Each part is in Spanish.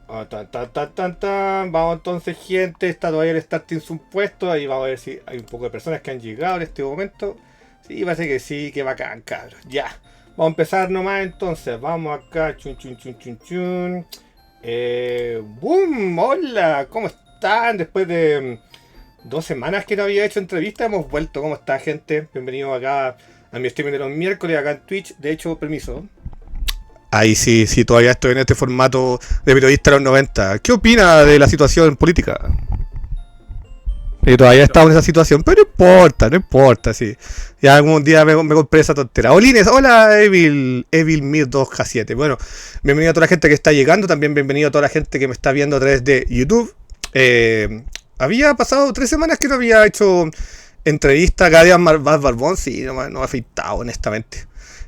Vamos entonces, gente. Está todavía el starting un puesto. Ahí vamos a ver si hay un poco de personas que han llegado en este momento. Sí, parece que sí, que bacán, cabros. Ya. Vamos a empezar nomás entonces. Vamos acá. Chun, chun, chun, chun, chun. Boom, hola, ¿cómo están? Después de 2 semanas que no había hecho entrevista, hemos vuelto. ¿Cómo está, gente? Bienvenido acá a mi streaming de los miércoles, acá en Twitch. De hecho, permiso. Ahí sí, sí, todavía estoy en este formato de periodista de los 90. ¿Qué opina de la situación política? Todavía estamos en esa situación, pero no importa, no importa, sí. Ya algún día me compré esa tontera. Olines, hola Evil Mir 2K7. Bueno, bienvenido a toda la gente que está llegando, también bienvenido a toda la gente que me está viendo a través de YouTube. Había pasado 3 semanas que no había hecho entrevista, cada día más barbón, sí, no me ha afeitado, honestamente.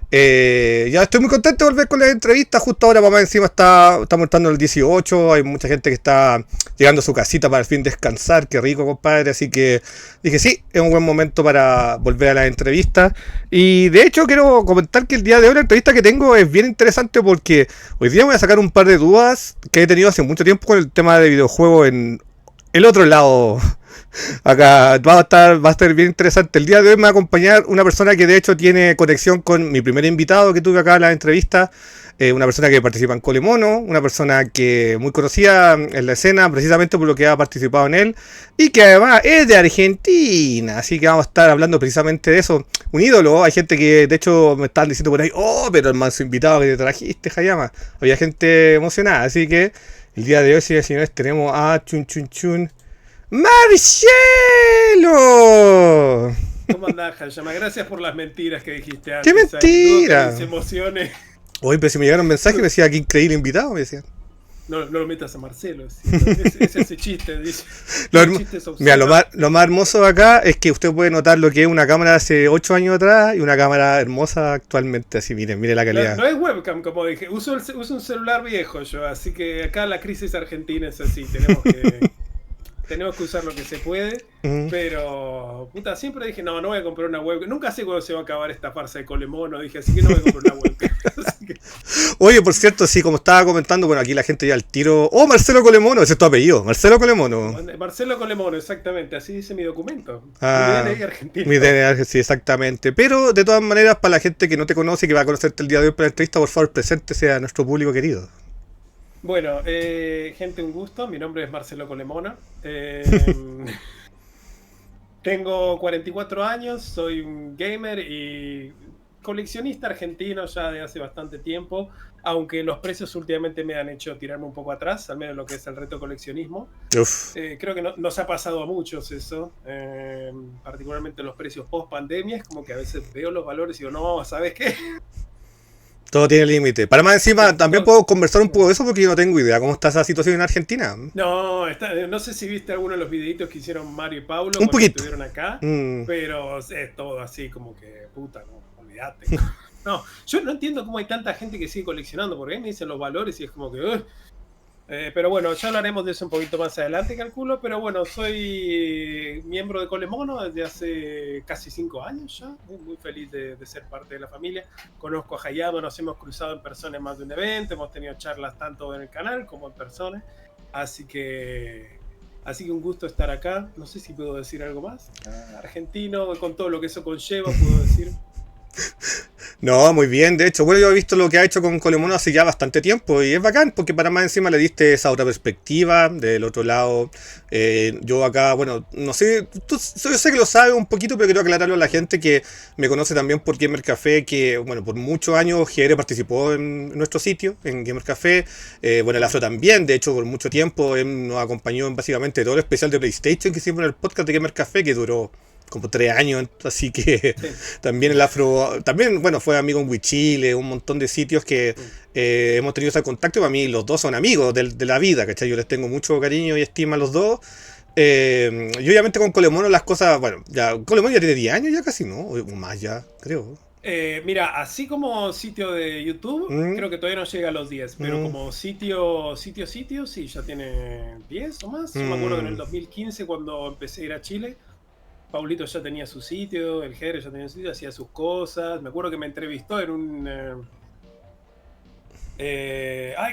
Ya estoy muy contento de volver con la entrevista. Justo ahora mamá encima estamos entrando en el 18. Hay mucha gente que está llegando a su casita para al fin descansar. Qué rico, compadre. Así que dije sí, es un buen momento para volver a la entrevista. Y de hecho quiero comentar que el día de hoy la entrevista que tengo es bien interesante, porque hoy día voy a sacar un par de dudas que he tenido hace mucho tiempo con el tema de videojuegos en el otro lado. Acá va a estar bien interesante. El día de hoy me va a acompañar una persona que de hecho tiene conexión con mi primer invitado que tuve acá en la entrevista. Una persona que participa en Colemono, una persona que muy conocida en la escena precisamente por lo que ha participado en él, y que además es de Argentina. Así que vamos a estar hablando precisamente de eso. Un ídolo. Hay gente que de hecho me están diciendo por ahí, oh, pero el manso invitado que te trajiste, Hayama. Había gente emocionada. Así que el día de hoy, señores, tenemos a Chun Chun Chun ¡Marcelo! ¿Cómo andás, Hayama? Gracias por las mentiras que dijiste antes. ¡Qué mentira! Mis emociones. Oye, pero si me llegaron mensajes me decía, qué increíble invitado, me decían. No lo metas a Marcelo. Es ese chiste, dice. Mira, lo más hermoso de acá es que usted puede notar lo que es una cámara de hace 8 años atrás y una cámara hermosa actualmente. Así, miren la calidad. No es webcam, como dije. Uso un celular viejo yo, así que acá la crisis argentina es así. Tenemos que usar lo que se puede, pero puta, siempre dije, no voy a comprar una webcam. Nunca sé cuándo se va a acabar esta farsa de Colemono, dije, así que no voy a comprar una webcam. Oye, por cierto, sí, como estaba comentando, bueno, aquí la gente ya al tiro. ¡Oh, Marcelo Colemono! Ese es tu apellido, Marcelo Colemono. Marcelo Colemono, exactamente, así dice mi documento. Ah, mi DNI argentino. Mi DNI, sí, exactamente. Pero, de todas maneras, para la gente que no te conoce, que va a conocerte el día de hoy para la entrevista, por favor, preséntese a nuestro público querido. Bueno, gente, un gusto. Mi nombre es Marcelo Colemono. Tengo 44 años, soy un gamer y coleccionista argentino ya de hace bastante tiempo, aunque los precios últimamente me han hecho tirarme un poco atrás, al menos lo que es el reto coleccionismo. Creo que nos ha pasado a muchos eso, particularmente los precios post pandemia. Es como que a veces veo los valores y digo, no, ¿sabes qué? Todo tiene límite. Para más encima, también puedo conversar un poco de eso porque yo no tengo idea cómo está esa situación en Argentina. No sé si viste alguno de los videitos que hicieron Mario y Paulo un poquito. Estuvieron acá, pero es todo así como que, puta, no, olvídate. No, yo no entiendo cómo hay tanta gente que sigue coleccionando, porque ahí me dicen los valores y es como que... pero bueno, ya hablaremos de eso un poquito más adelante, calculo. Pero bueno, soy miembro de Colemono desde hace casi 5 años ya. Muy feliz de ser parte de la familia. Conozco a Hayama, nos hemos cruzado en persona en más de un evento. Hemos tenido charlas tanto en el canal como en persona. Así que un gusto estar acá. No sé si puedo decir algo más. Argentino, con todo lo que eso conlleva, puedo decir. No, muy bien, de hecho, bueno, yo he visto lo que ha hecho con Colemono hace ya bastante tiempo y es bacán porque para más encima le diste esa otra perspectiva del otro lado. Yo acá, bueno, no sé, yo sé que lo sabes un poquito, pero quiero aclararlo a la gente que me conoce también por Gamer Café, que bueno, por muchos años GR participó en nuestro sitio, en Gamer Café. Bueno, el Afro también, de hecho, por mucho tiempo él nos acompañó en básicamente todo el especial de PlayStation que hicimos en el podcast de Gamer Café, que duró como 3 años, así que sí. También el Afro, también, bueno, fue amigo en Wichile, un montón de sitios que hemos tenido ese contacto, y para mí los dos son amigos de la vida, ¿cachai? Yo les tengo mucho cariño y estima a los dos. Y obviamente con Colemono las cosas, bueno, ya Colemono ya tiene 10 años ya casi, ¿no? O más ya, creo. Mira, así como sitio de YouTube, creo que todavía no llega a los 10, pero como sitio, sí, ya tiene 10 o más. Yo me acuerdo que en el 2015, cuando empecé a ir a Chile, Paulito ya tenía su sitio, el Jere ya tenía su sitio, hacía sus cosas. Me acuerdo que me entrevistó en un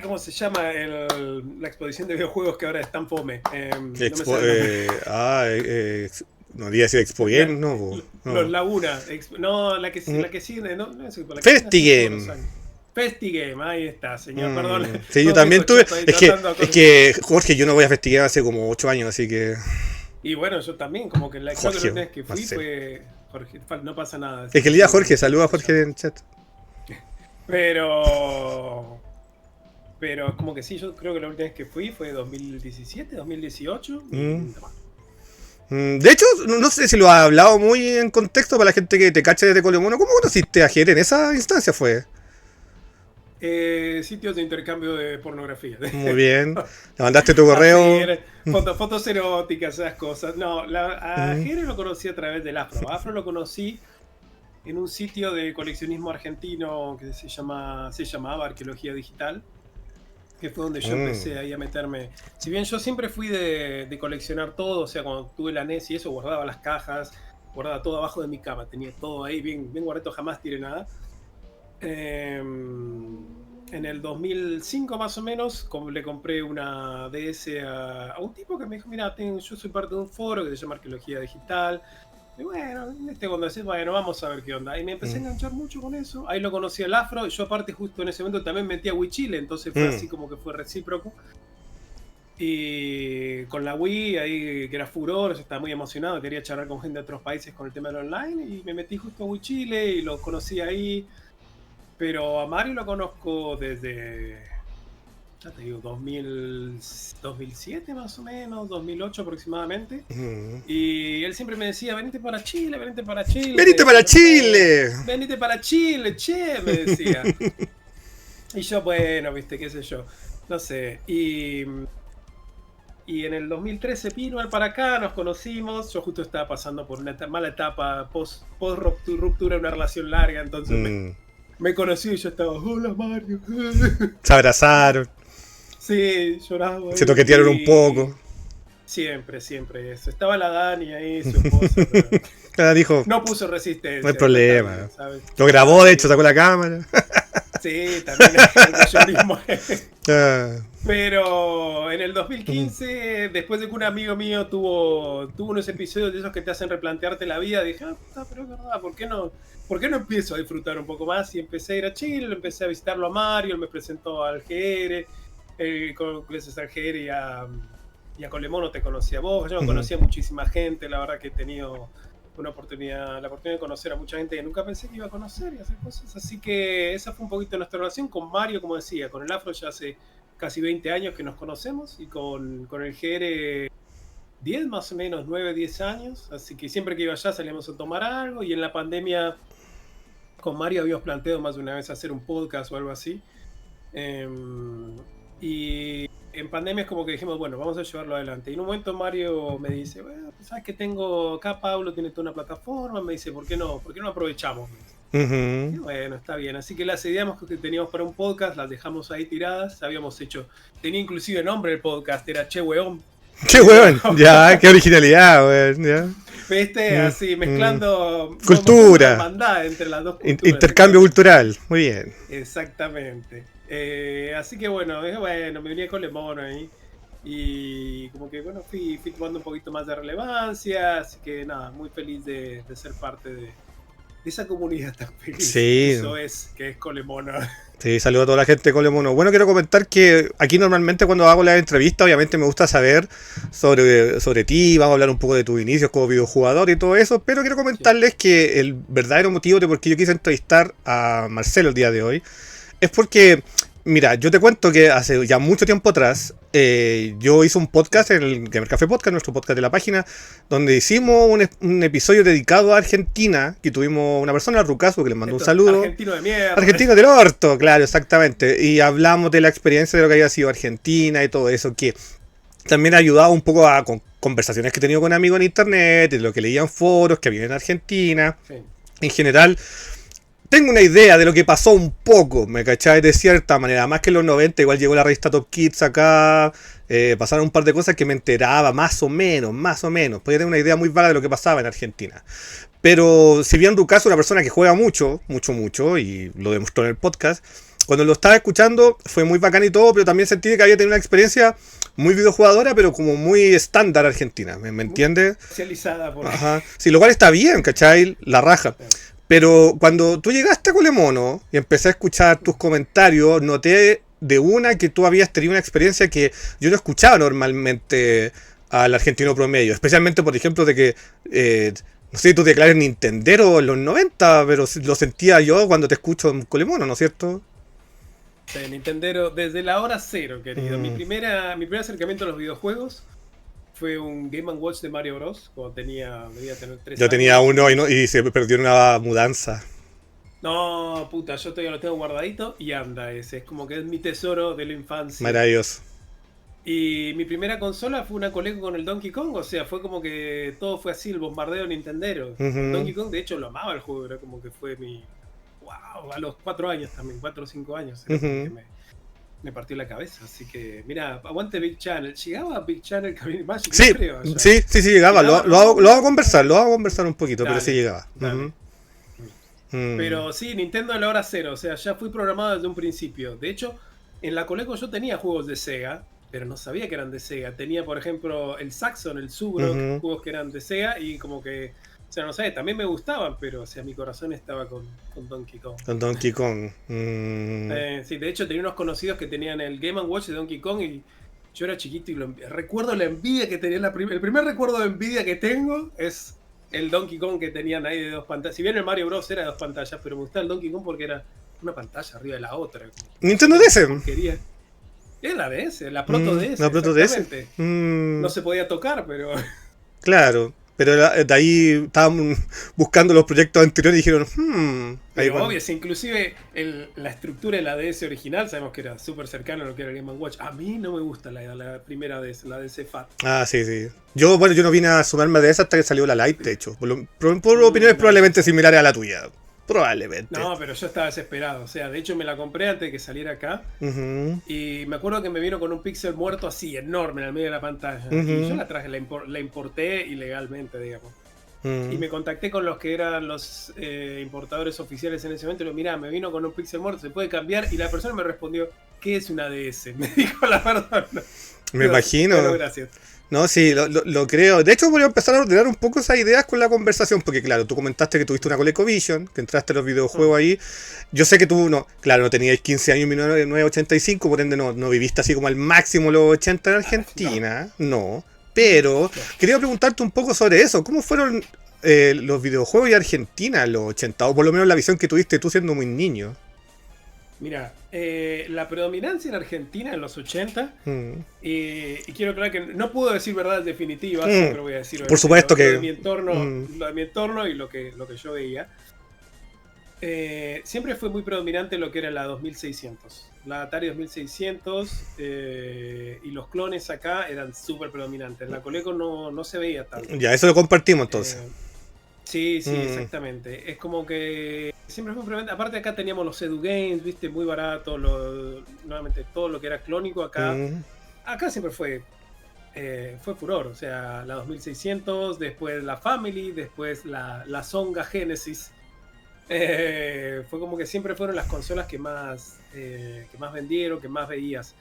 ¿Cómo se llama la exposición de videojuegos que ahora es tan fome? No me Expo, sale el nombre. no diría decir Expo Game, no, Los no. Laguna. No, la Mm, que sigue, no sé, la que viene así todos los FestiGame. años. FestiGame, ahí está, señor, perdón. Sí, yo Todo también tuve. bizcochoto ahí tratando de Es corregir. que, Jorge, yo no voy a FestiGame hace como 8 años, así que. Y bueno, yo también, como que creo que la Jorge, última vez que fui Marcelo. fue. Jorge, no pasa nada, Es que el es día solo Jorge, un saluda a se Jorge llama. en el chat. Pero. Pero como que sí, yo creo que la última vez que fui fue 2017, 2018 y Mm. nunca más. De hecho, no sé si lo has hablado muy en contexto para la gente que te cache desde Colemono. ¿Cómo conociste a Jere en esa instancia fue? Sitios de intercambio de pornografía. Muy bien. Le mandaste tu Así, correo. fotos eróticas, esas cosas. No, a Mm, Jere lo conocí a través del Afro. Afro lo conocí en un sitio de coleccionismo argentino que se llamaba Arqueología Digital, que fue donde yo empecé mm, ahí a meterme. Si bien yo siempre fui de coleccionar todo, o sea, cuando tuve la NES y eso, guardaba las cajas, guardaba todo abajo de mi cama, tenía todo ahí bien, bien guardado, jamás tiré nada. En el 2005 más o menos le compré una DS a un tipo que me dijo, mira, yo soy parte de un foro que se llama Arqueología Digital. Y bueno, cuando decís, bueno, vamos a ver qué onda. Y me empecé a mm, enganchar mucho con eso. Ahí lo conocí al Afro. Y yo aparte justo en ese momento también metí a Chile, entonces fue mm. así como que fue recíproco. Y con la Wii, ahí que era furor, yo estaba muy emocionado, quería charlar con gente de otros países con el tema del online. Y me metí justo a Chile y lo conocí ahí. Pero a Mario lo conozco desde, ya te digo, 2007 más o menos, 2008 aproximadamente. Mm. Y él siempre me decía, venite para Chile, venite para Chile. Me ¡Venite para decía, Chile! venite para Chile, che, me decía. Y yo, bueno, viste, qué sé yo, no sé. Y en el 2013 vino él para acá, nos conocimos. Yo justo estaba pasando por una mala etapa, post ruptura de una relación larga, entonces Mm. me conocí y yo estaba, hola Mario. Se abrazaron, Sí, lloraba se ahí. toquetearon un poco. Siempre, siempre eso. Estaba la Dani ahí, su esposa, pero Cada dijo, no puso no hay resistencia. Después problema. también, ¿sabes? Lo grabó, de hecho, sacó la cámara. Sí, también el voyeurismo. Ah, Pero en el mm, 2015, después de que un amigo mío tuvo unos episodios de esos que te hacen replantearte la vida, dije, pero es verdad, ¿por qué no empiezo a disfrutar un poco más? Y empecé a ir a Chile, empecé a visitarlo a Mario, él me presentó al GR, gracias al GR y a Colemono te conocí a vos, yo ujú. conocía a muchísima gente, la verdad que he tenido la oportunidad de conocer a mucha gente que nunca pensé que iba a conocer y hacer cosas, así que esa fue un poquito nuestra relación con Mario, como decía, con el Afro ya hace casi 20 años que nos conocemos y con el GR 10 más o menos, 9 10 años, así que siempre que iba allá salíamos a tomar algo y en la pandemia con Mario habíamos planteado más de una vez hacer un podcast o algo así. Y en pandemia es como que dijimos, bueno, vamos a llevarlo adelante. Y en un momento Mario me dice, bueno, sabes que tengo acá, Pablo tiene toda una plataforma, me dice, por qué no aprovechamos? Me dice. Y Ujú. bueno, está bien. Así que las ideas que teníamos para un podcast las dejamos ahí tiradas. Tenía inclusive nombre el podcast, era Che Weón. Qué Pero, weón, ya, qué originalidad, weón, ya. viste, Mm, así mm. mostrando una Cultura, hermandad entre las dos culturas. intercambio cultural, muy bien. Exactamente. Así que bueno, dije, bueno, me venía con Lemón ahí. Y como que bueno, fui tomando un poquito más de relevancia. Así que nada, muy feliz de ser parte de esa comunidad tan feliz. Sí, Eso es, que es Colemono. sí, saludo a toda la gente de Colemono. Bueno, quiero comentar que aquí normalmente cuando hago la entrevista, obviamente me gusta saber sobre ti, vamos a hablar un poco de tus inicios como videojugador y todo eso, pero quiero Sí, comentarles que el verdadero motivo de por qué yo quise entrevistar a Marcelo el día de hoy es porque, mira, yo te cuento que hace ya mucho tiempo atrás, yo hice un podcast en el Gamer Café Podcast, nuestro podcast de la página, donde hicimos un episodio dedicado a Argentina, que tuvimos una persona, Rucaso, que les mandó un esto, saludo. argentino de mierda. Argentina del orto, claro, exactamente. Y hablamos de la experiencia de lo que había sido Argentina y todo eso, que también ha ayudado un poco a conversaciones que he tenido con amigos en internet, de lo que leían foros que había en Argentina. Sí, En general, tengo una idea de lo que pasó un poco, ¿me cachai? De cierta manera, más que en los 90, igual llegó la revista Top Kids acá, pasaron un par de cosas que me enteraba más o menos, podía tener una idea muy vaga de lo que pasaba en Argentina. Pero si bien Rucas es una persona que juega mucho, y lo demostró en el podcast, cuando lo estaba escuchando fue muy bacán y todo, pero también sentí que había tenido una experiencia muy videojugadora, pero como muy estándar argentina, ¿me entiendes? Especializada por... Ajá. Sí, lo cual está bien, ¿cachai? La raja. Pero cuando tú llegaste a Colemono y empecé a escuchar tus comentarios, noté de una que tú habías tenido una experiencia que yo no escuchaba normalmente al argentino promedio. Especialmente, por ejemplo, de que, no sé, tú declares Nintendero en los 90, pero lo sentía yo cuando te escucho en Colemono, ¿no es cierto? Nintendero desde la hora cero, querido. Mi Mm. primer acercamiento a los videojuegos fue un Game & Watch de Mario Bros. Cuando debía tener 3 Yo tenía años. uno y se perdió en una mudanza. No, puta, yo todavía lo tengo guardadito y anda ese. Es como que es mi tesoro de la infancia. Maravilloso. Y mi primera consola fue una Coleco con el Donkey Kong. O sea, fue como que todo fue así, el bombardeo Nintendero. El Ujú, Donkey Kong, de hecho, lo amaba el juego. Era como que fue mi... Wow, a los 4 años también, 4 o 5 años. Era como que ujú. me partió la cabeza. Así que, mira, aguante Big Channel. ¿Llegaba Big Channel Cabin Magic? No Sí, creo allá. sí, llegaba. ¿Llegaba? Lo hago conversar, lo hago conversar un poquito, pero sí Dale, llegaba. dale. Ujú. Mm. Pero sí, Nintendo a la hora cero, o sea, ya fui programado desde un principio. De hecho, en la Coleco yo tenía juegos de Sega, pero no sabía que eran de Sega. Tenía, por ejemplo, el Saxon, el Subrok, Ujú. juegos que eran de Sega y como que, o sea, no sé, también me gustaban, pero, o sea, mi corazón estaba con Donkey Kong. Con Donkey Kong. Mm. Sí, de hecho tenía unos conocidos que tenían el Game & Watch de Donkey Kong y yo era chiquito y recuerdo la envidia que tenía. El primer recuerdo de envidia que tengo es el Donkey Kong que tenían ahí de 2 pantallas. Si bien el Mario Bros era de 2 pantallas, pero me gustaba el Donkey Kong porque era una pantalla arriba de la otra. Nintendo DS. Porquería. Era la DS, la Proto DS, La Proto DS. exactamente. No se podía tocar, pero... Claro. Pero de ahí estaban buscando los proyectos anteriores y dijeron, ahí Pero bueno. obvio, si inclusive la estructura de la DS original, sabemos que era súper cercana a lo que era el Game & Watch. A mí no me gusta la primera DS, la DS Fat. Ah, sí, sí. Yo no vine a sumarme de esa hasta que salió la Lite, de hecho. Por opiniones No, probablemente similares a la tuya. Probablemente. no, pero yo estaba desesperado. O sea, de hecho me la compré antes de que saliera acá. Ujú, Y me acuerdo que me vino con un píxel muerto así, enorme, en el medio de la pantalla. ujú, Y yo la traje, la importé ilegalmente, digamos. Y ujú. me contacté con los que eran los importadores oficiales en ese momento. Y le digo, mirá, me vino con un píxel muerto, ¿se puede cambiar? Y la persona me respondió, ¿qué es una DS? Me dijo la verdad. No. Me Digo, imagino. bueno, gracias. No, sí, lo creo. De hecho, voy a empezar a ordenar un poco esas ideas con la conversación, porque claro, tú comentaste que tuviste una ColecoVision, que entraste a los videojuegos ahí. Yo sé que tú, no, claro, no tenías 15 años en 1985, por ende no viviste así como al máximo los 80 en Argentina, no. Pero quería preguntarte un poco sobre eso. ¿Cómo fueron los videojuegos y Argentina en los 80? O por lo menos la visión que tuviste tú siendo muy niño. Mira, la predominancia en Argentina en los 80, Mm. y quiero aclarar que no puedo decir verdades definitivas, Mm. siempre voy a decir Por supuesto que... lo de mi entorno, Mm. lo de mi entorno y lo que yo veía. Siempre fue muy predominante lo que era la 2600. La Atari 2600 y los clones acá eran súper predominantes. En la Coleco no se veía tanto. Ya, eso lo compartimos entonces. Sí, Mm. exactamente. Es como que siempre fue predominante. Aparte acá teníamos los Edu Games, viste, muy barato. Nuevamente todo lo que era clónico acá. Acá siempre fue furor. O sea, la 2600, después la Family, después la Songa Genesis. Fue como que siempre fueron las consolas que más vendieron, que más veías.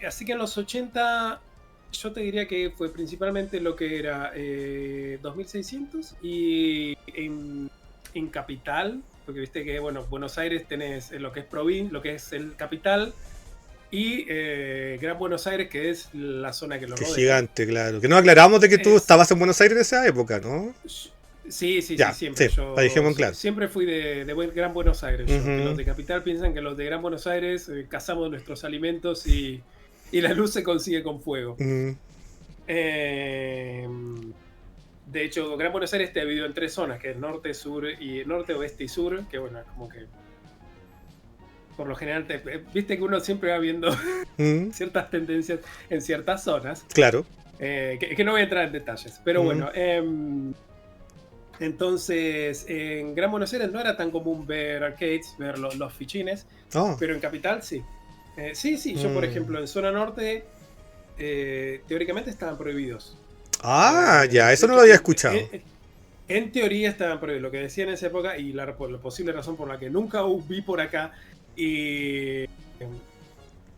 Así que en los 80 yo te diría que fue principalmente lo que era 2600 y en capital, porque viste que bueno, Buenos Aires tenés lo que es provincia, lo que es el capital y Gran Buenos Aires, que es la zona que lo Qué rodea. gigante, claro. Que no aclaramos de que tú estabas en Buenos Aires en esa época, ¿no? Sí, Ya, siempre. sí, Yo dijimos claro. siempre fui de Gran Buenos Aires. Que los de Capital piensan que los de Gran Buenos Aires cazamos nuestros alimentos y la luz se consigue con fuego. De hecho, Gran Buenos Aires está dividido en 3 zonas, que es norte, sur y norte, oeste y sur, que bueno, como que por lo general viste que uno siempre va viendo ciertas tendencias en ciertas zonas. Claro. Que no voy a entrar en detalles, pero bueno. Entonces, en Gran Buenos Aires no era tan común ver arcades, ver los fichines, pero en Capital sí. Sí, yo por ejemplo en zona norte teóricamente estaban prohibidos. Ya, eso no lo había escuchado. En teoría estaban prohibidos, lo que decía en esa época y la posible razón por la que nunca vi por acá. Y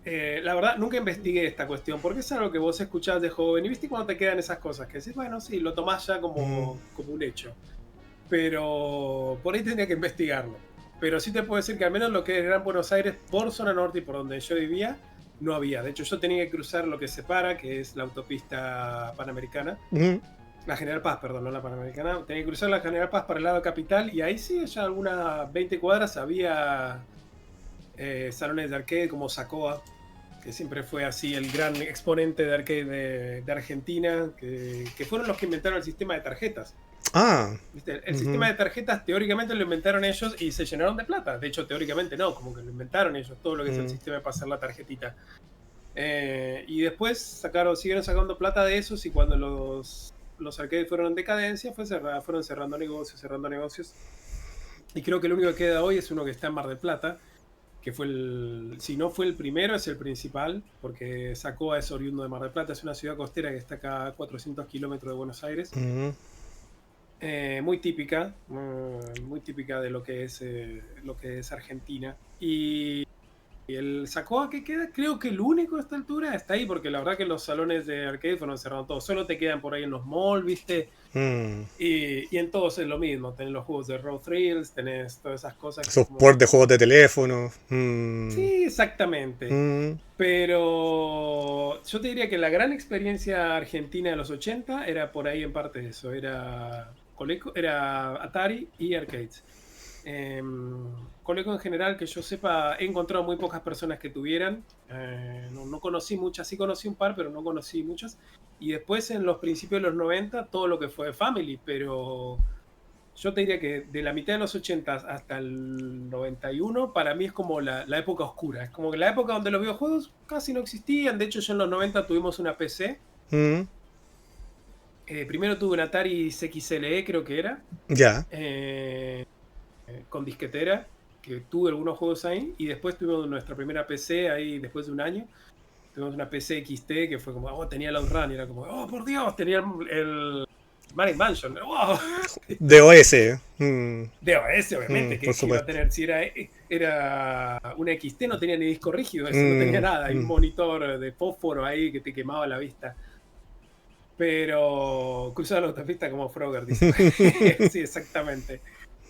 la verdad, nunca investigué esta cuestión, porque es algo que vos escuchás de joven y viste cuando te quedan esas cosas, que decís, bueno, sí, lo tomás ya Mm, como un hecho. Pero por ahí tendría que investigarlo. Pero sí te puedo decir que al menos lo que es Gran Buenos Aires, por zona norte y por donde yo vivía, no había. De hecho, yo tenía que cruzar lo que separa, que es la autopista panamericana. mm. La General Paz, perdón, no la Panamericana. Tenía que cruzar la General Paz para el lado capital y ahí sí, ya algunas 20 cuadras había salones de arcade como Sacoa, que siempre fue así el gran exponente de arcade de Argentina, que fueron los que inventaron el sistema de tarjetas. Ah, ¿Viste? El ujú, sistema de tarjetas teóricamente lo inventaron ellos y se llenaron de plata. De hecho, teóricamente no, como que lo inventaron ellos, todo lo que es el mm, sistema de pasar la tarjetita. Y después siguieron sacando plata de esos y cuando los arcades fueron en decadencia, fueron cerrando negocios, cerrando negocios. Y creo que lo único que queda hoy es uno que está en Mar del Plata, que fue si no fue el primero, es el principal, porque Sacoa es oriundo de Mar del Plata, es una ciudad costera que está acá a 400 kilómetros de Buenos Aires. mm. Muy típica de lo que es Argentina. Y el Sacoa que queda, creo que el único a esta altura está ahí, porque la verdad que los salones de arcade fueron cerrados todos. Solo te quedan por ahí en los malls, ¿viste? Mm. Y en todos es lo mismo. Tenés los juegos de Road Thrills, tenés todas esas cosas que es Esos como. ports de juegos de teléfono. Mm, Sí, exactamente. mm, Pero yo te diría que la gran experiencia argentina de los 80 era por ahí en parte de eso. Era Atari y arcades. Coleco en general, que yo sepa, he encontrado muy pocas personas que tuvieran. No conocí muchas, sí conocí un par, pero no conocí muchas. Y después en los principios de los 90 todo lo que fue Family, pero yo te diría que de la mitad de los 80 hasta el 91, para mí es como la época oscura. Es como que la época donde los videojuegos casi no existían. De hecho, yo en los 90 tuvimos una PC. mm. Primero tuve un Atari XLE, creo que era. Ya. eh, con disquetera, que tuve algunos juegos ahí, y después tuvimos nuestra primera PC ahí después de un año. Tuvimos una PC XT que fue como, oh, tenía el Outrun, y era como, oh, por Dios, tenía el Manic Mansion, wow. DOS. Mm, DOS, obviamente, por que iba a supuesto. tener, si era una XT, no tenía ni disco rígido, eso no tenía Mm, nada, hay un mm, monitor de fósforo ahí que te quemaba la vista. Pero cruzaba la autopista como Frogger, dice. Sí, exactamente.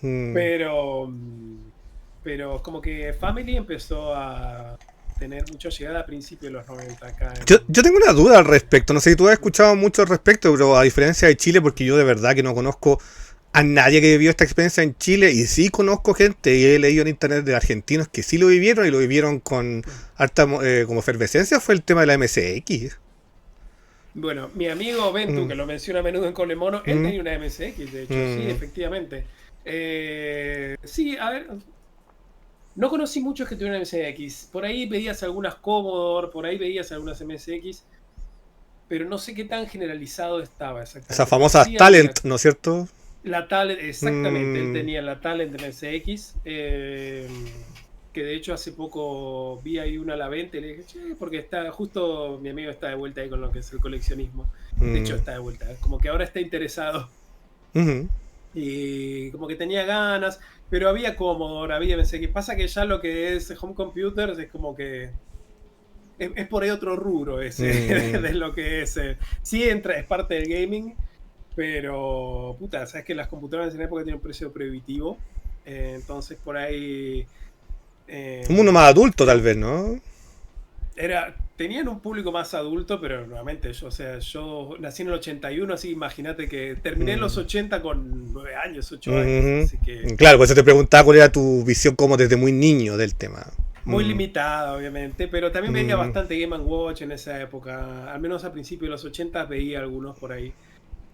mm. Pero, pero como que Family empezó a tener mucha llegada a principios de los 90 acá Yo tengo una duda al respecto. No sé si tú has escuchado mucho al respecto, pero a diferencia de Chile, porque yo de verdad que no conozco a nadie que vivió esta experiencia en Chile, y sí conozco gente y he leído en internet de argentinos que sí lo vivieron y lo vivieron con harta como efervescencia, fue el tema de la MSX. Bueno, mi amigo Ventu, Mm, que lo menciona a menudo en Colemono, él mm, tenía una MSX, de hecho, sí, mm, efectivamente. Sí, a ver, no conocí muchos que tuvieran MSX. Por ahí veías algunas Commodore, por ahí veías algunas MSX, pero no sé qué tan generalizado estaba Esas exactamente. Pero famosas sí había. Talent, ¿no es cierto? La Talent, exactamente, él Mm, tenía la Talent MSX, que de hecho hace poco vi ahí una a la venta y le dije, che, porque está, justo mi amigo está de vuelta ahí con lo que es el coleccionismo. De hecho, mm, está de vuelta, como que ahora está interesado ujú, y como que tenía ganas, pero había Commodore, había MSX. Pasa que ya lo que es home computers es como que es por ahí otro rubro ese, mm. de lo que es. Sí entra, es parte del gaming, pero, puta, sabes que las computadoras en esa época tienen un precio prohibitivo. Entonces, por ahí. eh, Un mundo más adulto, tal era, vez, ¿no? tenían un público más adulto, pero nuevamente, yo nací en el 81, así imagínate que terminé en los Mm, 80 con 9 años, 8 años. ujú. Así que Claro, por eso te preguntaba cuál era tu visión como desde muy niño del tema. muy Mm, limitada, obviamente, pero también veía mm, bastante Game Watch en esa época. Al menos a principios de los 80 veía algunos por ahí.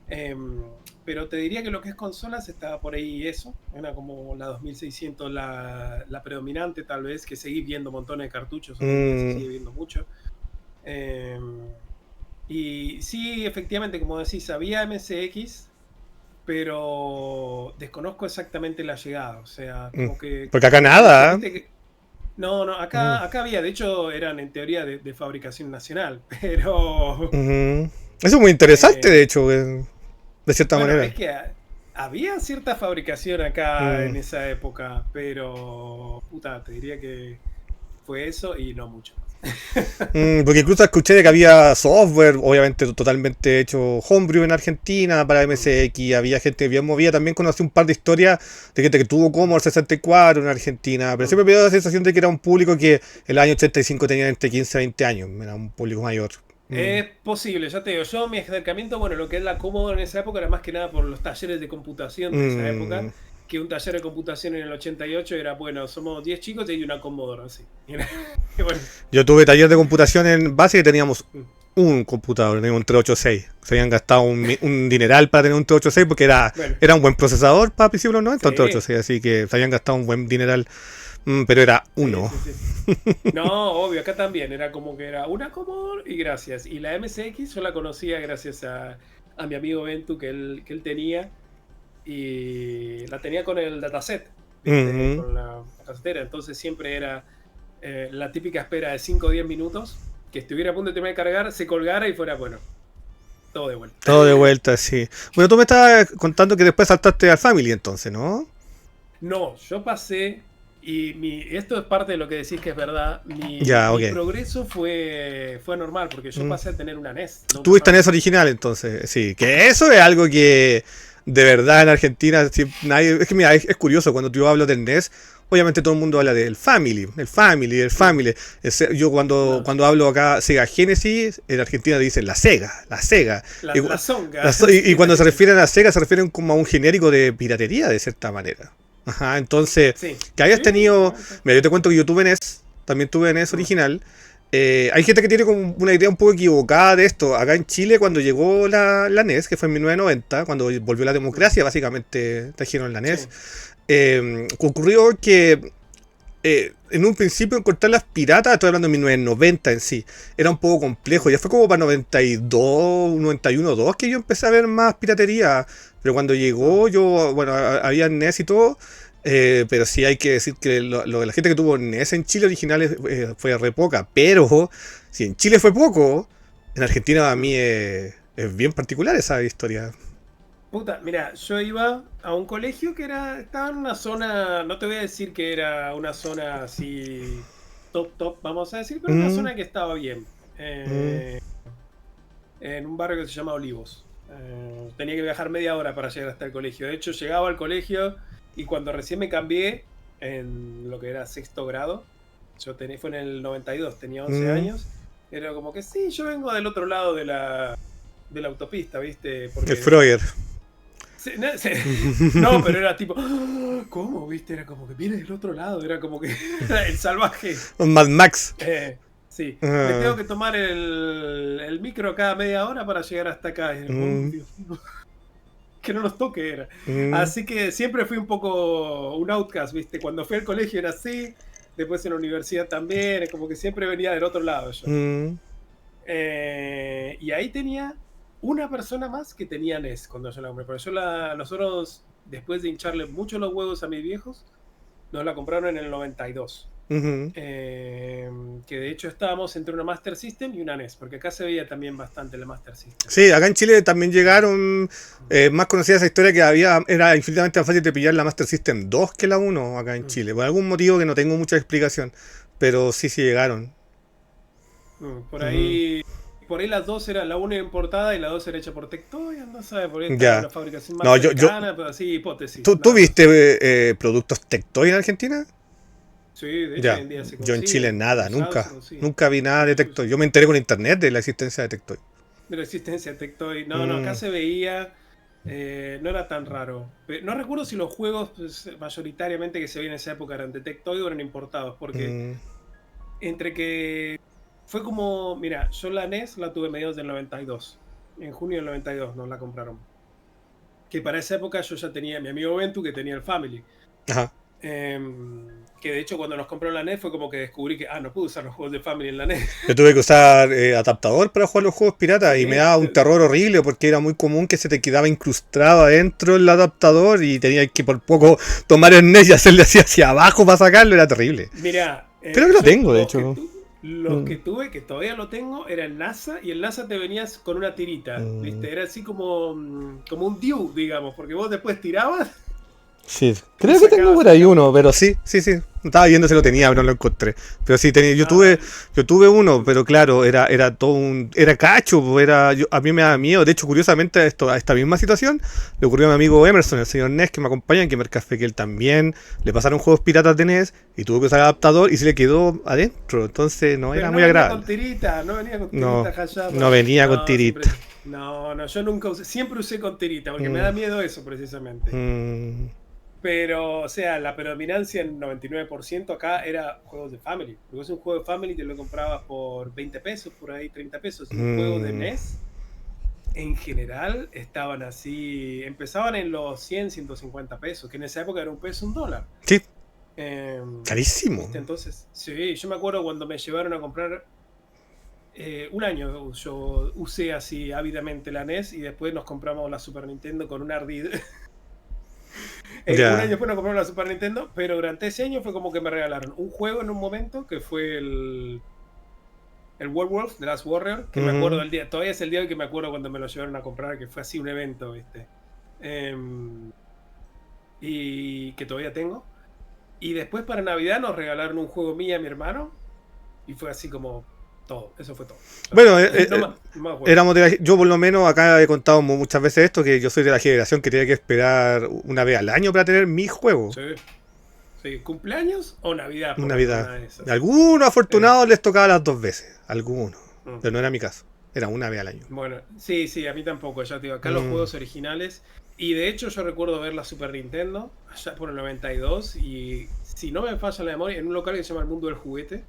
Em, pero te diría que lo que es consolas estaba por ahí eso. Era como la 2600 la predominante, tal vez, que seguís viendo montones de cartuchos. Hoy en día se mm, sigue viendo mucho. Em, y sí, efectivamente, como decís, había MSX, pero desconozco exactamente la llegada. O sea, mm. como que Porque acá mucho, nada. ¿Eh? viste que. No, no, Mm, acá había, de hecho, eran en teoría de fabricación nacional, pero. ujú. Eso es muy interesante, eh, de hecho, de cierta Bueno, manera. es que había cierta fabricación acá en Mm. esa época, pero puta, te diría que fue eso y no mucho más. Porque incluso escuché de que había software, obviamente totalmente hecho homebrew en Argentina para Mm. MSX, había gente bien movida. También conocí un par de historias de gente que tuvo Commodore 64 en Argentina, pero Mm. siempre me dio la sensación de que era un público que en el año 85 tenía entre 15 y 20 años, era un público mayor. Mm. Es posible, ya te digo, yo mi acercamiento, bueno, lo que es la Commodore en esa época era más que nada por los talleres de computación de esa época, Mm. que un taller de computación en el 88 era, bueno, somos 10 chicos y hay una Commodore, así. Y bueno, Yo tuve taller de computación en base y teníamos mm, un computador, teníamos un 386. Se habían gastado un dineral para tener un 386 porque bueno, era un buen procesador para principios de los 90, un sí, 386, así que se habían gastado un buen dineral. Pero era sí, uno. sí, sí. No, obvio, acá también era como que era una Commodore y gracias. Y la MSX yo la conocía gracias a mi amigo Ventu que él tenía y la tenía con el dataset, ¿viste? Ujú. Con la casetera. Entonces siempre era la típica espera de 5 o 10 minutos, que estuviera a punto de terminar de cargar, se colgara y fuera, bueno, todo de vuelta. Todo de vuelta, sí. Bueno, tú me estabas contando que después saltaste al Family entonces, ¿no? No, yo pasé, y esto es parte de lo que decís que es verdad, Ya, mi ok. progreso fue normal, porque yo Mm. pasé a tener una NES, no una Tuviste en Family. eso original entonces, sí. Que eso es algo que de verdad en Argentina nadie... Es que mira, es curioso, cuando yo hablo del NES, obviamente todo el mundo habla del Family, el Family, el Mm, Family. Yo cuando, no, cuando hablo acá Sega Genesis, en Argentina dicen la Sega, la Sega. la, Y, la Zonga, y sí, cuando se refieren a Sega se refieren como a un genérico de piratería de cierta manera. Ajá, entonces, sí, que hayas sí, tenido... no, Mira, yo te cuento que yo tuve NES, también tuve NES mm, original. Hay gente que tiene como una idea un poco equivocada de esto. Acá en Chile, cuando llegó la NES, que fue en 1990, cuando volvió la mm, democracia, básicamente trajeron la NES, sí, ocurrió que en un principio encontrar las piratas, estoy hablando de 1990 en sí, era un poco complejo. mm, Ya fue como para 92, 91, 2 que yo empecé a ver más piratería. Pero cuando mm. llegó, yo, bueno, había NES y todo. Pero sí hay que decir que la gente que tuvo NES en Chile original fue re poca. Pero si en Chile fue poco, en Argentina a mí Mm. es bien particular esa historia. Puta, mira, yo iba a un colegio que estaba en una zona, no te voy a decir que era una zona así top, vamos a decir, pero una Mm, zona que estaba bien. mm. En un barrio que se llama Olivos. Tenía que viajar media hora para llegar hasta el colegio. De hecho, llegaba al colegio y cuando recién me cambié en lo que era sexto grado, fue en el 92, tenía 11 Mm. años, era como que sí, yo vengo del otro lado de la autopista, ¿viste? El Porque Freuer. no, pero era tipo, "Ah, ¿cómo? ¿Viste? Era como que viene del otro lado, era como que era el salvaje. Mad Max. Sí, me tengo Ah, que tomar el micro cada media hora para llegar hasta acá. Y era, "Oh, mm, Dios mío, que no nos toque era". mm, Así que siempre fui un poco un outcast, ¿viste? Cuando fui al colegio era así, después en la universidad también, es como que siempre venía del otro lado yo. mm. Y ahí tenía una persona más que tenía NES cuando yo la compré. Porque nosotros, después de hincharle mucho los huevos a mis viejos, nos la compraron en el 92. Ujú. Que de hecho estábamos entre una Master System y una NES, porque acá se veía también bastante la Master System. Sí, acá en Chile también llegaron, más conocida esa historia que era infinitamente más fácil de pillar la Master System 2 que la 1 acá en Mm, Chile. Por algún motivo que no tengo mucha explicación, pero sí llegaron. Por Ujú. ahí, por ahí las dos era la una importada y la dos era hecha por Tectoy, no sé, por ahí está Ya. una fabricación más No, cercana, pero así hipótesis, ¿tú nada más. viste productos Tectoy en Argentina? Sí, de hecho hoy Ya. en día se Yo en Chile consiguen, nada, usados se nunca. consiguen. Nunca vi nada de Tectoy. Yo me enteré con internet de la existencia de Tectoy. De la existencia de Tectoy. No, acá Mm, se veía, no era tan raro. No recuerdo si los juegos pues, mayoritariamente que se veían en esa época eran de Tectoy o eran importados, porque mm, entre que fue como, mira, yo la NES la tuve mediados del 92. En junio del 92 nos la compraron. Que para esa época yo ya tenía mi amigo Ventu que tenía el Family. ajá. Que de hecho cuando nos compró la NES fue como que descubrí que, no puedo usar los juegos de Family en la NES. Yo tuve que usar adaptador para jugar los juegos piratas y me Sí, daba un terror horrible porque era muy común que se te quedaba incrustado adentro el adaptador y tenías que por poco tomar el NES y hacerle así hacia abajo para sacarlo, era terrible. mira, Creo que lo tengo, de hecho. Los que tuve, que todavía lo tengo, era el NASA, y el NASA te venías con una tirita, ¿viste? Era así como un Dew, digamos, porque vos después tirabas. Sí, creo que tengo por ahí uno, pero sí. Estaba viendo si lo tenía, pero no lo encontré. Pero sí, yo tuve uno, pero claro, era todo era cacho, a mí me da miedo. De hecho, curiosamente, a esta misma situación le ocurrió a mi amigo Emerson, el señor NES, que me acompaña en Gamer Café, que él también le pasaron juegos piratas de NES y tuvo que usar adaptador y se le quedó adentro. Entonces no Pero era no muy venía agradable. con tirita, no venía con No, tirita hallada. no venía con tirita. No, yo nunca usé, siempre usé con tirita, porque me da miedo eso precisamente. Pero, o sea, la predominancia en 99% acá era juegos de Family. Porque es un juego de Family, te lo comprabas por 20 pesos, por ahí 30 pesos. Y un juego de NES, en general, estaban así, empezaban en los 100, 150 pesos, que en esa época era un peso, $1. Sí. Carísimo. ¿Viste? Entonces, sí, yo me acuerdo cuando me llevaron a comprar un año, yo usé así ávidamente la NES y después nos compramos la Super Nintendo con un ardid. Un año después nos compramos la Super Nintendo, pero durante ese año fue como que me regalaron un juego en un momento que fue el Werewolf, The Last Warrior, que me acuerdo del día, todavía es el día que me acuerdo cuando me lo llevaron a comprar, que fue así un evento, ¿viste? Y que todavía tengo. Y después para Navidad nos regalaron un juego mío y a mi hermano, y fue así como todo, eso fue todo. Bueno, yo por lo menos acá he contado muchas veces esto, que yo soy de la generación que tiene que esperar una vez al año para tener mi juego. Sí, ¿cumpleaños o Navidad? Navidad. Algunos afortunados les tocaba las 2 veces, algunos, pero no era mi caso, era una vez al año. Bueno, sí, a mí tampoco, ya te digo, acá los juegos originales, y de hecho yo recuerdo ver la Super Nintendo, allá por el 92, y si no me falla la memoria, en un local que se llama El Mundo del Juguete,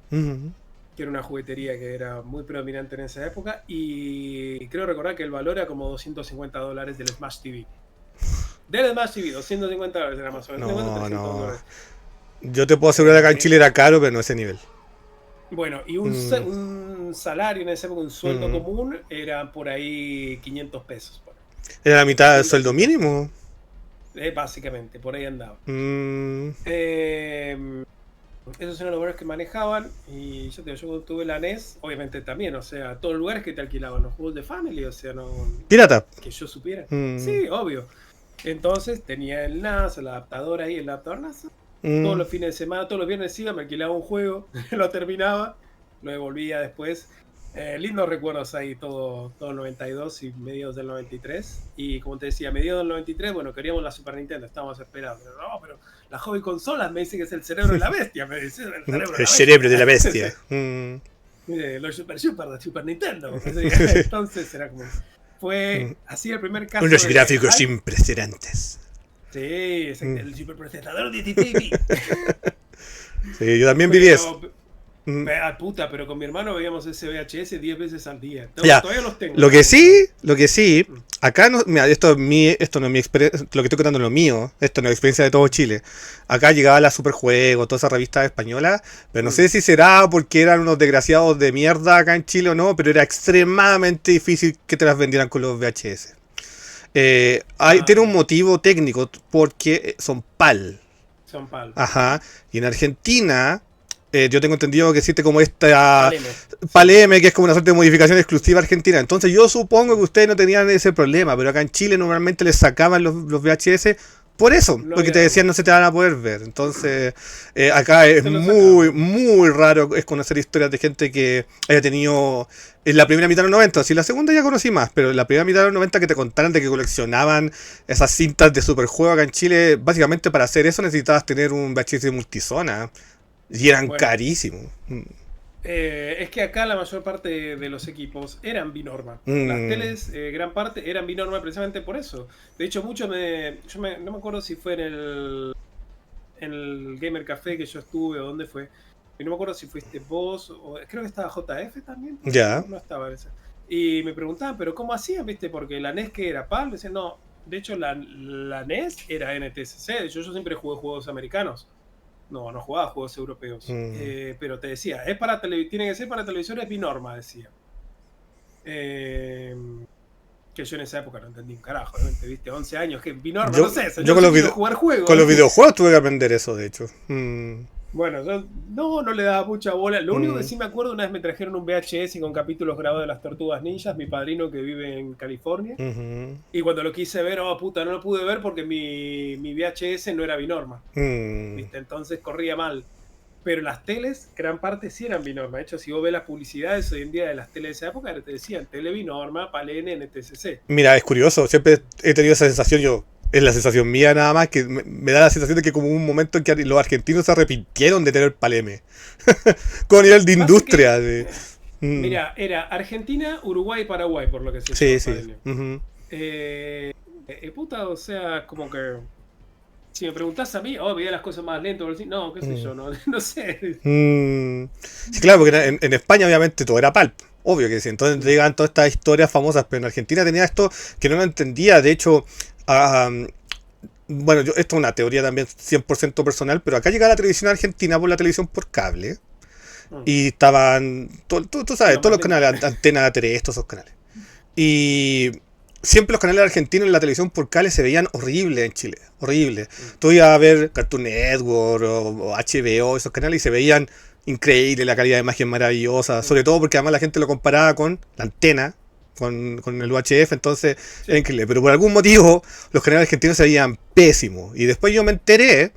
que era una juguetería que era muy predominante en esa época, y creo recordar que el valor era como $250 del Smash TV. Del Smash TV, $250 era más o menos. No. Yo te puedo asegurar que acá en Chile era caro, pero no ese nivel. Bueno, y un salario en esa época, un sueldo común, era por ahí 500 pesos. Era la mitad del sueldo mínimo. Básicamente, por ahí andaba. Esos eran los valores que manejaban. Y yo cuando tuve la NES, obviamente también, o sea, todos los lugares que te alquilaban los juegos de Family, o sea, no. Pirata. Que yo supiera. Sí, obvio. Entonces tenía el NAS, el adaptador ahí, el adaptador NAS. Todos los fines de semana, todos los viernes iba, me alquilaba un juego, lo terminaba, lo devolvía después. Lindos recuerdos ahí, todo el 92 y mediados del 93. Y como te decía, mediados del 93, bueno, queríamos la Super Nintendo, estábamos esperando. Pero la hobby consolas me dice que es el cerebro de la bestia. Me dice, el cerebro de la bestia. Los Super de Super Nintendo. Entonces era como. Fue así el primer caso. Unos gráficos impresionantes. Sí, el superprocesador 16 bits. Sí, yo también viví eso. Puta, pero con mi hermano veíamos ese VHS 10 veces al día. Todavía los tengo. Lo que sí, acá no, mira, esto no es mi experiencia, lo que estoy contando es lo mío, esto no es experiencia de todo Chile. Acá llegaba la Superjuego, todas esas revistas españolas, pero no sé si será porque eran unos desgraciados de mierda acá en Chile o no, pero era extremadamente difícil que te las vendieran con los VHS. Tiene un motivo técnico, porque son PAL. Son PAL. Ajá, y en Argentina. Yo tengo entendido que existe como esta PAL-M, que es como una suerte de modificación exclusiva argentina. Entonces yo supongo que ustedes no tenían ese problema, pero acá en Chile normalmente les sacaban los VHS por eso, porque te decían no se te van a poder ver. Entonces acá es muy raro es conocer historias de gente que haya tenido en la primera mitad de los 90, si la segunda ya conocí más, pero en la primera mitad de los 90 que te contaran de que coleccionaban esas cintas de Superjuego acá en Chile, básicamente para hacer eso necesitabas tener un VHS multizona. Y eran carísimos. Es que acá la mayor parte de los equipos eran binorma. Las teles, gran parte, eran binorma precisamente por eso. De hecho, no me acuerdo si fue en el Gamer Café que yo estuve o dónde fue. Y no me acuerdo si fuiste vos o creo que estaba JF también. Ya. No estaba esa. Y me preguntaban, ¿pero cómo hacían? ¿Viste? Porque la NES que era PAL, decían, no. De hecho, la NES era NTSC. De hecho, yo siempre jugué juegos americanos. No jugaba juegos europeos. Pero te decía, tiene que ser para televisores binorma, decía. Que yo en esa época no entendí un carajo, obviamente, viste, 11 años, que binorma, no sé, yo con los jugar juegos. Con los videojuegos tuve que aprender eso, de hecho. Bueno, yo no le daba mucha bola. Lo único que Mm, sí me acuerdo, una vez me trajeron un VHS con capítulos grabados de las Tortugas Ninjas, mi padrino que vive en California. ujú, Y cuando lo quise ver, oh puta, no lo pude ver porque mi VHS no era binorma. mm. ¿Viste? Entonces corría mal. Pero las teles, gran parte sí eran binorma. De hecho, si vos ves las publicidades hoy en día de las teles de esa época, te decían tele binorma, Palene, NTSC. Mira, es curioso, siempre he tenido esa sensación yo. Es la sensación mía nada más, que me da la sensación de que como un momento en que los argentinos se arrepintieron de tener Paleme. Con nivel de Pasa industria. que, Sí, mm, mira, era Argentina, Uruguay y Paraguay, por lo que sé sí. yo, Sí. padrino. Ujú. Puta, o sea, como que si me preguntás a mí, oh, veía las cosas más lentas, no, qué sé Mm. yo, no, no sé. Mm, sí, claro, porque en España obviamente todo era pulp, obvio que sí. Entonces Mm, llegaban todas estas historias famosas, pero en Argentina tenía esto que no lo entendía. De hecho, ah, bueno, esto es una teoría también 100% personal, pero acá llegaba la televisión argentina por la televisión por cable mm, y estaban, tú sabes, lo todos más los lento. canales, Antena 3, todos esos canales. Y siempre los canales argentinos en la televisión por cable se veían horribles en Chile, horribles. Mm, Tú ibas a ver Cartoon Network o HBO, esos canales, y se veían increíbles, la calidad de imagen maravillosa, mm. sobre todo porque además la gente lo comparaba con la antena, con el UHF, entonces era Sí, increíble. Pero por algún motivo los canales argentinos se veían pésimos. Y después yo me enteré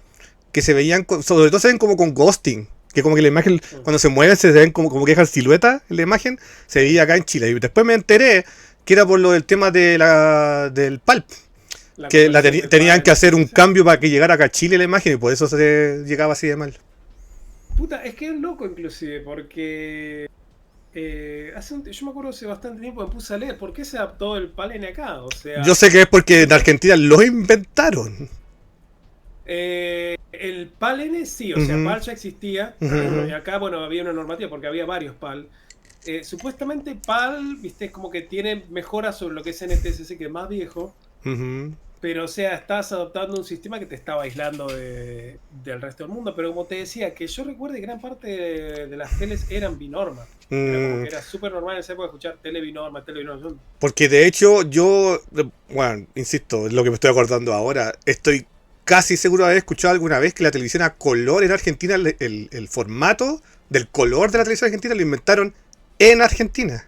que se veían, sobre todo se ven como con ghosting. Que como que la imagen, mm. cuando se mueven, se ven como que dejan silueta en la imagen, se veía acá en Chile. Y después me enteré que era por lo del tema del pulp, La que conversión del tenían que PAL, hacer sí, un sí. cambio para que llegara acá a Chile la imagen y por eso se llegaba así de mal. Puta, es que es loco inclusive, porque yo me acuerdo hace bastante tiempo me puse a leer por qué se adaptó el Palene acá. O Yo sea, sé que es porque en supuesta- Argentina lo inventaron. el PAL-N sí, o sea, Ujú, PAL ya existía. ujú, Y ujú, acá, bueno, había una normativa porque había varios PAL. Supuestamente PAL, viste, es como que tiene mejoras sobre lo que es NTSC, que es más viejo. ujú. Pero, o sea, estás adoptando un sistema que te estaba aislando del resto del mundo. Pero como te decía, que yo recuerdo que gran parte de las teles eran binorma. Era como Mm, que era súper normal en esa época escuchar tele binorma, tele binorma. Porque de hecho yo, bueno, insisto, es lo que me estoy acordando ahora, estoy casi seguro de haber escuchado alguna vez que la televisión a color en Argentina, el formato del color de la televisión argentina lo inventaron en Argentina.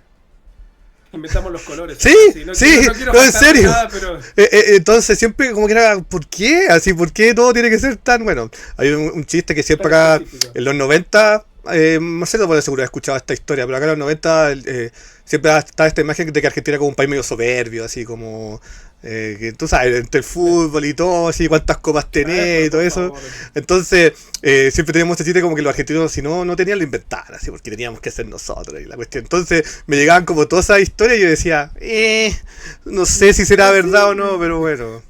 Inventamos los colores Sí, acá. Sí, sí, no quiero no, en faltar serio. nada, pero Entonces siempre como que era, ¿por qué? Así, ¿por qué todo tiene que ser tan bueno? Hay un chiste que siempre tan acá específico. en los 90, Marcelo puede seguro haber escuchado esta historia, pero acá en los 90 siempre está esta imagen de que Argentina era como un país medio soberbio, así como, que tú sabes, entre el fútbol y todo, así, cuántas copas tenés y Pero todo por eso. favor. Entonces, siempre teníamos este chiste como que los argentinos, si no tenían, lo inventaban, así, porque teníamos que hacer nosotros y la cuestión. Entonces, me llegaban como todas esas historias y yo decía, no sé si será verdad o no, Sí, pero bueno.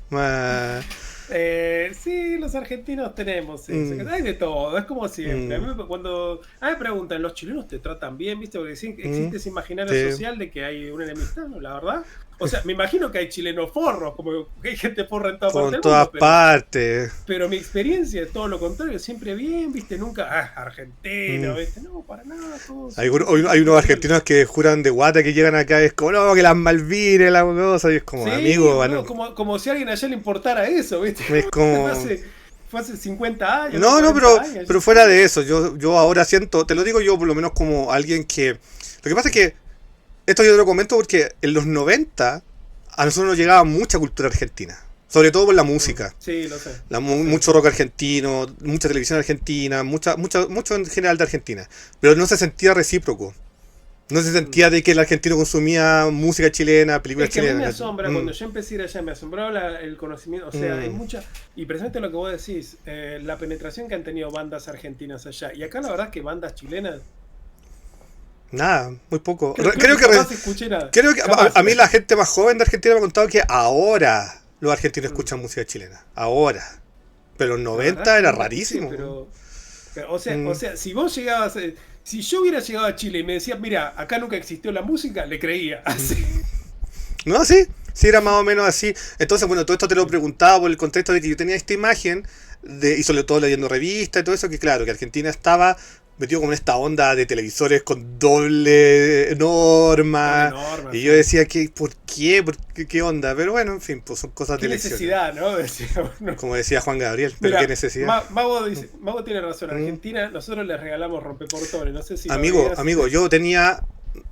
sí, los argentinos tenemos eso. Mm, Hay de todo, es como siempre. mm, Cuando me preguntan, ¿los chilenos te tratan bien? ¿Viste? Porque sí, mm, existe ese imaginario sí, social de que hay una enemistad, ¿no? La verdad. O sea, me imagino que hay chilenos forros, como que hay gente forra en toda parte por del todas mundo, partes. pero mi experiencia es todo lo contrario, siempre bien, ¿viste? Nunca, argentino, Mm. ¿viste? No, para nada, todos Hay, súper hay unos cordiales. argentinos que juran de guata que llegan acá y es como, no, que las Malvinas, la cosa, y es como, Sí, amigo, boludo, bueno, como si a alguien allá le importara eso, ¿viste? es Fue como... hace, fue hace 50 años, ¿no? No, no, 40 años. pero fuera de eso, yo ahora siento, te lo digo yo por lo menos como alguien que... Lo que pasa es que, esto yo te lo comento porque en los 90 a nosotros nos llegaba mucha cultura argentina, sobre todo por la música. Sí, lo sé. Lo sé. Mucho rock argentino, mucha televisión argentina, mucho en general de Argentina. Pero no se sentía recíproco. No se Mm. sentía de que el argentino consumía música chilena, películas Es que a mí me chilenas. asombra, cuando yo empecé a ir allá, me asombraba el conocimiento, o sea, hay Mm. mucha, y precisamente lo que vos decís, la penetración que han tenido bandas argentinas allá, y acá la verdad es que bandas chilenas, Nada, muy poco. creo que jamás escuché nada, Creo que jamás. a mí la gente más joven de Argentina me ha contado que ahora los argentinos Mm. escuchan música chilena. Ahora. Pero en los La verdad 90 es era que no sé, rarísimo. pero, o Mm. sea, si vos llegabas, si yo hubiera llegado a Chile y me decías, mira, acá nunca existió la música, le creía, así. No, sí era más o menos así. Entonces, bueno, todo esto te lo preguntaba por el contexto de que yo tenía esta imagen, y sobre todo leyendo revistas y todo eso, que claro, que Argentina estaba metido como en esta onda de televisores con doble norma. Enorme, Y sí. yo decía, ¿por qué? ¿Qué onda? Pero bueno, en fin, pues son cosas ¿Qué de elecciones. necesidad, no? Decía uno. Como decía Juan Gabriel, pero Mira, qué necesidad. Mago tiene razón. Argentina, nosotros les regalamos rompeportones. No sé si lo Amigo, veías. yo tenía,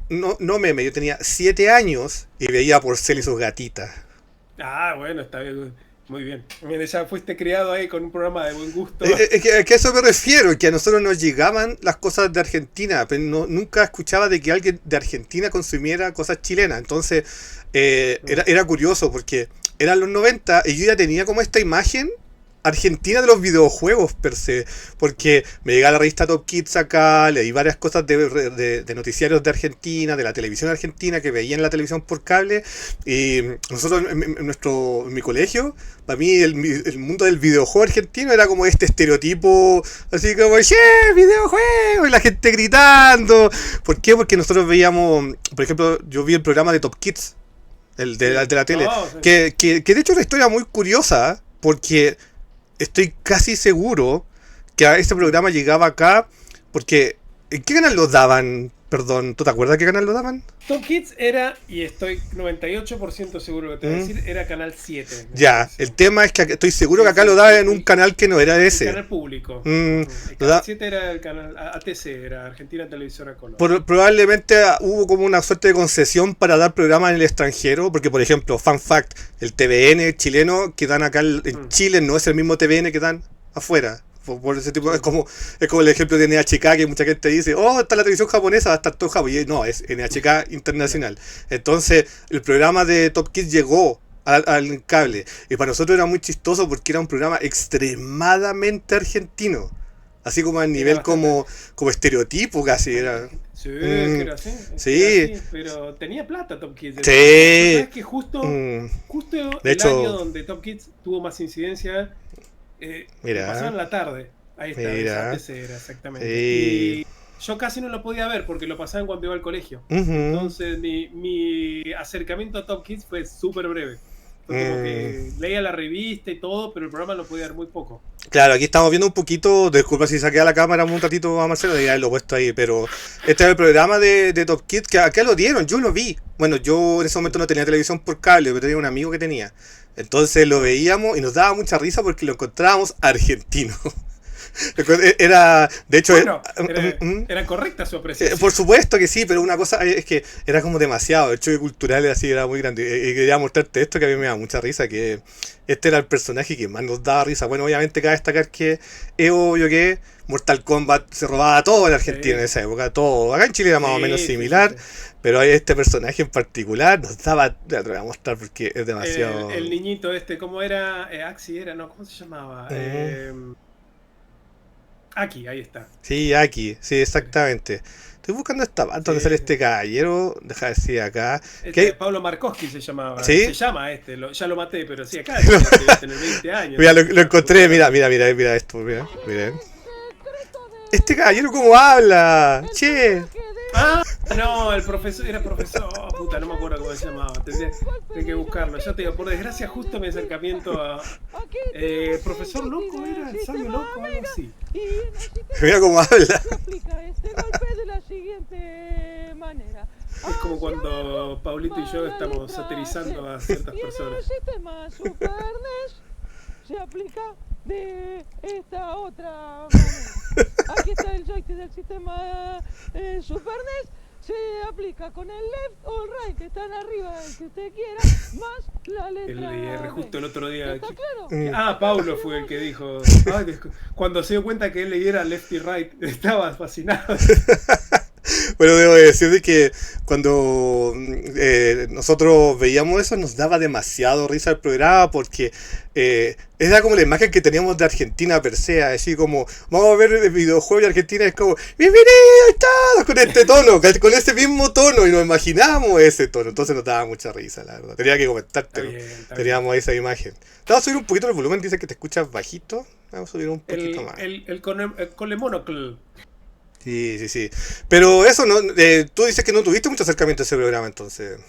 no meme, yo tenía 7 años y veía a Porcel y sus gatitas. Ah, bueno, está bien. Muy bien. Mira, ya fuiste criado ahí con un programa de buen gusto. Es que a eso me refiero, que a nosotros nos llegaban las cosas de Argentina, pero nunca escuchaba de que alguien de Argentina consumiera cosas chilenas. Entonces, era curioso porque eran los 90 y yo ya tenía como esta imagen argentina de los videojuegos per se, porque me llegaba la revista Top Kids acá, leí varias cosas de noticiarios de Argentina, de la televisión argentina que veía en la televisión por cable, y nosotros en mi colegio, para mí el mundo del videojuego argentino era como este estereotipo, así como, ¡che, videojuego! Y la gente gritando. ¿Por qué? Porque nosotros veíamos, por ejemplo, yo vi el programa de Top Kids, el de la tele, Oh, sí. que de hecho es una historia muy curiosa, porque estoy casi seguro que a este programa llegaba acá porque ¿en qué canal lo daban? Perdón, ¿tú te acuerdas qué canal lo daban? Top Kids era, y estoy 98% seguro que te voy a decir, era Canal 7. Ya, el tema es que estoy seguro que acá lo daban en un canal que no era El ese. canal público. Mm, El lo da- Canal 7 era el canal ATC, era Argentina Televisora Color. Probablemente hubo como una suerte de concesión para dar programas en el extranjero, porque por ejemplo, fun fact, el TVN chileno que dan acá en Chile no es el mismo TVN que dan afuera. Por ese tipo, es como el ejemplo de NHK, que mucha gente dice, oh, está la televisión japonesa, va a estar todo Japón. Y no, es NHK internacional. Entonces, el programa de Top Kids llegó al cable. Y para nosotros era muy chistoso porque era un programa extremadamente argentino. Así como a nivel como estereotipo casi. Era. Sí, que era así. Sí. Era así, pero tenía plata Top Kids. Sí. ¿Sabes que justo De el hecho, año donde Top Kids tuvo más incidencia, mira. lo pasaban en la tarde? Ahí está, Mira. esa ATC era exactamente. Sí. Y yo casi no lo podía ver porque lo pasaban cuando iba al colegio. Ujú. Entonces mi acercamiento a Top Kids fue súper breve. Fue como que leía la revista y todo, pero el programa lo podía ver muy poco. Claro, aquí estamos viendo un poquito, disculpa si saqué a la cámara un ratito a Marcelo, ya lo he puesto ahí, pero este es el programa de Top Kids, que acá lo dieron, yo lo vi. Bueno, yo en ese momento no tenía televisión por cable, pero tenía un amigo que tenía. Entonces lo veíamos y nos daba mucha risa porque lo encontrábamos argentino. Era, de hecho, Bueno, era correcta su apreciación. por supuesto que sí, pero una cosa es que era como demasiado, el choque cultural así era muy grande. Y quería mostrarte esto que a mí me da mucha risa, que este era el personaje que más nos daba risa. Bueno, obviamente cabe destacar que es obvio que Mortal Kombat se robaba todo en Argentina en esa época, todo. Acá en Chile era más o menos similar, pero este personaje en particular nos daba, te lo voy a mostrar porque es demasiado... El niñito este, ¿cómo era? Axi era, ¿no? ¿Cómo se llamaba? Aquí, ahí está. Sí, aquí, sí, exactamente. Estoy buscando esta parte donde sale este caballero. Deja de decir acá. Pablo Markowski se llamaba. ¿Sí? Se llama ya lo maté, pero sí, acá debe tener 20 años. Mira, lo encontré, mira esto, mira. Este caballero cómo habla. Che. Ah, no, el profesor, era profesor, puta, no me acuerdo cómo se llamaba, tendría que buscarlo. Ya te digo, por desgracia, justo mi acercamiento a profesor loco, era el sabio loco, algo así. Mira cómo habla. Es como cuando Paulito y yo estamos satirizando a ciertas personas. Se aplica de esta otra manera. Aquí está el joystick del sistema Super NES. Se aplica con el left o el right, que están arriba, el que usted quiera, más la letra El IR, justo el otro día. ¿Está claro? Ah, Paulo fue el que dijo. Cuando se dio cuenta que él leyera left y right, estaba fascinado. Bueno, debo decir de que cuando nosotros veíamos eso nos daba demasiado risa el programa porque era como la imagen que teníamos de Argentina per se, así como vamos a ver el videojuego de Argentina, es como bienvenidos todos con este tono, con ese mismo tono y nos imaginamos ese tono, entonces nos daba mucha risa, la verdad. Tenía que comentártelo, teníamos esa imagen. Te vamos a subir un poquito el volumen, dice que te escuchas bajito, vamos a subir un poquito más. El Colemonocle. Sí. Pero eso, ¿no? Tú dices que no tuviste mucho acercamiento a ese programa, entonces.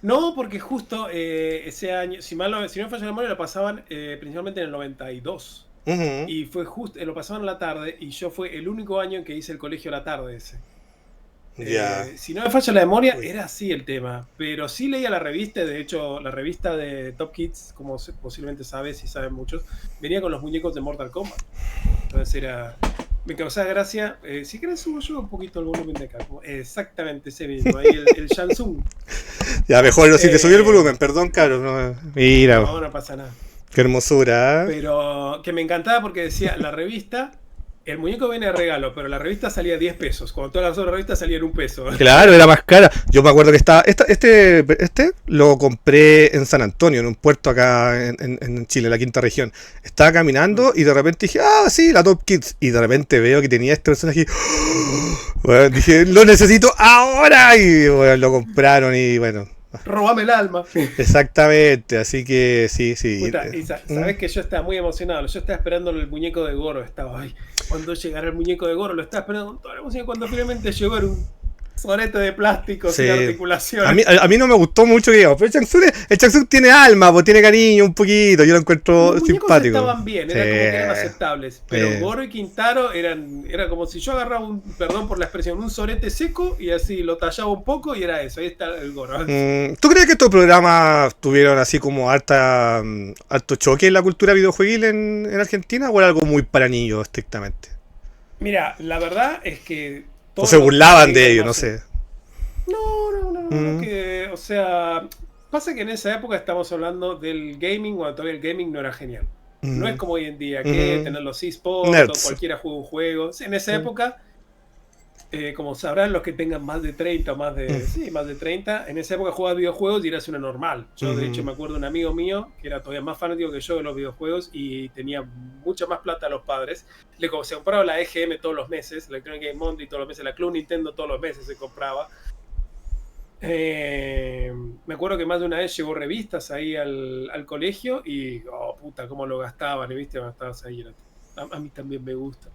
No, porque justo ese año, si no me falla la memoria, lo pasaban principalmente en el 92. Ujú. Y fue justo, lo pasaban a la tarde y yo fue el único año en que hice el colegio a la tarde ese. Ya. Si no me falla la memoria, Uy. era así el tema. Pero sí leía la revista, de hecho, la revista de Top Kids, como posiblemente sabes y saben muchos, venía con los muñecos de Mortal Kombat. Entonces era. Me causaba gracia. Si querés, subo yo un poquito el volumen de acá. Exactamente ese mismo. Ahí el Shansung. Ya, mejor si te subí el Eh, volumen, perdón, cabrón. Mira, No, no pasa nada. qué hermosura. Pero que me encantaba porque decía la revista. El muñeco viene de regalo, pero la revista salía 10 pesos. Cuando todas las otras revistas salían 1 peso. Claro, era más cara. Yo me acuerdo que estaba. Este lo compré en San Antonio, en un puerto acá en Chile, la quinta región. Estaba caminando y de repente dije, ah, sí, la Top Kids. Y de repente veo que tenía este personaje. Bueno, dije, lo necesito ahora. Y bueno, lo compraron y bueno. Robame el alma. Exactamente, así que sí, sí. Puta, y sabes que yo estaba muy emocionado. Yo estaba esperando el muñeco de Goro. Estaba ahí. Cuando llegara el muñeco de Goro, lo estaba esperando con toda la emoción. Cuando finalmente llegó, era un sonete de plástico Sí. sin articulación. A mí no me gustó mucho, digamos, pero el Changsung tiene alma, pues tiene cariño un poquito, yo lo encuentro Los muñecos simpático. estaban bien, era Sí. como que eran aceptables. Pero Sí. Goro y Quintaro era como si yo agarraba perdón por la expresión, un sorete seco y así lo tallaba un poco y era eso. Ahí está el Goro. ¿Tú crees que estos programas tuvieron así como harto choque en la cultura videojueguil en Argentina o era algo muy para niños estrictamente? Mira, la verdad es que. O se burlaban de ellos, no sé. No, o sea, pasa que en esa época estamos hablando del gaming, cuando todavía el gaming no era genial. No es como hoy en día, que tener los eSports, Nerds. o cualquiera juega un juego. En esa época, como sabrán los que tengan más de 30 o más de, sí, más de 30, en esa época jugaba videojuegos y eras una normal. Yo, de hecho, me acuerdo de un amigo mío que era todavía más fanático que yo de los videojuegos y tenía mucha más plata a los padres. Se compraba la EGM todos los meses, Electronic Game Monthly todos los meses, la Club Nintendo todos los meses se compraba. Me acuerdo que más de una vez llegó revistas ahí al colegio y, oh puta, cómo lo gastaban, y viste, cuando estabas ahí. A mí también me gusta.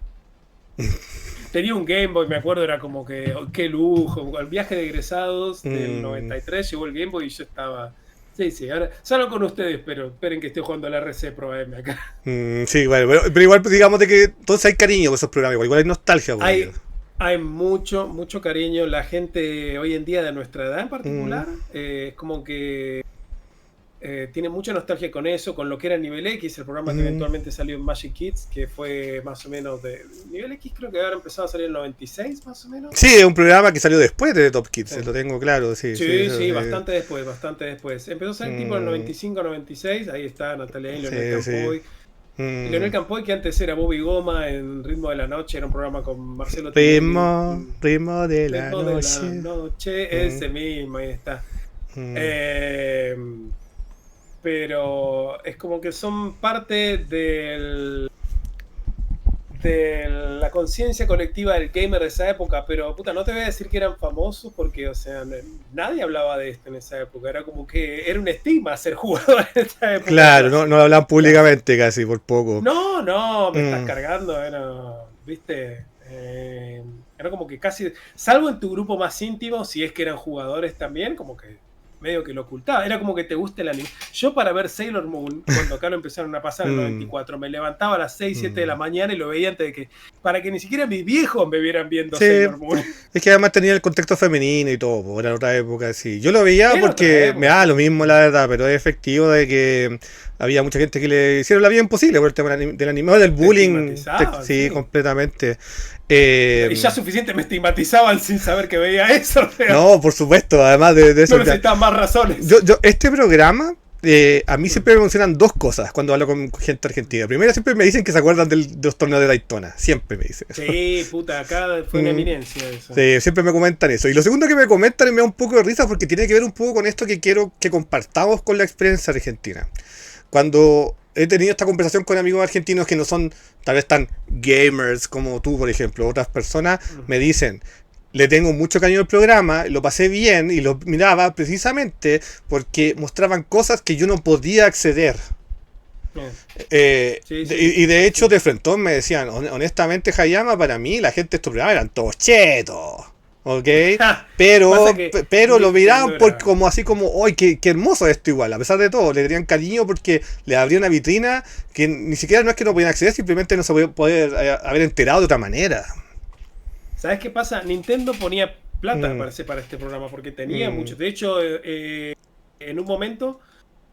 Tenía un Game Boy, me acuerdo, era como que, oh, qué lujo. El viaje de egresados del 93 llegó el Game Boy y yo estaba. Sí, ahora salgo con ustedes, pero esperen que esté jugando la RC Pro M acá. Sí, bueno, pero igual digamos de que entonces hay cariño por esos programas, igual hay nostalgia por ellos. Hay mucho cariño. La gente hoy en día de nuestra edad en particular es como que tiene mucha nostalgia con eso, con lo que era Nivel X, el programa que eventualmente salió en Magic Kids, que fue más o menos de... Nivel X creo que ahora empezado a salir en el 96 más o menos. Sí, es un programa que salió después de Top Kids, lo tengo claro. Sí, bastante después. Empezó a salir tipo en el 95, 96, ahí está Natalia y Leonel Campoy. Leonel Campoy, que antes era Bobby Goma en Ritmo de la Noche, era un programa con Marcelo Ritmo de la noche. Ese mismo, ahí está. Pero es como que son parte de la conciencia colectiva del gamer de esa época, pero puta, no te voy a decir que eran famosos porque, o sea, nadie hablaba de esto en esa época, era como que era un estigma ser jugador en esa época. Claro, no lo hablaban públicamente casi, por poco. No, me estás cargando, viste, era como que casi, salvo en tu grupo más íntimo, si es que eran jugadores también, como que medio que lo ocultaba, era como que te guste el anime. Yo para ver Sailor Moon, cuando acá lo empezaron a pasar en el 94, me levantaba a las 6, 7 de la mañana y lo veía antes de que, para que ni siquiera mis viejos me vieran viendo Sailor Moon. Es que además tenía el contexto femenino y todo, era otra época, sí. Yo lo veía porque me da lo mismo, la verdad, pero es efectivo de que había mucha gente que le hicieron la vida imposible por el tema del anime, del bullying. Sí, completamente. Y ya suficiente me estigmatizaban sin saber que veía eso. No, por supuesto, además de eso. No necesitaban más razones. Este programa, a mí siempre me mencionan dos cosas cuando hablo con gente argentina. Primero, siempre me dicen que se acuerdan de los torneos de Daytona. Siempre me dicen eso. Sí, puta, acá fue una eminencia eso. Sí, siempre me comentan eso. Y lo segundo que me comentan y me da un poco de risa porque tiene que ver un poco con esto que quiero que compartamos con la experiencia argentina. Cuando he tenido esta conversación con amigos argentinos que no son tal vez tan gamers como tú, por ejemplo, otras personas me dicen, le tengo mucho cariño al programa, lo pasé bien y lo miraba precisamente porque mostraban cosas que yo no podía acceder. Y de hecho, de frentón me decían, honestamente, Hayama, para mí la gente de estos programas eran todos chetos. ¿ok? Ja, Pero, pasa que pero lo miraban Nintendo por era- como así como, ¡ay, qué hermoso esto igual! A pesar de todo, le tenían cariño porque le abría una vitrina que ni siquiera no es que no podían acceder, simplemente no se podía poder haber enterado de otra manera. ¿Sabes qué pasa? Nintendo ponía plata, Mm. parece, para este programa, porque tenía Mm. mucho. De hecho, en un momento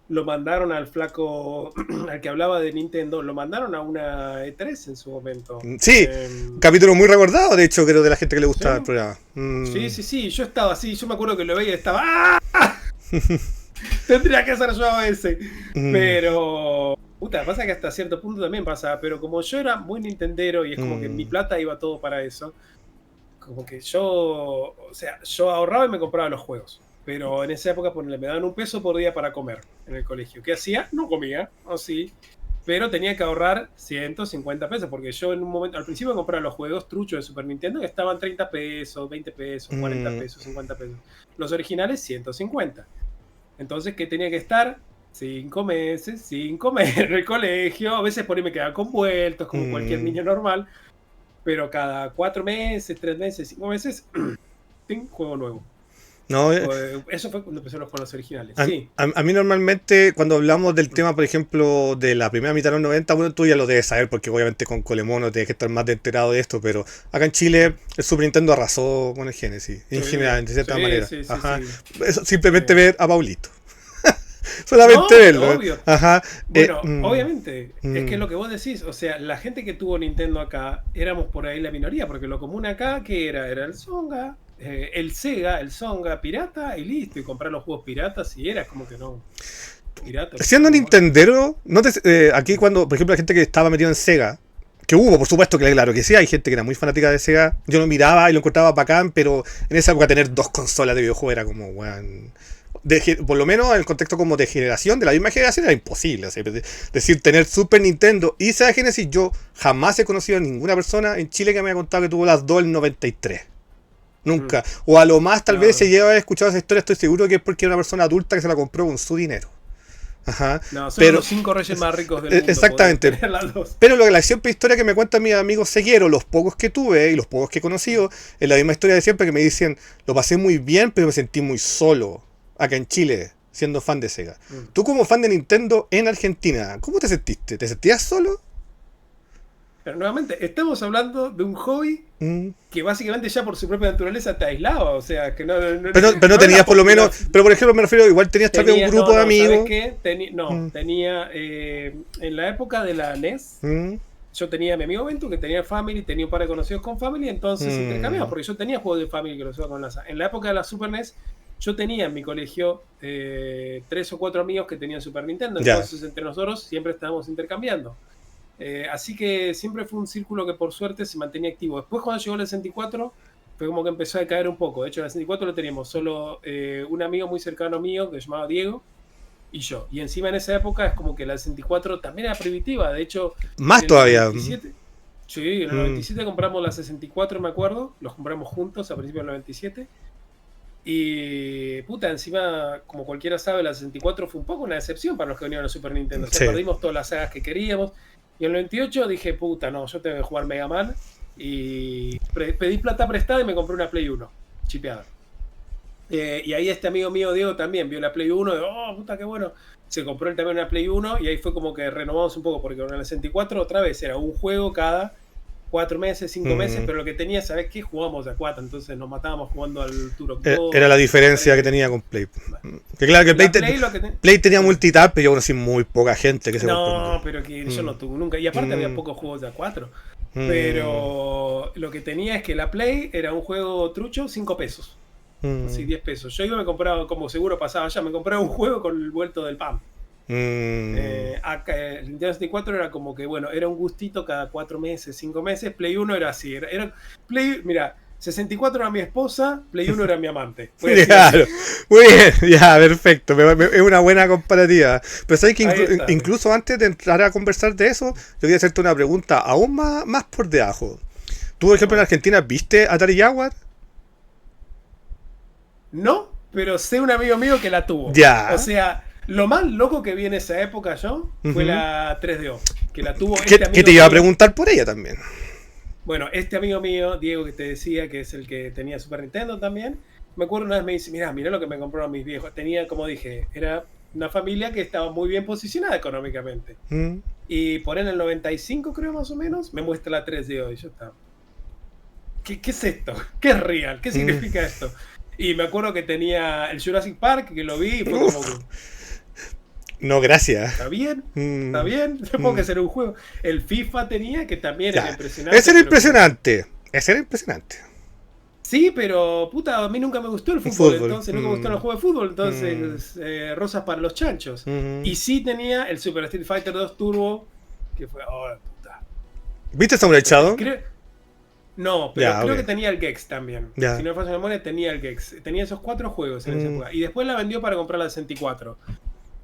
lo mandaron al flaco, al que hablaba de Nintendo, lo mandaron a una E3 en su momento. Sí, un capítulo muy recordado, de hecho, creo, de la gente que le gustaba Sí. el programa. Sí, sí, sí, yo estaba así, yo me acuerdo que lo veía y estaba ¡ah! Tendría que ser yo ese. Pero puta, pasa que hasta cierto punto también pasa, pero como yo era muy nintendero y es como que mi plata iba todo para eso, como que yo, o sea, yo ahorraba y me compraba los juegos. Pero en esa época ponele, me daban $1 por día para comer en el colegio. ¿Qué hacía? No comía, o sí. Pero tenía que ahorrar 150 pesos, porque yo en un momento, al principio me compraba los juegos truchos de Super Nintendo que estaban 30 pesos, 20 pesos, 40 pesos, 50 pesos. Los originales, 150. Entonces, ¿qué tenía que estar? 5 meses sin comer en el colegio. A veces por ahí me quedaba con vueltos, como cualquier niño normal. Pero cada 4 meses, 3 meses, 5 meses, ¡ting! Juego nuevo. No, Eso fue cuando empezaron con los originales. a, Sí. a mí normalmente cuando hablamos del tema, por ejemplo, de la primera mitad de los 90, bueno, tú ya lo debes saber porque obviamente con Colemono tienes que estar más enterado de esto, pero acá en Chile el Super Nintendo arrasó con el Genesis, en Sí, general, de cierta sí, manera. sí, sí, Ajá. sí. Eso, simplemente ver a Paulito. Solamente No, verlo. obvio. Ajá. Bueno, obviamente, es que mm. lo que vos decís, o sea, la gente que tuvo Nintendo acá, éramos por ahí la minoría, porque lo común acá, ¿qué era? Era el Songa, el Sega, el Songa pirata, y listo, y comprar los juegos piratas, y era como que no. Pirata. Siendo Nintendero, no aquí cuando, por ejemplo, la gente que estaba metida en Sega, que hubo, por supuesto, que claro que sí, hay gente que era muy fanática de Sega, yo lo miraba y lo encontraba bacán, pero en esa época tener 2 consolas de videojuego era como, weón, por lo menos en el contexto como de generación, de la misma generación, era imposible. O sea, decir, tener Super Nintendo y Sega Genesis, yo jamás he conocido a ninguna persona en Chile que me haya contado que tuvo las dos en 93. Nunca. O a lo más, tal vez, si lleva a haber escuchado esa historia, estoy seguro que es porque era una persona adulta que se la compró con su dinero. Ajá. No, son pero los 5 reyes más ricos del mundo. Exactamente. Tener las dos. Pero la siempre historia que me cuentan mis amigos segueros, los pocos que tuve y los pocos que he conocido, es la misma historia de siempre, que me dicen, lo pasé muy bien, pero me sentí muy solo acá en Chile, siendo fan de Sega. Tú como fan de Nintendo en Argentina, ¿cómo te sentiste? ¿Te sentías solo? Pero nuevamente, estamos hablando de un hobby que básicamente ya por su propia naturaleza te aislaba, o sea, que no... Pero no tenías por lo menos, pero por ejemplo me refiero, igual tenías tal vez un grupo de amigos. ¿Sabes qué? Tenía, en la época de la NES, yo tenía a mi amigo Ventu, que tenía Family, tenía un par de conocidos con Family, entonces intercambiamos, porque yo tenía juegos de Family que los iba con la... En la época de la Super NES, yo tenía en mi colegio 3 o 4 amigos que tenían Super Nintendo, entonces entre nosotros siempre estábamos intercambiando. Así que siempre fue un círculo que por suerte se mantenía activo. Después cuando llegó el 64 fue como que empezó a caer un poco. De hecho, en el 64 lo teníamos solo un amigo muy cercano mío que se llamaba Diego y yo. Y encima en esa época es como que la 64 también era primitiva. De hecho, más todavía. 97, sí, en el 97 compramos la 64, me acuerdo. Los compramos juntos a principios del 97. Y puta, encima, como cualquiera sabe, la 64 fue un poco una decepción para los que venían a Super Nintendo. O sea, perdimos todas las sagas que queríamos. Y en el 98 dije, puta, no, yo tengo que jugar Mega Man. Y pedí plata prestada y me compré una Play 1, chipeada. Y ahí este amigo mío, Diego, también vio la Play 1. Oh, puta, qué bueno. Se compró él también una Play 1 y ahí fue como que renovamos un poco. Porque con el 64 otra vez era un juego cada 4 meses, 5 meses. Pero lo que tenía, ¿sabes qué? Jugábamos a 4. Entonces nos matábamos jugando al Turok 2. Era la diferencia que tenía con Play. Que claro que Play tenía multitap, pero yo conocí muy poca gente que se No, pero que yo no tuve nunca. Y aparte había pocos juegos de A4. Pero lo que tenía es que la Play era un juego trucho, 5 pesos. Así, 10 pesos. Yo iba, me compraba, como seguro pasaba allá, me compraba un juego con el vuelto del PAM. Acá, el Nintendo 64 era como que, bueno, era un gustito cada 4 meses, 5 meses. Play 1 era así. Play, mira, 64 era mi esposa, Play 1 era mi amante. Claro, muy bien, ya, perfecto. Es una buena comparativa. Pero sabes que incluso antes de entrar a conversar de eso, yo quería hacerte una pregunta aún más por debajo. ¿Tú, por ejemplo, en Argentina viste Atari Jaguar? No, pero sé un amigo mío que la tuvo. Ya. O sea, lo más loco que vi en esa época yo fue la 3DO, que la tuvo que te iba a preguntar por ella también. Bueno, este amigo mío, Diego, que te decía, que es el que tenía Super Nintendo también, me acuerdo una vez me dice, mira lo que me compraron mis viejos. Tenía, como dije, era una familia que estaba muy bien posicionada económicamente. Mm. Y por en el 95, creo más o menos, me muestra la 3DO y yo estaba... ¿Qué es esto? ¿Qué es real? ¿Qué significa esto? Y me acuerdo que tenía el Jurassic Park, que lo vi y fue como que... No, gracias. Está bien, Mm. está bien, supongo que será un juego. El FIFA tenía, que también Ya. era impresionante. Ese era pero- impresionante. Ese era impresionante. Sí, pero puta, a mí nunca me gustó el fútbol, Fútbol. entonces nunca me gustaron los juegos de fútbol, entonces rosas para los chanchos. Mm. Y sí tenía el Super Street Fighter 2 Turbo, que fue, oh, puta. ¿Viste Samurai Shadow? No, pero Ya, creo ok. que tenía el Gex también. Ya. Si no me falla la memoria, tenía el Gex. Tenía esos 4 juegos en esa época. Y después la vendió para comprar la 64.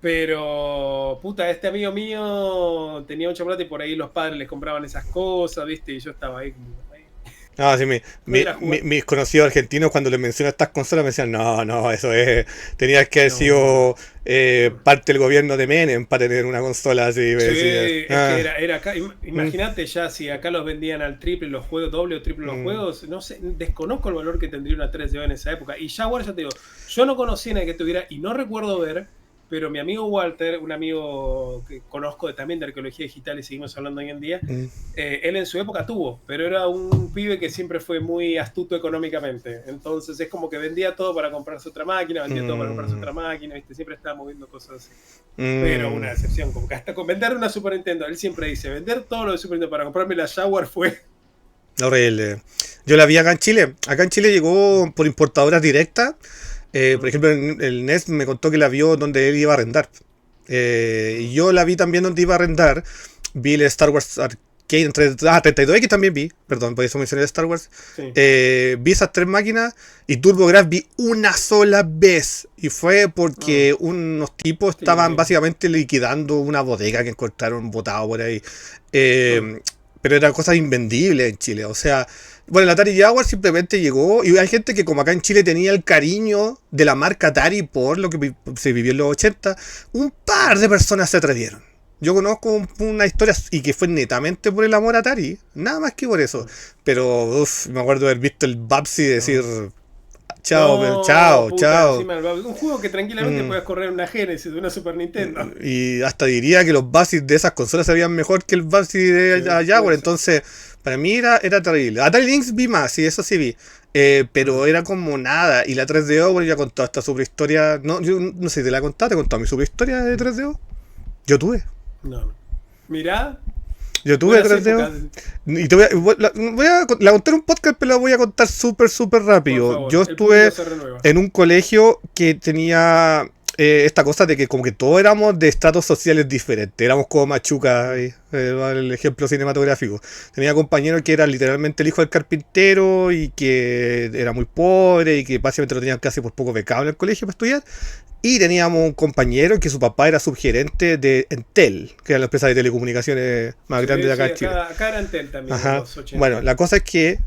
Pero, puta, este amigo mío tenía mucha plata y por ahí los padres les compraban esas cosas, ¿viste? Y yo estaba ahí como... ahí. No, sí, era jugar. mis conocidos argentinos cuando les menciono estas consolas me decían, no, eso es, tenías que haber sido parte del gobierno de Menem para tener una consola así. Me Sí, decían. es que era acá. Imagínate ya si acá los vendían al triple los juegos, doble o triple los juegos, no sé, desconozco el valor que tendría una 3DO en esa época. Y Jaguar, ya te digo, yo no conocí a nadie que tuviera, y no recuerdo ver, pero mi amigo Walter, un amigo que conozco también de arqueología digital y seguimos hablando hoy en día, él en su época tuvo, pero era un pibe que siempre fue muy astuto económicamente. Entonces es como que vendía todo para comprarse otra máquina, vendía todo para comprarse otra máquina, ¿viste? Siempre estaba moviendo cosas así. Pero una excepción, como que hasta con vender una Super Nintendo, él siempre dice, vender todo lo de Super Nintendo para comprarme la Jaguar fue... Horrible. Yo la vi acá en Chile. Acá en Chile llegó por importadoras directas. Por ejemplo, el NES me contó que la vio donde él iba a arrendar. Y yo la vi también donde iba a arrendar. Vi el Star Wars Arcade en 32X también vi. Perdón, por eso mencioné el Star Wars. Sí. Vi esas 3 máquinas y TurboGrafx vi una sola vez. Y fue porque unos tipos estaban básicamente liquidando una bodega que encontraron botado por ahí. Pero eran cosas invendibles en Chile. O sea, bueno, el Atari Jaguar simplemente llegó. Y hay gente que, como acá en Chile tenía el cariño de la marca Atari por lo que se vivió en los 80, un par de personas se atrevieron. Yo conozco una historia y que fue netamente por el amor a Atari, nada más que por eso. Pero me acuerdo de haber visto el Babsy decir chao, No, chao, puta, chao. encima el Babsy. Un juego que tranquilamente puedes correr una Genesis de una Super Nintendo. Y hasta diría que los Babsy de esas consolas se veían mejor que el Babsy de Jaguar. Entonces, para mí era terrible. Atari Lynx vi más, sí, eso sí vi. Pero era como nada. Y la 3DO, bueno, ya contó esta super historia. No, yo no sé si te la contaste, ¿te contó mi super historia de 3DO? Yo tuve. No. Mirá. Yo tuve buenas 3DO. épocas. Y te la conté en un podcast, pero la voy a contar súper rápido. Por favor, Yo el estuve público se renueva. en un colegio que tenía esta cosa de que como que todos éramos de estratos sociales diferentes. Éramos como machucas, el ejemplo cinematográfico. Tenía compañeros que eran literalmente el hijo del carpintero y que era muy pobre y que básicamente lo tenían casi por poco becado en el colegio para estudiar. Y teníamos un compañero que su papá era subgerente de Entel, que era la empresa de telecomunicaciones más grande de acá en Chile. Acá era Entel también. Ajá. En los 80. Bueno, la cosa es que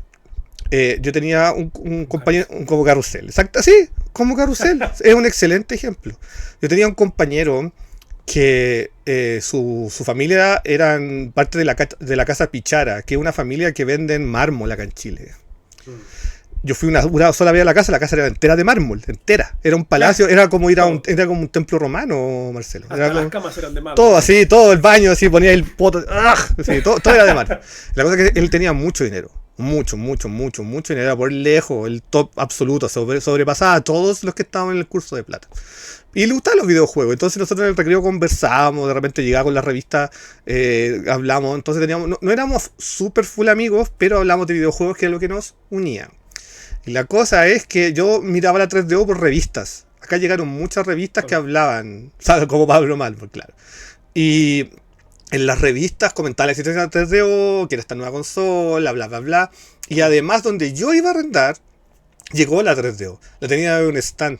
yo tenía un compañero como Carrusel. Exacto, sí, como Carrusel. Es un excelente ejemplo. Yo tenía un compañero que su familia eran parte de la casa Pichara, que es una familia que venden mármol acá en Chile. Yo fui una sola vez a la casa era entera de mármol, entera. Era un palacio, era como ir a era como un templo romano, Marcelo. Hasta Era las como, camas eran de mármol. todo así, todo el baño así, ponía el poto, sí, todo era de mármol. La cosa es que él tenía mucho dinero, mucho dinero, era por lejos, el top absoluto, sobrepasaba a todos los que estaban en el curso de plata. Y le gustaban los videojuegos, entonces nosotros en el recreo conversábamos, de repente llegaba con la revista, hablamos, entonces teníamos, no éramos súper full amigos, pero hablamos de videojuegos que era lo que nos unía. Y la cosa es que yo miraba la 3DO por revistas. Acá llegaron muchas revistas que hablaban, ¿sabes? Como Pablo Malvo, claro. Y en las revistas comentaban la existencia de la 3DO, que era esta nueva consola, bla, bla, bla. Y además, donde yo iba a arrendar, llegó la 3DO. La tenía en un stand.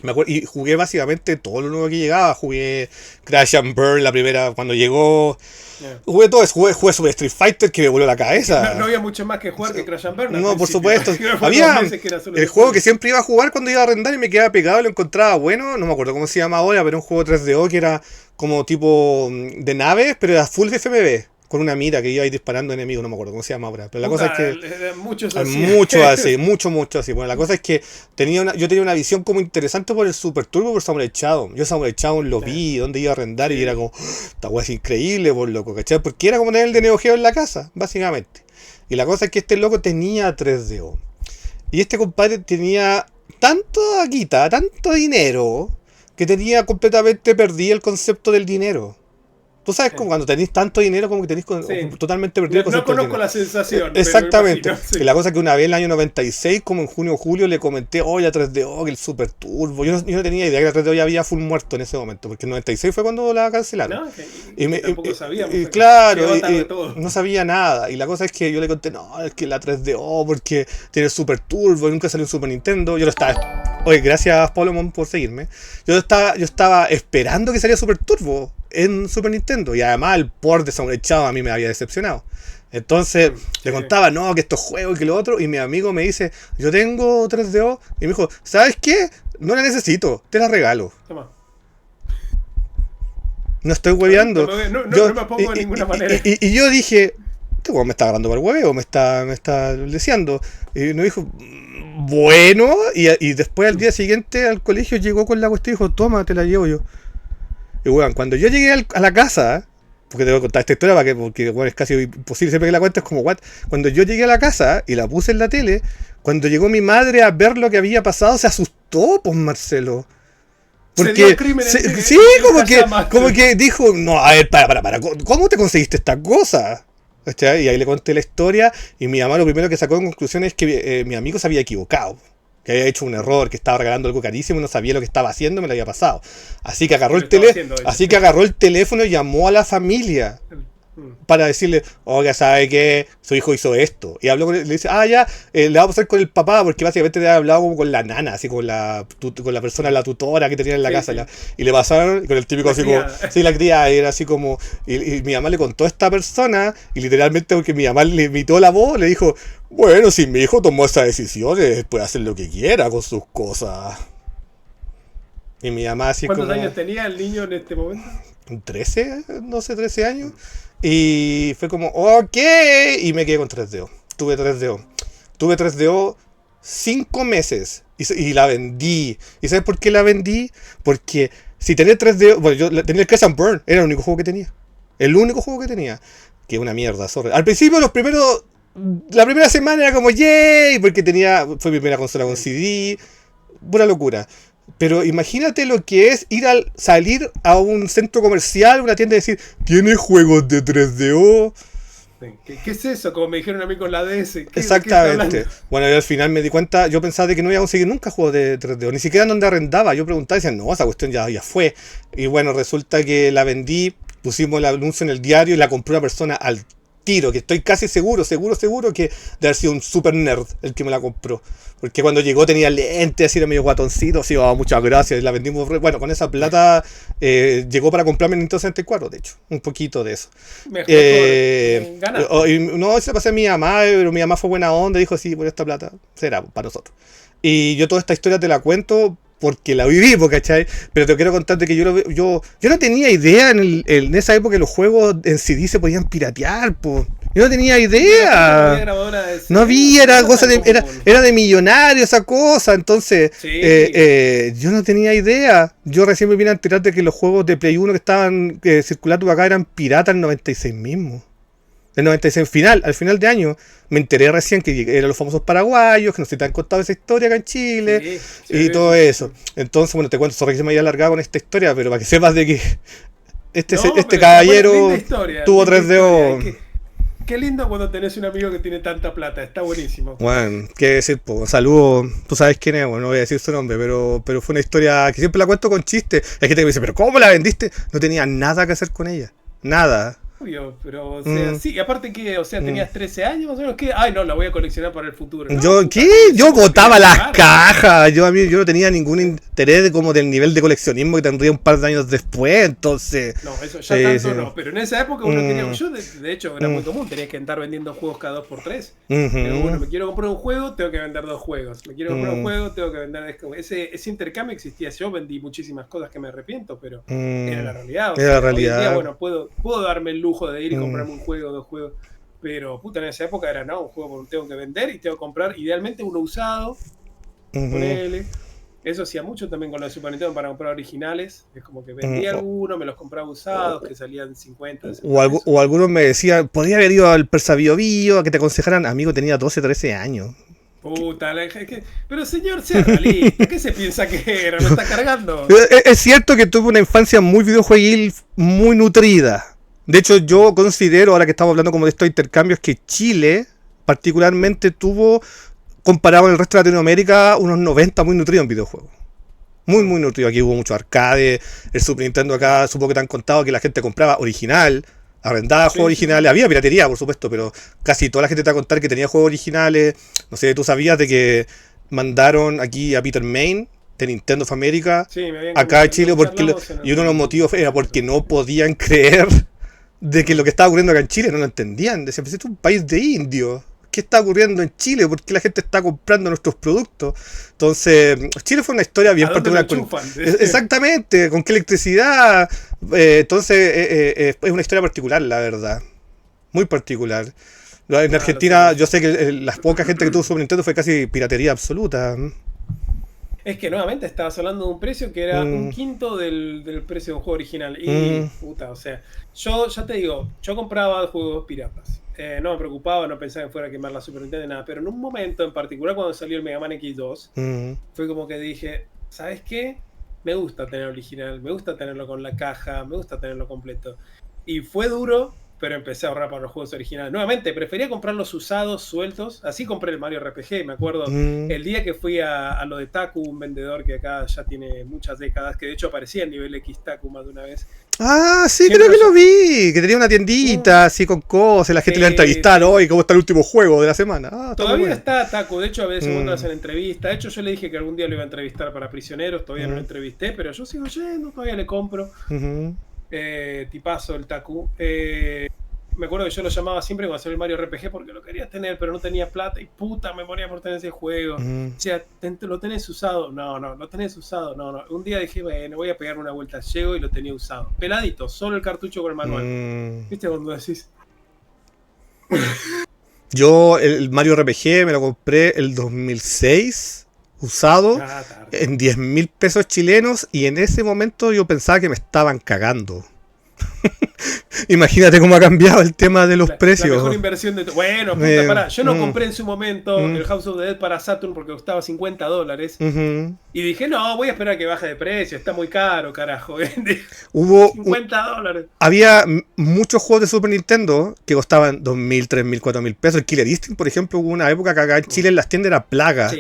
Me acuerdo, y jugué básicamente todo lo nuevo que llegaba. Jugué Crash and Burn, la primera, cuando llegó. Yeah. Jugué todo eso, jugué Super Street Fighter, que me voló la cabeza. No había mucho más que jugar que Crash and Burn. al No, por principio. supuesto. Creo que fue Había 2 meses que era solo el de juego que siempre iba a jugar cuando iba a arrendar y me quedaba pegado, lo encontraba bueno. No me acuerdo cómo se llama ahora, pero un juego 3DO que era como tipo de naves, pero era full FMV. con una mira que iba ahí disparando enemigos, no me acuerdo cómo se llama ahora. Pero la cosa es que... Muchos hay así. mucho así. Bueno, la cosa es que yo tenía una visión como interesante por el Super Turbo por Samurai Shodown. Yo Samurai Shodown lo vi, donde iba a arrendar y era como, esta weá es increíble, por loco, ¿cachai? Porque era como tener el de Neo Geo en la casa, básicamente. Y la cosa es que este loco tenía 3DO. Y este compadre tenía tanto guita, tanto dinero, que tenía completamente perdido el concepto del dinero. Tú sabes, como cuando tenés tanto dinero, como que tenés totalmente perdido el concepto No conozco del dinero. la sensación. Exactamente. Pero imagino, Y la cosa es que una vez en el año 96, como en junio o julio, le comenté, oye, a 3DO, que el Super Turbo. Yo no tenía idea que la 3DO ya había full muerto en ese momento, porque el 96 fue cuando la cancelaron. No, tampoco sabíamos. Claro, Todo. no sabía nada. Y la cosa es que yo le conté, no, es que la 3DO, porque tiene el Super Turbo, y nunca salió un Super Nintendo. Yo lo estaba... Oye, gracias, Polomon, por seguirme. Yo estaba esperando que saliera Super Turbo en Super Nintendo. Y además el port de Samurai Shodown a mí me había decepcionado. Entonces le contaba, no, que estos juegos y que lo otro. Y mi amigo me dice, yo tengo 3DO. Y me dijo, ¿sabes qué? No la necesito, te la regalo. Toma. No estoy hueveando. No me pongo de ninguna manera. Y yo dije, este weón me está agarrando para el hueveo, me está leseando. Y me dijo, bueno. Y después al día siguiente al colegio llegó con la cuestión y dijo, toma, te la llevo yo. Y weón, cuando yo llegué a la casa, porque te voy a contar esta historia porque bueno, es casi imposible, siempre que la cuento es como what. Cuando yo llegué a la casa y la puse en la tele, cuando llegó mi madre a ver lo que había pasado, se asustó, pues Marcelo. Porque sí, como que dijo, no, a ver, para, ¿cómo te conseguiste esta cosa? ¿Cachai? Y ahí le conté la historia y mi mamá lo primero que sacó en conclusión es que mi amigo se había equivocado. Que había hecho un error, que estaba regalando algo carísimo, no sabía lo que estaba haciendo, me lo había pasado. Así que agarró el teléfono y llamó a la familia para decirle, oiga, ¿sabe qué? Su hijo hizo esto. Y habló con él, le dice, ya, le va a pasar con el papá, porque básicamente le había hablado como con la nana, así con la persona, la tutora que tenía en la casa. Y le pasaron con el típico así como, sí, la cría, era así como, y mi mamá le contó a esta persona, y literalmente porque mi mamá le imitó la voz, le dijo, bueno, si mi hijo tomó esa decisión, puede hacer lo que quiera con sus cosas. Y mi mamá así ¿Cuántos años tenía el niño en este momento? 13, no sé, 13 años. Y fue como, ok, y me quedé con 3DO. Tuve 3DO 5 meses y la vendí. ¿Y sabes por qué la vendí? Porque si tenía 3DO, bueno, yo tenía el Crash and Burn, era el único juego que tenía. El único juego que tenía. Que es una mierda, sorry. Al principio, la primera semana era como, yay, porque fue mi primera consola con CD, pura locura. Pero imagínate lo que es salir a un centro comercial, una tienda y decir, ¿tiene juegos de 3DO? ¿Qué es eso? Como me dijeron a mí con la DS. Exactamente. Bueno, yo al final me di cuenta, yo pensaba de que no iba a conseguir nunca juegos de 3DO, ni siquiera donde arrendaba. Yo preguntaba y decían, no, esa cuestión ya fue. Y bueno, resulta que la vendí, pusimos el anuncio en el diario y la compró una persona al tiro, que estoy casi seguro que de haber sido un super nerd el que me la compró. Porque cuando llegó tenía lentes, así era medio guatoncito, así, muchas gracias, la vendimos. Bueno, con esa plata llegó para comprarme el Nintendo 64, de hecho, un poquito de eso. No, se la pasé a mi mamá, pero mi mamá fue buena onda, dijo, sí, por esta plata será para nosotros. Y yo toda esta historia te la cuento porque la viví, ¿cachai? Pero te quiero contar de que yo no tenía idea en esa época que los juegos en CD se podían piratear, po. Yo no tenía idea. No había, era de millonario esa cosa, entonces yo no tenía idea. Yo recién me vine a enterar de que los juegos de Play 1 que estaban circulando acá eran piratas en 96 mismo. El 96 al final de año, me enteré recién que eran los famosos paraguayos, que no se te han contado esa historia acá en Chile, y todo eso. Entonces, bueno, te cuento, sorry que se me haya alargado con esta historia, pero para que sepas de que este caballero tuvo 3DO. Qué lindo cuando tenés un amigo que tiene tanta plata, está buenísimo. Bueno, qué decir, saludos, tú sabes quién es, bueno, no voy a decir su nombre, pero fue una historia que siempre la cuento con chistes. Hay gente que me dice, pero ¿cómo la vendiste? No tenía nada que hacer con ella, nada. Obvio, pero o sea, sí, aparte que, o sea, tenías 13 años más o menos, que, no, la voy a coleccionar para el futuro. No, Yo botaba las cajas, yo no tenía ningún enteré de como del nivel de coleccionismo que tendría un par de años después, entonces... No, eso ya tanto no, pero en esa época uno tenía... Yo, de hecho, era muy común, tenías que andar vendiendo juegos cada 2x3. Pero bueno, me quiero comprar un juego, tengo que vender 2 juegos. Me quiero comprar un juego, tengo que vender... Ese intercambio existía. Yo vendí muchísimas cosas que me arrepiento, pero era la realidad. O era sea, la realidad. Hoy en día, bueno, puedo darme el lujo de ir y comprarme un juego, 2 juegos. Pero, puta, en esa época era, no, un juego tengo que vender y tengo que comprar, idealmente uno usado, ponele. Eso hacía mucho también con los Super Nintendo para comprar originales. Es como que vendía algunos, me los compraba usados, que salían 50. O algunos me decían, podría haber ido al Persa Bio Bio a que te aconsejaran, amigo, tenía 12, 13 años. Puta, pero señor, sea realista, ¿qué se piensa que era? ¿Me está cargando? Es cierto que tuve una infancia muy videojueguil, muy nutrida. De hecho, yo considero, ahora que estamos hablando como de estos intercambios, que Chile particularmente tuvo, comparado con el resto de Latinoamérica, unos 90 muy nutridos en videojuegos. Muy, muy nutridos. Aquí hubo mucho arcade, el Super Nintendo acá, supongo que te han contado que la gente compraba original, arrendaba juegos originales, había piratería, por supuesto, pero casi toda la gente te va a contar que tenía juegos originales. No sé, tú sabías de que mandaron aquí a Peter Main de Nintendo of America acá a Chile, y uno de los motivos era porque no podían creer de que lo que estaba ocurriendo acá en Chile no lo entendían. Decían, pues esto es un país de indios. ¿Qué está ocurriendo en Chile? ¿Por qué la gente está comprando nuestros productos? Entonces, Chile fue una historia bien particular. Exactamente, con qué electricidad. Entonces, es una historia particular, la verdad. Muy particular. En Argentina, yo sé que la poca gente que tuvo Super Nintendo fue casi piratería absoluta. Es que nuevamente estabas hablando de un precio que era un quinto del precio de un juego original. Y, puta, o sea, yo ya te digo, yo compraba juegos piratas. No me preocupaba, no pensaba que fuera a quemar la Super Nintendo ni nada, pero en un momento en particular cuando salió el Mega Man X2, fue como que dije, ¿sabes qué? Me gusta tener original, me gusta tenerlo con la caja, me gusta tenerlo completo. Y fue duro, pero empecé a ahorrar para los juegos originales. Nuevamente, prefería comprarlos usados, sueltos. Así compré el Mario RPG, me acuerdo. El día que fui a lo de Taku, un vendedor que acá ya tiene muchas décadas, que de hecho aparecía en nivel X Taku más de una vez. Ah, sí, siempre creo que lo vi. Que tenía una tiendita así con cosas. La gente le iba a entrevistar hoy. ¿Cómo está el último juego de la semana? Todavía está Taku. De hecho, a veces cuando hacen entrevistas. De hecho, yo le dije que algún día lo iba a entrevistar para Prisioneros. Todavía no lo entrevisté, pero yo sigo yendo. Todavía le compro. Tipazo el Taku. Me acuerdo que yo lo llamaba siempre cuando salió el Mario RPG porque lo quería tener, pero no tenía plata y puta me moría por tener ese juego. O sea, ¿lo tenés usado? No, lo tenés usado. No. Un día dije, bueno, voy a pegar una vuelta. Llego y lo tenía usado. Peladito, solo el cartucho con el manual. ¿Viste cuando decís? Yo el Mario RPG me lo compré el 2006, usado, en 10.000 pesos chilenos, y en ese momento yo pensaba que me estaban cagando. Imagínate cómo ha cambiado el tema de los precios. La mejor inversión de Bueno, puta, pará. Yo no compré en su momento el House of the Dead para Saturn porque costaba $50. Y dije, no, voy a esperar a que baje de precio. Está muy caro, carajo. Hubo $50. Había muchos juegos de Super Nintendo que costaban 2.000, 3.000, 4.000 pesos. El Killer Instinct, por ejemplo, hubo una época que acá en Chile en las tiendas era plaga.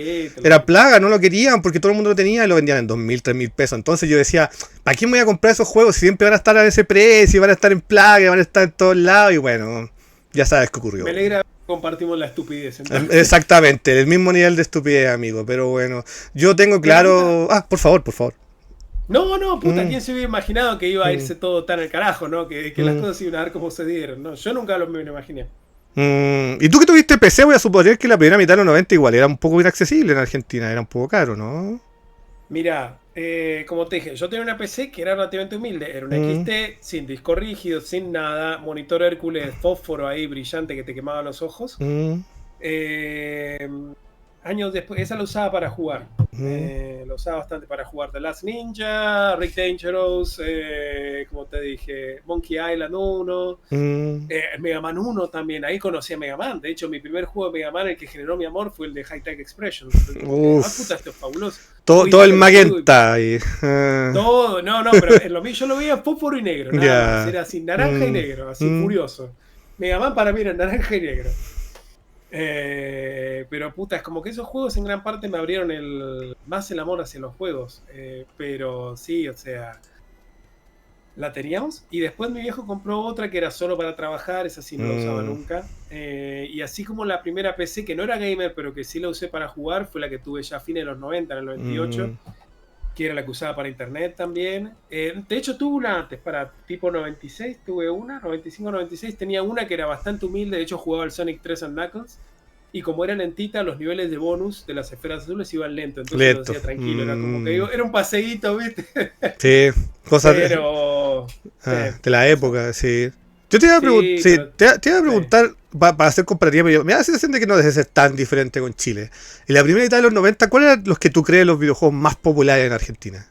Era plaga, no lo querían porque todo el mundo lo tenía y lo vendían en 2.000, 3.000 pesos. Entonces yo decía, ¿para qué me voy a comprar esos juegos si siempre van a estar a ese precio, van a estar en plaga, van a estar en todos lados? Y bueno, ya sabes qué ocurrió. Me alegra que compartimos la estupidez. Entonces. Exactamente, el mismo nivel de estupidez, amigo. Pero bueno, yo tengo claro... por favor. No, puta, ¿quién se hubiera imaginado que iba a irse todo tan al carajo, no? Que las cosas iban a ver como se dieron, ¿no? Yo nunca me lo imaginé. Y tú que tuviste PC, voy a suponer que la primera mitad de los 90 igual era un poco inaccesible en Argentina, era un poco caro, ¿no? Mira, como te dije, yo tenía una PC que era relativamente humilde, era una XT, sin disco rígido, sin nada, monitor Hércules, fósforo ahí brillante que te quemaba los ojos. Años después, esa la usaba para jugar. Lo usaba bastante para jugar The Last Ninja, Rick Dangerous, como te dije, Monkey Island 1, Mega Man 1 también. Ahí conocí a Mega Man. De hecho, mi primer juego de Mega Man, el que generó mi amor, fue el de High Tech Expressions. Puta, esto es fabuloso. Todo el magenta. Todo, pero yo lo veía fósforo y negro. Nada más. Era así, naranja y negro, así furioso. Mega Man para mí era naranja y negro. Pero puta, es como que esos juegos en gran parte me abrieron más el amor hacia los juegos. Pero sí, o sea, la teníamos. Y después mi viejo compró otra que era solo para trabajar, esa sí no la usaba nunca. Y así como la primera PC, que no era gamer, pero que sí la usé para jugar, fue la que tuve ya a fines de los 90, en el 98. que era la que usaba para internet también. De hecho, tuve una antes, para tipo 96, tuve una, 95, 96, tenía una que era bastante humilde, de hecho jugaba el Sonic 3 and Knuckles, y como era lentita, los niveles de bonus de las esferas azules iban lento, entonces lo hacía tranquilo, era como que era un paseíto, ¿viste? Sí, cosas Pero... de la época, sí. Yo te iba a, te iba a preguntar, para hacer comparativa, pero me da la sensación de que no debe ser tan diferente con Chile. En la primera mitad de los 90, ¿cuáles eran los que tú crees los videojuegos más populares en Argentina?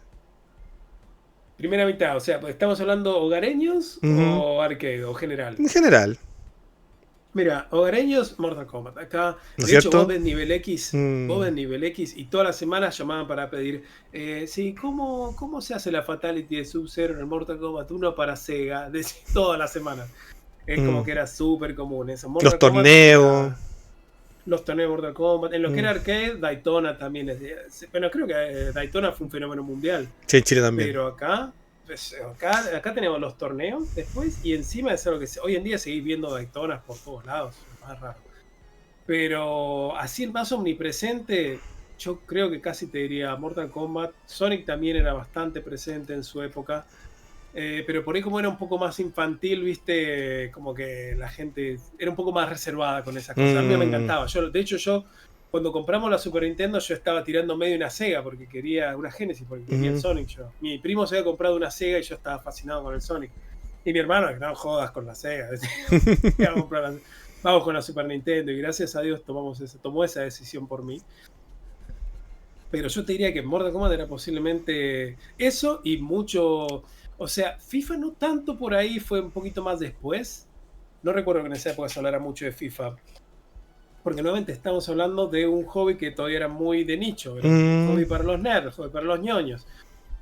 Primera mitad, o sea, ¿estamos hablando hogareños o arcade o general? En general. Mira, hogareños, Mortal Kombat. Acá, ¿No es de hecho, cierto? vos ves nivel X, y todas las semanas llamaban para pedir, sí, ¿cómo se hace la Fatality de Sub-Zero en el Mortal Kombat 1 para Sega? Todas las semanas. Es como que era súper común eso. Mortal Los Kombat torneos. los torneos de Mortal Kombat. En lo que era arcade, Daytona también bueno, creo que Daytona fue un fenómeno mundial. Sí, en Chile también. Pero acá, pues, acá tenemos los torneos después, y encima es algo que hoy en día seguís viendo Daytonas por todos lados, es más raro. Pero así el más omnipresente, yo creo que casi te diría Mortal Kombat. Sonic también era bastante presente en su época. Pero por ahí, como era un poco más infantil, viste, como que la gente era un poco más reservada con esas cosas. A mí me encantaba. De hecho, cuando compramos la Super Nintendo, yo estaba tirando medio una Sega porque quería una Genesis, porque quería el Sonic. Mi primo se había comprado una Sega y yo estaba fascinado con el Sonic. Y mi hermano, no jodas con la Sega. Vamos con la Super Nintendo, y gracias a Dios tomó esa decisión por mí. Pero yo te diría que Mortal Kombat era posiblemente eso y mucho... O sea, FIFA no tanto por ahí, fue un poquito más después. No recuerdo que en esa época se hablara mucho de FIFA. Porque nuevamente estamos hablando de un hobby que todavía era muy de nicho. Era un hobby para los nerds, hobby para los ñoños.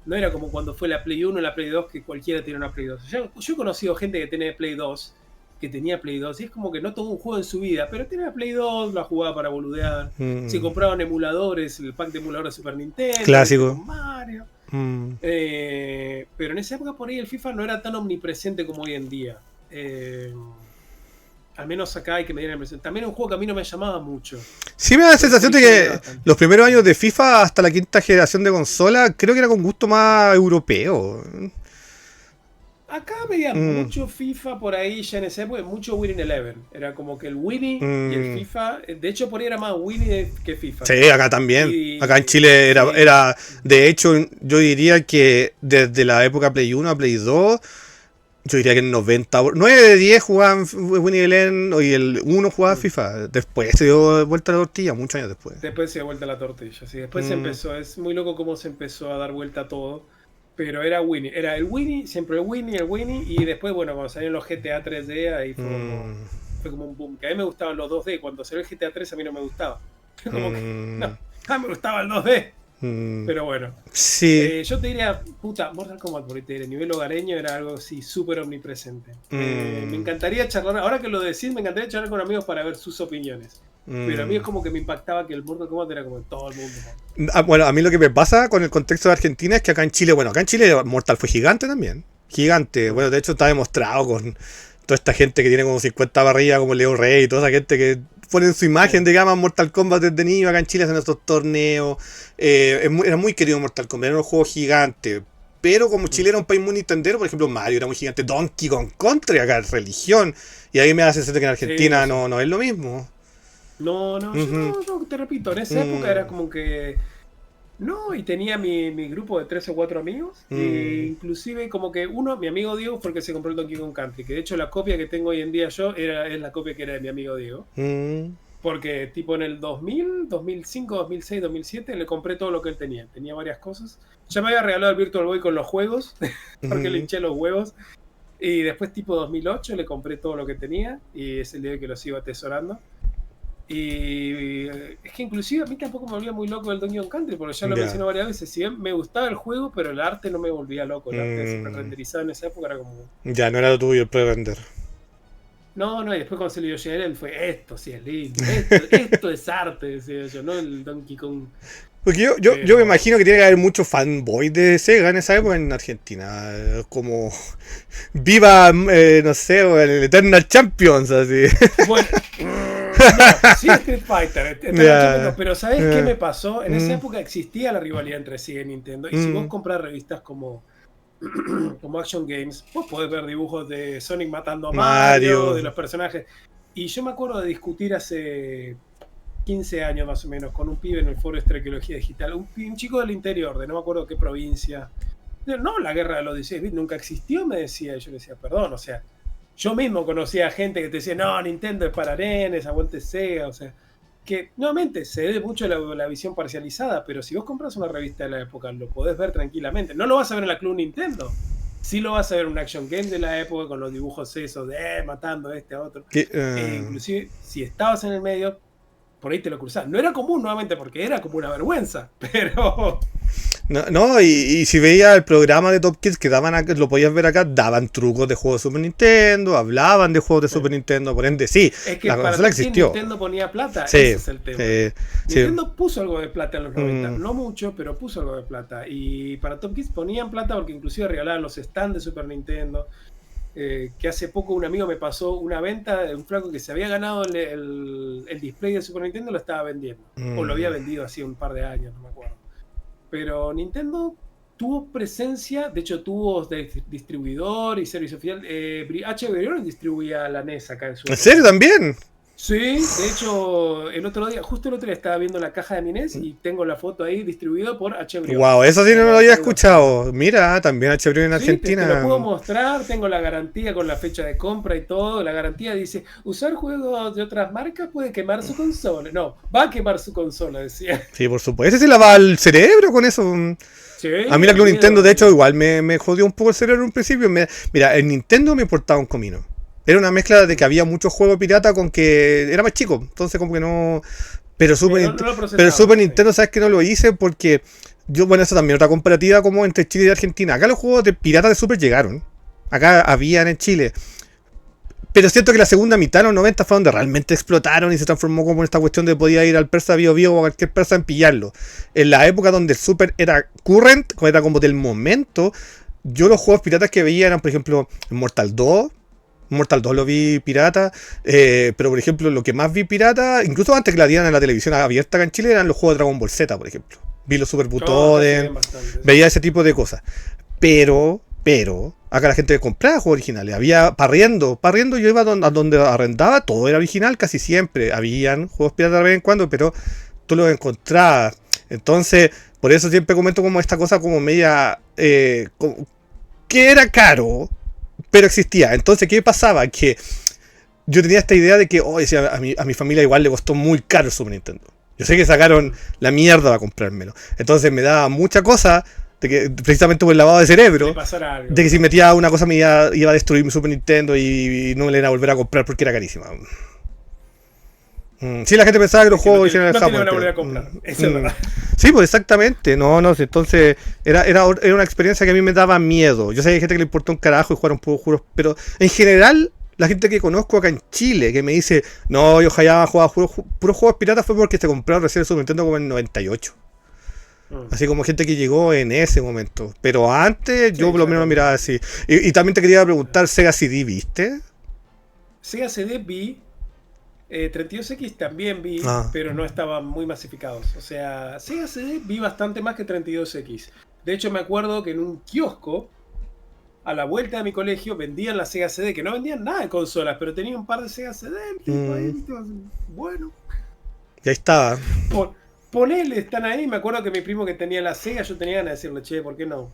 No era como cuando fue la Play 1 y la Play 2, que cualquiera tiene una Play 2. Yo he conocido gente que tiene Play 2, que tenía Play 2, y es como que no tomó un juego en su vida, pero tenía Play 2, la jugaba para boludear. Se compraban emuladores, el pack de emuladores de Super Nintendo. Clásico. Mario. Pero en esa época por ahí el FIFA no era tan omnipresente como hoy en día. Al menos acá hay que medir la impresión. También un juego que a mí no me llamaba mucho. Sí, me da la sensación de que los primeros años de FIFA hasta la quinta generación de consola, creo que era con gusto más europeo. Acá veía mucho FIFA por ahí ya en esa época, mucho Winning Eleven. Era como que el Winnie y el FIFA. De hecho, por ahí era más Winnie que FIFA. Sí, acá también. Acá en Chile era. De hecho, yo diría que desde la época Play 1 a Play 2, yo diría que en 90. 9 de 10 jugaban Winning Eleven y el 1 jugaba FIFA. Después se dio vuelta la tortilla, muchos años después. Después se dio vuelta la tortilla, sí. Después se empezó. Es muy loco cómo se empezó a dar vuelta todo. Pero era Winnie, era el Winnie, siempre el Winnie, y después, bueno, cuando salieron los GTA 3D, ahí fue como un boom. Que a mí me gustaban los 2D, cuando salió el GTA 3 a mí no me gustaba. Como que, no, me gustaba el 2D. Pero bueno, sí. Yo te diría, puta, Mortal Kombat, porque el nivel hogareño era algo así súper omnipresente. Me encantaría charlar, ahora que lo decís, me encantaría charlar con amigos para ver sus opiniones. Pero a mí es como que me impactaba que el Mortal Kombat era como de todo el mundo. Bueno, a mí lo que me pasa con el contexto de Argentina es que acá en Chile Mortal fue gigante también. Gigante. Bueno, de hecho está demostrado con toda esta gente que tiene como 50 parrillas, como Leo Rey y toda esa gente que ponen su imagen de que aman Mortal Kombat desde niño. Acá en Chile hacen estos torneos. Era muy querido Mortal Kombat, era un juego gigante. Pero como Chile era un país muy nintendero, por ejemplo, Mario era muy gigante, Donkey Kong Country, acá religión. Y ahí me hace sentir que en Argentina no es lo mismo. No, te repito, en esa época era como que... No, y tenía mi grupo de 3 o 4 amigos, e inclusive como que mi amigo Diego fue el que se compró el Donkey Kong Country, que de hecho la copia que tengo hoy en día yo es la copia que era de mi amigo Diego. Porque tipo en el 2000, 2005, 2006, 2007 le compré todo lo que él tenía. Tenía varias cosas. Ya me había regalado el Virtual Boy con los juegos, porque le hinché los huevos. Y después tipo 2008 le compré todo lo que tenía, y es el día que los iba atesorando. Y es que inclusive a mí tampoco me volvía muy loco el Donkey Kong Country, porque ya lo mencioné varias veces. Si bien me gustaba el juego, pero el arte no me volvía loco. El arte siempre renderizado en esa época era como... Ya, no era lo tuyo el pre-render. No, y después cuando se le dio Yoshi él fue, esto sí es lindo, esto es arte, decía yo, no el Donkey Kong. Porque yo me imagino que tiene que haber muchos fanboys de Sega en esa época en Argentina. Como viva, no sé, el Eternal Champions, así. Bueno, sí Street Fighter, pero ¿sabés qué me pasó? En esa época existía la rivalidad entre Sega y Nintendo, y si vos compras revistas como Action Games, vos podés ver dibujos de Sonic matando a Mario, de los personajes. Y yo me acuerdo de discutir hace 15 años más o menos con un pibe en el foro de Arqueología Digital, un chico del interior, de no me acuerdo qué provincia. No, la guerra de los 16 bits nunca existió, me decía. Y yo le decía, perdón, o sea, yo mismo conocía gente que te decía, no, Nintendo es para nenes, aguante Sega, o sea, que nuevamente se ve mucho la visión parcializada, pero si vos compras una revista de la época, lo podés ver tranquilamente. No lo vas a ver en la Club Nintendo. Sí lo vas a ver en un Action Game de la época con los dibujos esos de matando a este a otro. Inclusive, si estabas en el medio, por ahí te lo cruzás. No era común nuevamente porque era como una vergüenza, pero... No, y si veías el programa de Top Kids que daban acá, lo podías ver acá, daban trucos de juegos de Super Nintendo, hablaban de juegos de Super Nintendo, por ende, sí, es que la para consola existió. Nintendo ponía plata, Sí, ese es el tema. Nintendo sí. puso algo de plata en los 90, no mucho, pero puso algo de plata. Y para Top Kids ponían plata porque inclusive regalaban los stands de Super Nintendo. Que hace poco un amigo me pasó una venta de un flaco que se había ganado el display de Super Nintendo, lo estaba vendiendo. O lo había vendido así un par de años, no me acuerdo. Pero Nintendo tuvo presencia, de hecho tuvo distribuidor y servicio oficial. H. Brion distribuía la NES acá en su... ¿En serio también? Sí, de hecho, justo el otro día estaba viendo la caja de mi NES y tengo la foto ahí distribuido por H. Brion. Wow, eso sí no lo había escuchado. Mira, también H. Brion en Argentina. Te lo puedo mostrar, tengo la garantía con la fecha de compra y todo. La garantía dice, usar juegos de otras marcas puede quemar su consola. No, va a quemar su consola, decía. Sí, por supuesto. Ese se lava el cerebro con eso. Sí, a mí la Club Nintendo, de hecho, igual me jodió un poco el cerebro en un principio. Mira, el Nintendo me importaba un comino. Era una mezcla de que había muchos juegos pirata con que era más chico. Entonces como que no... Pero Super Nintendo, ¿sabes que no lo hice? Porque yo, bueno, eso también, otra comparativa como entre Chile y Argentina. Acá los juegos de pirata de Super llegaron. Acá habían en Chile. Pero siento que la segunda mitad de los 90 fue donde realmente explotaron y se transformó como en esta cuestión de podía ir al Persa Bio Bio o a cualquier Persa en pillarlo. En la época donde el Super era current, era como del momento, yo los juegos piratas que veía eran, por ejemplo, Mortal 2 lo vi pirata, pero por ejemplo lo que más vi pirata, incluso antes que la dieran en la televisión abierta acá en Chile, eran los juegos de Dragon Ball Z, por ejemplo. Vi los Super Butoden, veía ese tipo de cosas. Pero, acá la gente compraba juegos originales, había parriendo, yo iba a donde arrendaba, todo era original casi siempre, habían juegos piratas de vez en cuando, pero tú los encontrabas. Entonces, por eso siempre comento como esta cosa como media, que era caro, pero existía. Entonces, ¿qué pasaba? Que yo tenía esta idea de que a mi familia igual le costó muy caro el Super Nintendo. Yo sé que sacaron la mierda para comprármelo. Entonces me daba mucha cosa de que, precisamente por el lavado de cerebro, de que si metía una cosa me iba a destruir mi Super Nintendo y no me la iba a volver a comprar porque era carísima. Sí, la gente pensaba que los juegos originales no iban a volver a comprar. Eso es verdad. Sí, pues exactamente. No, entonces era una experiencia que a mí me daba miedo. Yo sé que hay gente que le importó un carajo y jugaron puros juegos, pero en general, la gente que conozco acá en Chile que me dice, no, yo ya jugaba puros juegos piratas fue porque se compraron recién el Super Nintendo como en 98. Así como gente que llegó en ese momento. Pero antes yo por lo menos miraba así. Y también te quería preguntar, ¿Sega CD viste? Sega CD vi. 32X también vi, pero no estaban muy masificados. O sea, Sega CD vi bastante más que 32X. De hecho, me acuerdo que en un kiosco, a la vuelta de mi colegio, vendían la Sega CD, que no vendían nada de consolas, pero tenía un par de Sega CD. Bueno. Y ahí estaba. Ponele, están ahí. Me acuerdo que mi primo que tenía la Sega, yo tenía ganas de decirle, che, ¿por qué no?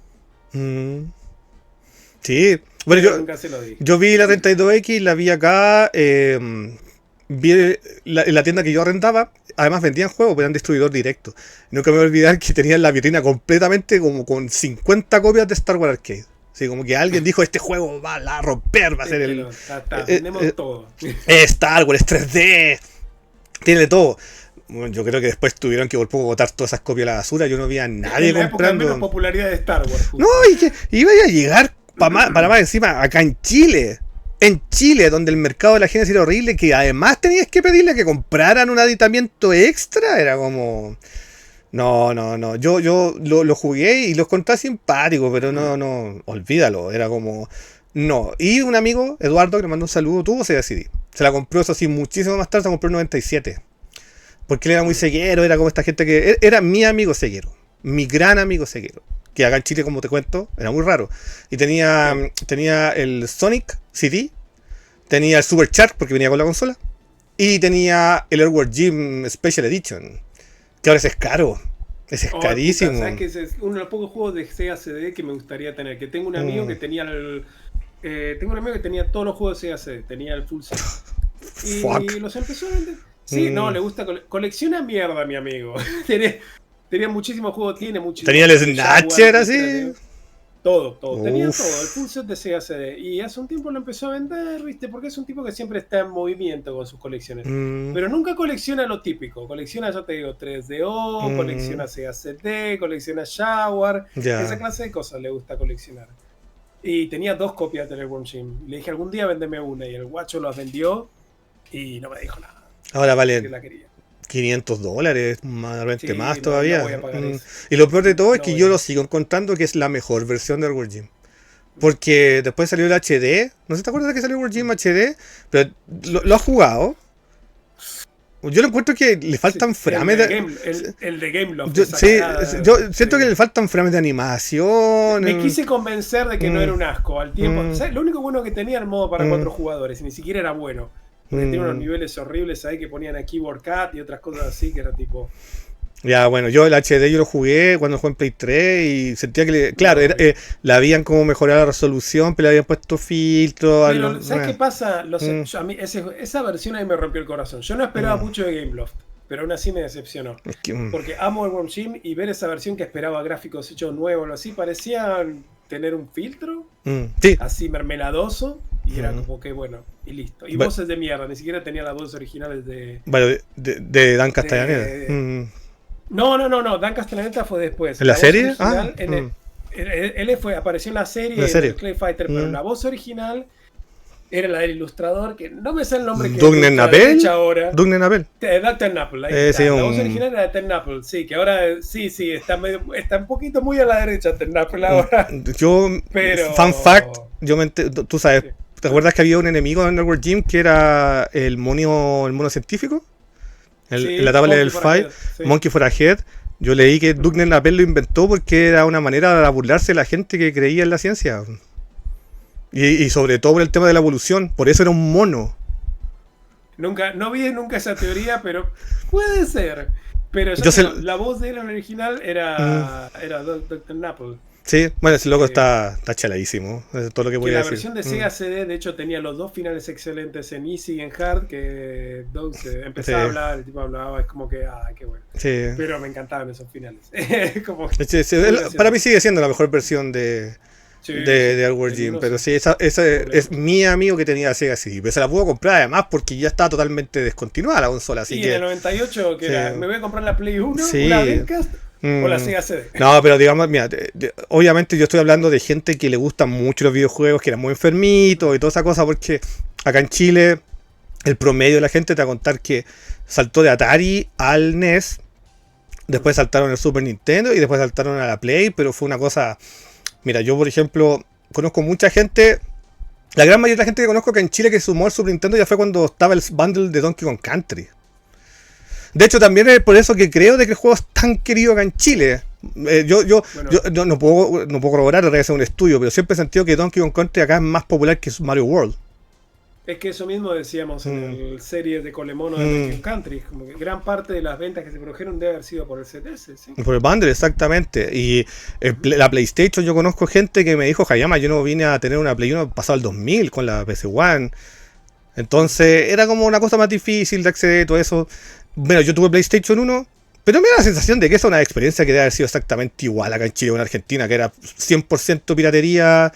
Sí. Bueno, yo vi la 32X, la vi acá. Vi en la tienda que yo arrendaba, además vendían juegos, pero eran distribuidor directo. Nunca me voy a olvidar que tenían la vitrina completamente como con 50 copias de Star Wars Arcade. Así como que alguien dijo, este juego va a romper, va a ser el... Tenemos todo. Star Wars 3D, tiene de todo. Bueno, yo creo que después tuvieron que por poco botar todas esas copias a la basura. Yo no vi a nadie comprando. Menos popularidad de Star Wars. Justo. No, y que iba a llegar para más encima, acá en Chile. En Chile, donde el mercado de la Genesis era horrible, que además tenías que pedirle que compraran un aditamiento extra, era como... No. Yo lo jugué y los encontré simpáticos, pero no, olvídalo, era como... No. Y un amigo, Eduardo, que le mandó un saludo, tuvo Sega CD. Se la compró, eso sí, muchísimo más tarde, se la compró en 97. Porque él era muy ceguero, era como esta gente que... Era mi amigo ceguero, mi gran amigo ceguero. Que acá en Chile, como te cuento, era muy raro. Y tenía el Sonic CD, tenía el Super Shark, porque venía con la consola, y tenía el Earthworm Jim Special Edition, que ahora ese es caro. Ese es carísimo. Puta, ¿sabes que ese es uno de los pocos juegos de Sega CD que me gustaría tener? Que tengo un amigo que tenía tengo un amigo que tenía todos los juegos de Sega CD, tenía el full set. Y Fuck. los empezó a vender. Sí, no, le gusta colecciona mierda, mi amigo. tenía muchísimos juegos, tiene muchísimos. Tenía el Snatcher así. Todo. Tenía Uf. todo, el full set de Sega CD. Y hace un tiempo lo empezó a vender, ¿viste? Porque es un tipo que siempre está en movimiento con sus colecciones. Pero nunca colecciona lo típico. Colecciona, ya te digo, 3DO, colecciona Sega CD, colecciona Jaguar. Ya. Esa clase de cosas le gusta coleccionar. Y tenía 2 copias del Earthworm Jim. Le dije, algún día vendeme una. Y el guacho las vendió y no me dijo nada. Ahora Que vale la quería. $500, más, Sí, más no, todavía. no voy a pagar eso. Y lo peor de todo es No que voy yo a- lo sigo encontrando que es la mejor versión de Earthworm Jim. Porque después salió el HD. No sé si te acuerdas de que salió Earthworm Jim HD, pero lo has jugado. Yo lo encuentro que le faltan frames El de Gameloft. Yo, esa sí, cagada, yo siento sí. que le faltan frames de animación. Me quise convencer de que no era un asco al tiempo. Mm. ¿Sabes? Lo único bueno que tenía era el modo para Mm. 4 jugadores y ni siquiera era bueno. Porque tenía unos Mm. niveles horribles ahí que ponían a Keyboard Cat y otras cosas así que era tipo. Ya, bueno, yo el HD yo lo jugué cuando jugué en Play 3 y sentía que, claro, No, le habían como mejorado la resolución, pero le habían puesto filtros. Pero, ¿sabes qué pasa? Mm. A mí, esa versión a mí me rompió el corazón. Yo no esperaba mucho de Gameloft, pero aún así me decepcionó. Es que, Porque amo el Worm Jim y ver esa versión que esperaba gráficos hechos nuevos o así, parecían tener un filtro sí, así mermeladoso y era Mm. como que bueno, y listo. Y Bueno. voces de mierda, ni siquiera tenía las voces originales de. bueno, de Dan Castellaneta. No, Dan Castellaneta fue después. ¿En la voz serie? original, Ah, él apareció en la serie, ¿La serie? de Clay Fighter, pero Mm. la voz original era la del ilustrador, que no me sé el nombre que Douglas es a la Napel. derecha ahora. Doug Napel. Ted Napel, ahí está. Sí, La un- voz original era de Ted Napel, sí, que ahora sí, está un poquito muy a la derecha Ted Napel ahora. Yo, Pero- fun fact, tú sabes, Sí. ¿te acuerdas que había un enemigo en Earthworm Jim que era el mono científico? Sí, En la tabla del Monkey for a Fight, Head, sí. Monkey for a Head. Yo leí que Doug Napel lo inventó porque era una manera de burlarse de la gente que creía en la ciencia. Y sobre todo por el tema de la evolución. Por eso era un mono. No vi nunca esa teoría, pero puede ser. Pero ya Yo sé- te digo, la voz de él en el original era Dr. Napel. Sí, bueno, ese loco Sí. está chaladísimo. Eso es todo lo que Que voy a la decir. versión de Sega CD, de hecho, tenía los 2 finales excelentes en Easy y en Hard, que Doug empezaba Sí. a hablar, el tipo hablaba, es como que, qué bueno. Sí. Pero me encantaban esos finales. como Sí, sí, muy gracioso. para mí sigue siendo la mejor versión de Sí, Earthworm el Jim, uno pero sí. sí, esa es mi amigo que tenía Sega CD, pero se la pudo comprar además porque ya estaba totalmente descontinuada la consola, así Y que... en el 98, que Sí. era, me voy a comprar la Play 1, Sí. una Dreamcast o la Mm. Sega CD. No, pero digamos, mira, obviamente yo estoy hablando de gente que le gustan mucho los videojuegos, que eran muy enfermitos y toda esa cosa, porque acá en Chile el promedio de la gente te va a contar que saltó de Atari al NES, después saltaron al Super Nintendo y después saltaron a la Play, pero fue una cosa... Mira, yo por ejemplo conozco mucha gente, la gran mayoría de la gente que conozco que en Chile que sumó al Super Nintendo ya fue cuando estaba el bundle de Donkey Kong Country. De hecho, también es por eso que creo de que el juego es tan querido acá en Chile. Yo no puedo corroborar, tendría que hacer un estudio, pero siempre he sentido que Donkey Kong Country acá es más popular que Mario World. Es que eso mismo decíamos en el serie de Colemono de Donkey Country, como que gran parte de las ventas que se produjeron debe haber sido por el CTS, ¿sí? Por el bundle, exactamente. Y la PlayStation, yo conozco gente que me dijo, Hayama, yo no vine a tener una Play 1 pasado el 2000 con la PC One. Entonces era como una cosa más difícil de acceder y todo eso. Bueno, yo tuve PlayStation 1, pero me da la sensación de que esa es una experiencia que debe haber sido exactamente igual acá en Chile o en Argentina, que era 100% piratería.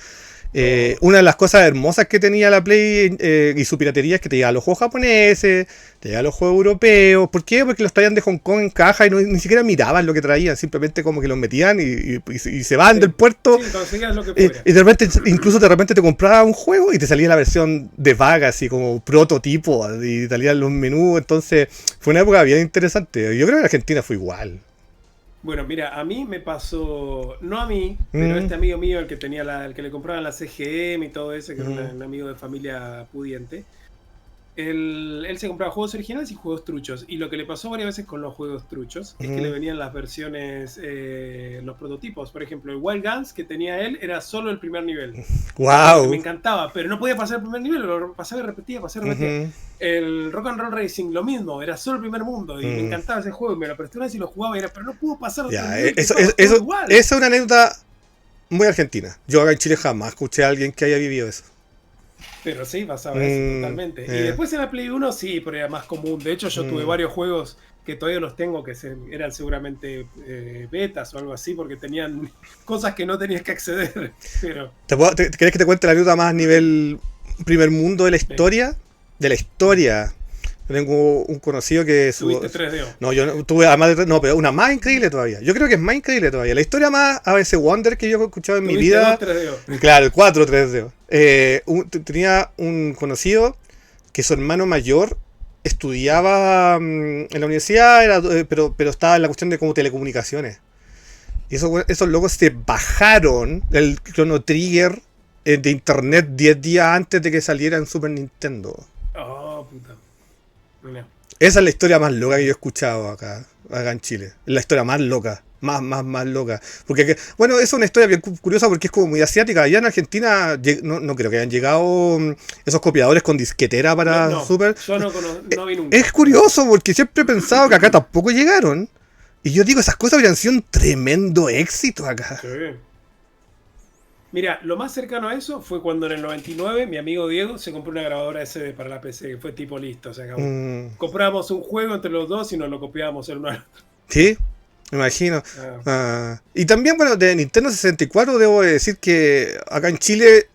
Una de las cosas hermosas que tenía la Play y su piratería es que te llegaban los juegos japoneses, te llegaban los juegos europeos. ¿Por qué? Porque los traían de Hong Kong en caja y ni siquiera miraban lo que traían, simplemente como que los metían y se van del puerto. Sí, conseguías lo que Y fuera. de repente, incluso de repente te comprabas un juego y te salía la versión de vaga, así como prototipo, y salían los menús. Entonces, fue una época bien interesante. Yo creo que en Argentina fue igual. Bueno, mira, a mí me pasó, no a mí, pero este amigo mío, el que tenía el que le compraban la CGM y todo eso, que era un amigo de familia pudiente, él se compraba juegos originales y juegos truchos. Y lo que le pasó varias veces con los juegos truchos es que le venían las versiones, los prototipos. Por ejemplo, el Wild Guns que tenía él era solo el primer nivel. ¡Wow! Me encantaba, pero no podía pasar el primer nivel, lo pasaba y repetía, pasaba y repetía. El Rock and Roll Racing, lo mismo, era solo el primer mundo. Y me encantaba ese juego. Y me lo presté una vez y lo jugaba y era, pero no puedo pasar otro nivel. Esa es una anécdota muy argentina. Yo acá en Chile jamás escuché a alguien que haya vivido eso. Pero sí, pasaba eso totalmente. Y después en la Play 1 sí, pero era más común. De hecho, yo tuve varios juegos que todavía los tengo, que eran seguramente betas o algo así, porque tenían cosas que no tenías que acceder. Pero... ¿Querés que te cuente la anécdota más a nivel primer mundo de la historia? Sí. De la historia. Yo tengo un conocido que... ¿Tuviste 3DO? No, yo no tuve además de... No, pero una más increíble todavía. Yo creo que es más increíble todavía. La historia más a veces Wonder que yo he escuchado en mi vida... 3DO. Claro, el 4 3DO. Tenía un conocido que su hermano mayor estudiaba en la universidad, pero estaba en la cuestión de como telecomunicaciones. Y esos locos se bajaron el Chrono Trigger de internet 10 días antes de que saliera en Super Nintendo. Oh, puta. No. Esa es la historia más loca que yo he escuchado acá en Chile. Es la historia más loca. Más loca. Porque, bueno, es una historia bien curiosa porque es como muy asiática. Allá en Argentina no creo que hayan llegado esos copiadores con disquetera para Super. Yo no vi nunca. Es curioso porque siempre he pensado que acá tampoco llegaron. Y yo digo, esas cosas habrían sido un tremendo éxito acá. Sí. Mira, lo más cercano a eso fue cuando en el 99 mi amigo Diego se compró una grabadora SD para la PC, que fue tipo listo, se acabó. Comprábamos un juego entre los dos y nos lo copiábamos el uno al otro. ¿Sí? Me imagino. Y también, bueno, de Nintendo 64 debo decir que acá en Chile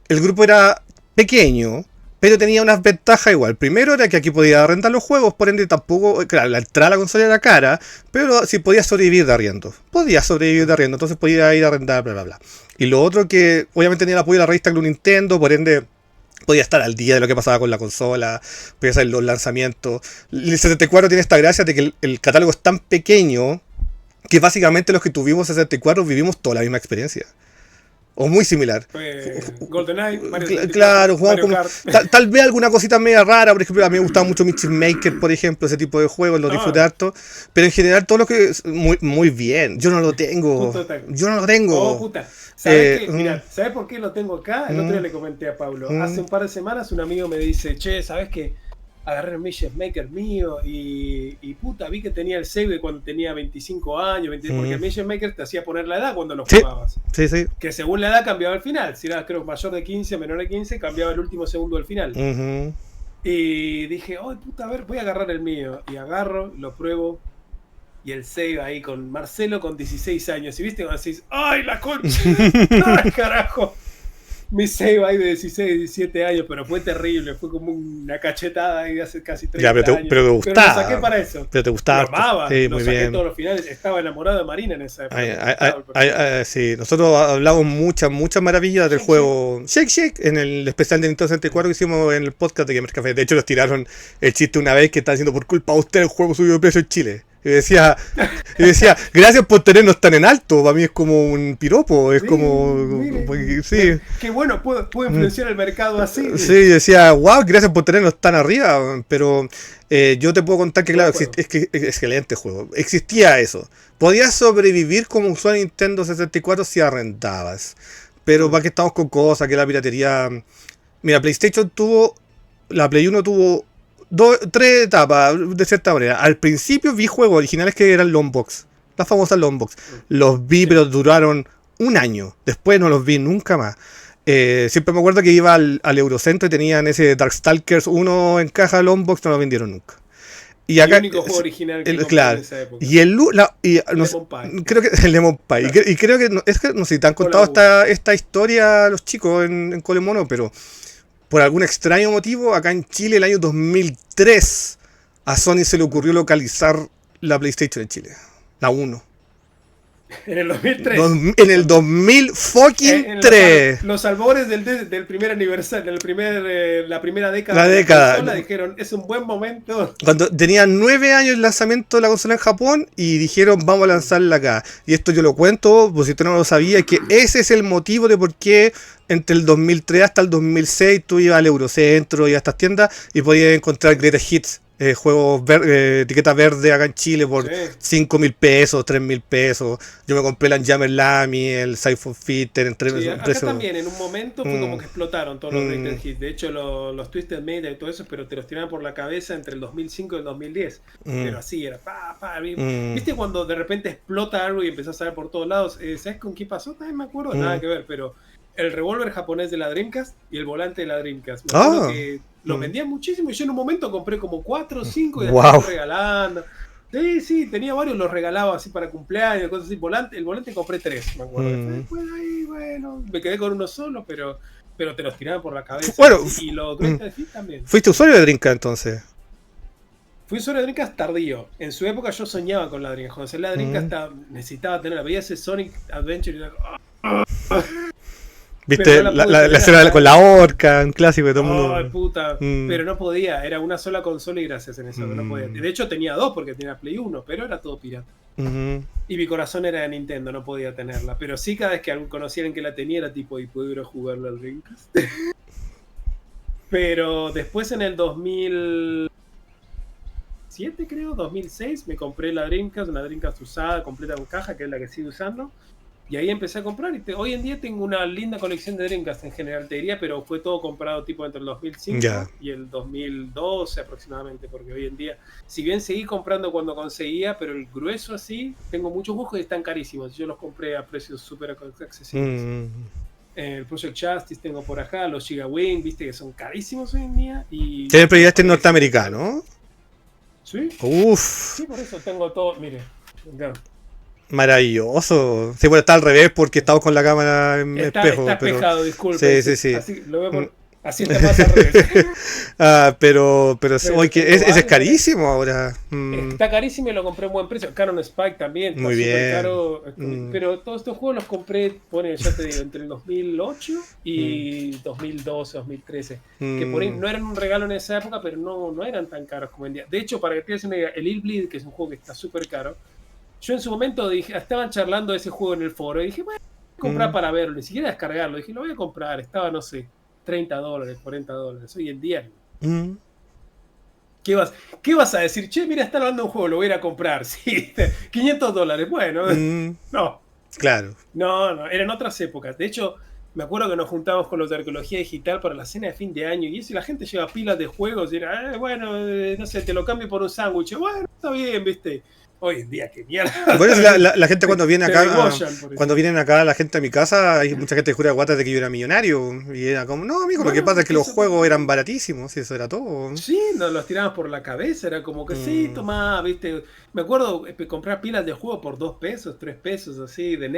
el grupo era pequeño, pero tenía unas ventajas igual. Primero era que aquí podía arrendar los juegos, por ende tampoco, claro, la entrada a la consola era cara, pero sí podía sobrevivir de arriendo. Entonces podía ir a arrendar, bla, bla, bla. Y lo otro que obviamente tenía el apoyo de la revista Club Nintendo, por ende podía estar al día de lo que pasaba con la consola, podía hacer los lanzamientos. El 74 tiene esta gracia de que el catálogo es tan pequeño que básicamente los que tuvimos 64 vivimos toda la misma experiencia. O muy similar. GoldenEye, claro, jugamos como, tal vez alguna cosita media rara. Por ejemplo, a mí me gustaba mucho Mission Maker, por ejemplo, ese tipo de juegos, lo disfruté harto. Pero en general todo lo que muy bien. Yo no lo tengo. Oh, puta. ¿Sabes por qué lo tengo acá? El otro día le comenté a Pablo. Hace un par de semanas un amigo me dice, che, ¿sabes qué? Agarré el Mission Maker mío y puta, vi que tenía el save de cuando tenía 25 años, porque el Mission Maker te hacía poner la edad cuando lo jugabas. Sí. Que según la edad cambiaba el final. Si eras, creo, mayor de 15, menor de 15, cambiaba el último segundo del final. Y dije, oh, puta, a ver, voy a agarrar el mío. Y agarro, lo pruebo. Y el save ahí con Marcelo con 16 años. Y viste cuando decís, ¡ay, la concha! ¡Ay, carajo! Mi save ahí de 16, 17 años, pero fue terrible. Fue como una cachetada ahí de hace casi 30 años. Pero te gustaba. Pero lo saqué para eso. Pero te gustaba. Lo amaba. Sí, lo muy saqué bien. todos los finales. Estaba enamorado de Marina en esa época. Sí, nosotros hablamos muchas maravillas del juego Shake en el especial de Nintendo 64 que hicimos en el podcast de Gamer Café. De hecho, nos tiraron el chiste una vez que está diciendo por culpa de usted el juego subió de precio en Chile. Y decía, gracias por tenernos tan en alto. Para mí es como un piropo. Es sí. Qué bueno, puedo influenciar el mercado así. Sí, decía, wow, gracias por tenernos tan arriba. Pero yo te puedo contar que, claro, es que excelente juego. Existía eso. Podías sobrevivir como usuario de Nintendo 64 si arrendabas. Pero para qué estamos con cosas, que la piratería. Mira, PlayStation la Play 1 tuvo 3 etapas, de cierta manera. Al principio vi juegos originales que eran longbox, las famosas longbox. Los vi, pero duraron un año. Después no los vi nunca más. Siempre me acuerdo que iba al Eurocentro y tenían ese Darkstalkers 1 en caja longbox, no lo vendieron nunca. Y acá, el único juego original que claro, en esa época. Y creo que el Lemon Pie. Claro. Y creo que no sé si te han contado esta historia los chicos en Colemono, pero por algún extraño motivo, acá en Chile, el año 2003, a Sony se le ocurrió localizar la PlayStation en Chile. La 1. En el 2003. En el 2000 fucking En 3. los albores del primer aniversario, la primera década La de década. consola, dijeron, es un buen momento. Cuando tenía 9 años el lanzamiento de la consola en Japón y dijeron vamos a lanzarla acá. Y esto yo lo cuento, pues si usted no lo sabía, que ese es el motivo de por qué entre el 2003 hasta el 2006 tú ibas al Eurocentro y a estas tiendas y podías encontrar Greatest Hits. Juegos etiqueta verde acá en Chile por Sí. 5.000 pesos, 3.000 pesos. Yo me compré el Jammer Lamy, el Siphon Fitter en Sí, acá precio. también, en un momento fue como que explotaron todos los Mm. Greatest Hits. De hecho, los Twisted Metal y todo eso, pero te los tiraban por la cabeza entre el 2005 y el 2010. Pero así era, ¿Viste cuando de repente explota algo y empezás a ver por todos lados? ¿Sabes con qué pasó? También me acuerdo, nada que ver, pero el revólver japonés de la Dreamcast y el volante de la Dreamcast. Me acuerdo que lo vendían muchísimo y yo en un momento compré como 4 o 5 y después Wow. regalando. Sí, tenía varios, los regalaba así para cumpleaños, cosas así. El volante compré 3, me acuerdo. Después ahí, bueno, me quedé con uno solo, pero te los tiraban por la cabeza. Bueno, y los Greatest Hits también. ¿Fuiste usuario de Dreamcast entonces? Fui usuario de Dreamcast tardío. En su época yo soñaba con la Dreamcast. Cuando salí la Dreamcast necesitaba tenerla. Veía ese Sonic Adventure y ¿Viste Pero no la pude la tener escena acá. con la orca, un clásico de todo el mundo? Ay, puta. Pero no podía, era una sola consola y gracias en eso, no podía. De hecho tenía 2 porque tenía Play 1, pero era todo pirata. Y mi corazón era de Nintendo, no podía tenerla. Pero sí, cada vez que algún conocieran que la tenía era tipo, ¿y puedo ir a jugarla al Dreamcast? Pero después en el 2007, creo, 2006, me compré la Dreamcast, una Dreamcast usada, completa con caja, que es la que sigo usando. Y ahí empecé a comprar. Hoy en día tengo una linda colección de Dreamcast en general, te diría, pero fue todo comprado tipo entre el 2005 y el 2012 aproximadamente, porque hoy en día, si bien seguí comprando cuando conseguía, pero el grueso así, tengo muchos juegos y están carísimos. Yo los compré a precios súper accesibles. El Project Justice tengo por acá, los Giga Wing, viste que son carísimos hoy en día. Y ¿Tienes proyecto norteamericano? Sí. Uf. Sí, por eso tengo todo, mire. Claro. Maravilloso. Sí, bueno, está al revés porque estamos con la cámara en espejo. Está espejado, disculpe. Sí. Así, lo veo así está más al revés. pero hoy que ese es carísimo ahora. Está carísimo y lo compré en buen precio. Canon Spike también. Está muy bien. Caro. Pero todos estos juegos los compré, ya te digo, entre el 2008 y 2012, 2013. Que por ahí no eran un regalo en esa época, pero no eran tan caros como en día. De hecho, para que te des una idea, el Ill Bleed, que es un juego que está súper caro, yo en su momento dije, estaban charlando de ese juego en el foro y dije, bueno, voy a comprar para verlo, ni siquiera descargarlo. Dije, lo voy a comprar, estaba, no sé, $30, $40. Hoy en día, ¿qué vas a decir? Che, mira, están hablando de un juego, lo voy a ir a comprar. Sí, $500. Bueno, no. Claro. No, eran otras épocas. De hecho, me acuerdo que nos juntamos con los de arqueología digital para la cena de fin de año y eso, y la gente lleva pilas de juegos y era, no sé, te lo cambio por un sándwich. Bueno, está bien, viste. Hoy en día, qué mierda. Bueno, la gente cuando viene acá, cuando vienen acá la gente a mi casa, hay mucha gente que jura guatas de que yo era millonario. Y era como, no, amigo, lo que pasa es que los juegos eran baratísimos, y eso era todo. Sí, nos los tirábamos por la cabeza, era como que sí, tomá, viste. Me acuerdo comprar pilas de juego por $2, $3, así, de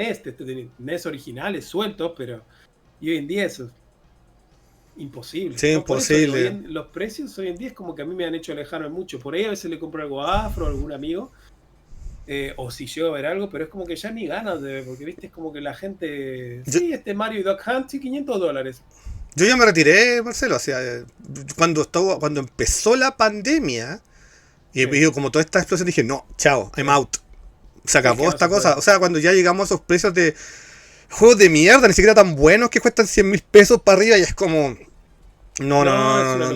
NES originales, sueltos, pero. Y hoy en día eso es imposible. Sí, imposible. Eso, los precios hoy en día es como que a mí me han hecho alejarme mucho. Por ahí a veces le compro algo a Afro, a algún amigo. O si llego a ver algo, pero es como que ya ni ganas de ver, porque viste, es como que la gente. Sí, Mario y Duck Hunt, sí, $500. Yo ya me retiré, Marcelo, o sea, cuando empezó la pandemia, y como toda esta explosión dije, no, chao, I'm out. Se acabó esta cosa. O sea, cuando ya llegamos a esos precios de juegos de mierda, ni siquiera tan buenos, que cuestan 100.000 pesos para arriba, y es como. No,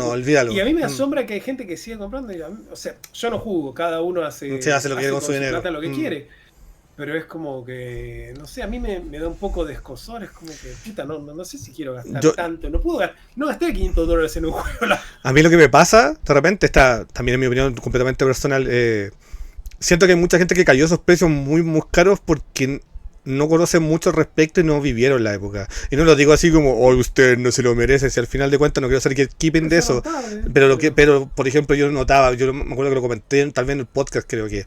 olvídalo. Y a mí me asombra que hay gente que sigue comprando. O sea, yo no jugo, cada uno hace lo que quiere con su dinero. Plata lo que quiere. Pero es como que, no sé, a mí me da un poco de escozor. Es como que, puta, no sé si quiero gastar tanto. No gasté $500 en un juego. A mí lo que me pasa, de repente, está también en mi opinión completamente personal. Siento que hay mucha gente que cayó esos precios muy, muy caros porque no conocen mucho al respecto y no vivieron la época. Y no lo digo así como, oh, usted no se lo merece, si al final de cuentas no quiero ser gatekeeping de eso. Pero por ejemplo, yo notaba, yo me acuerdo que lo comenté tal vez en el podcast, creo que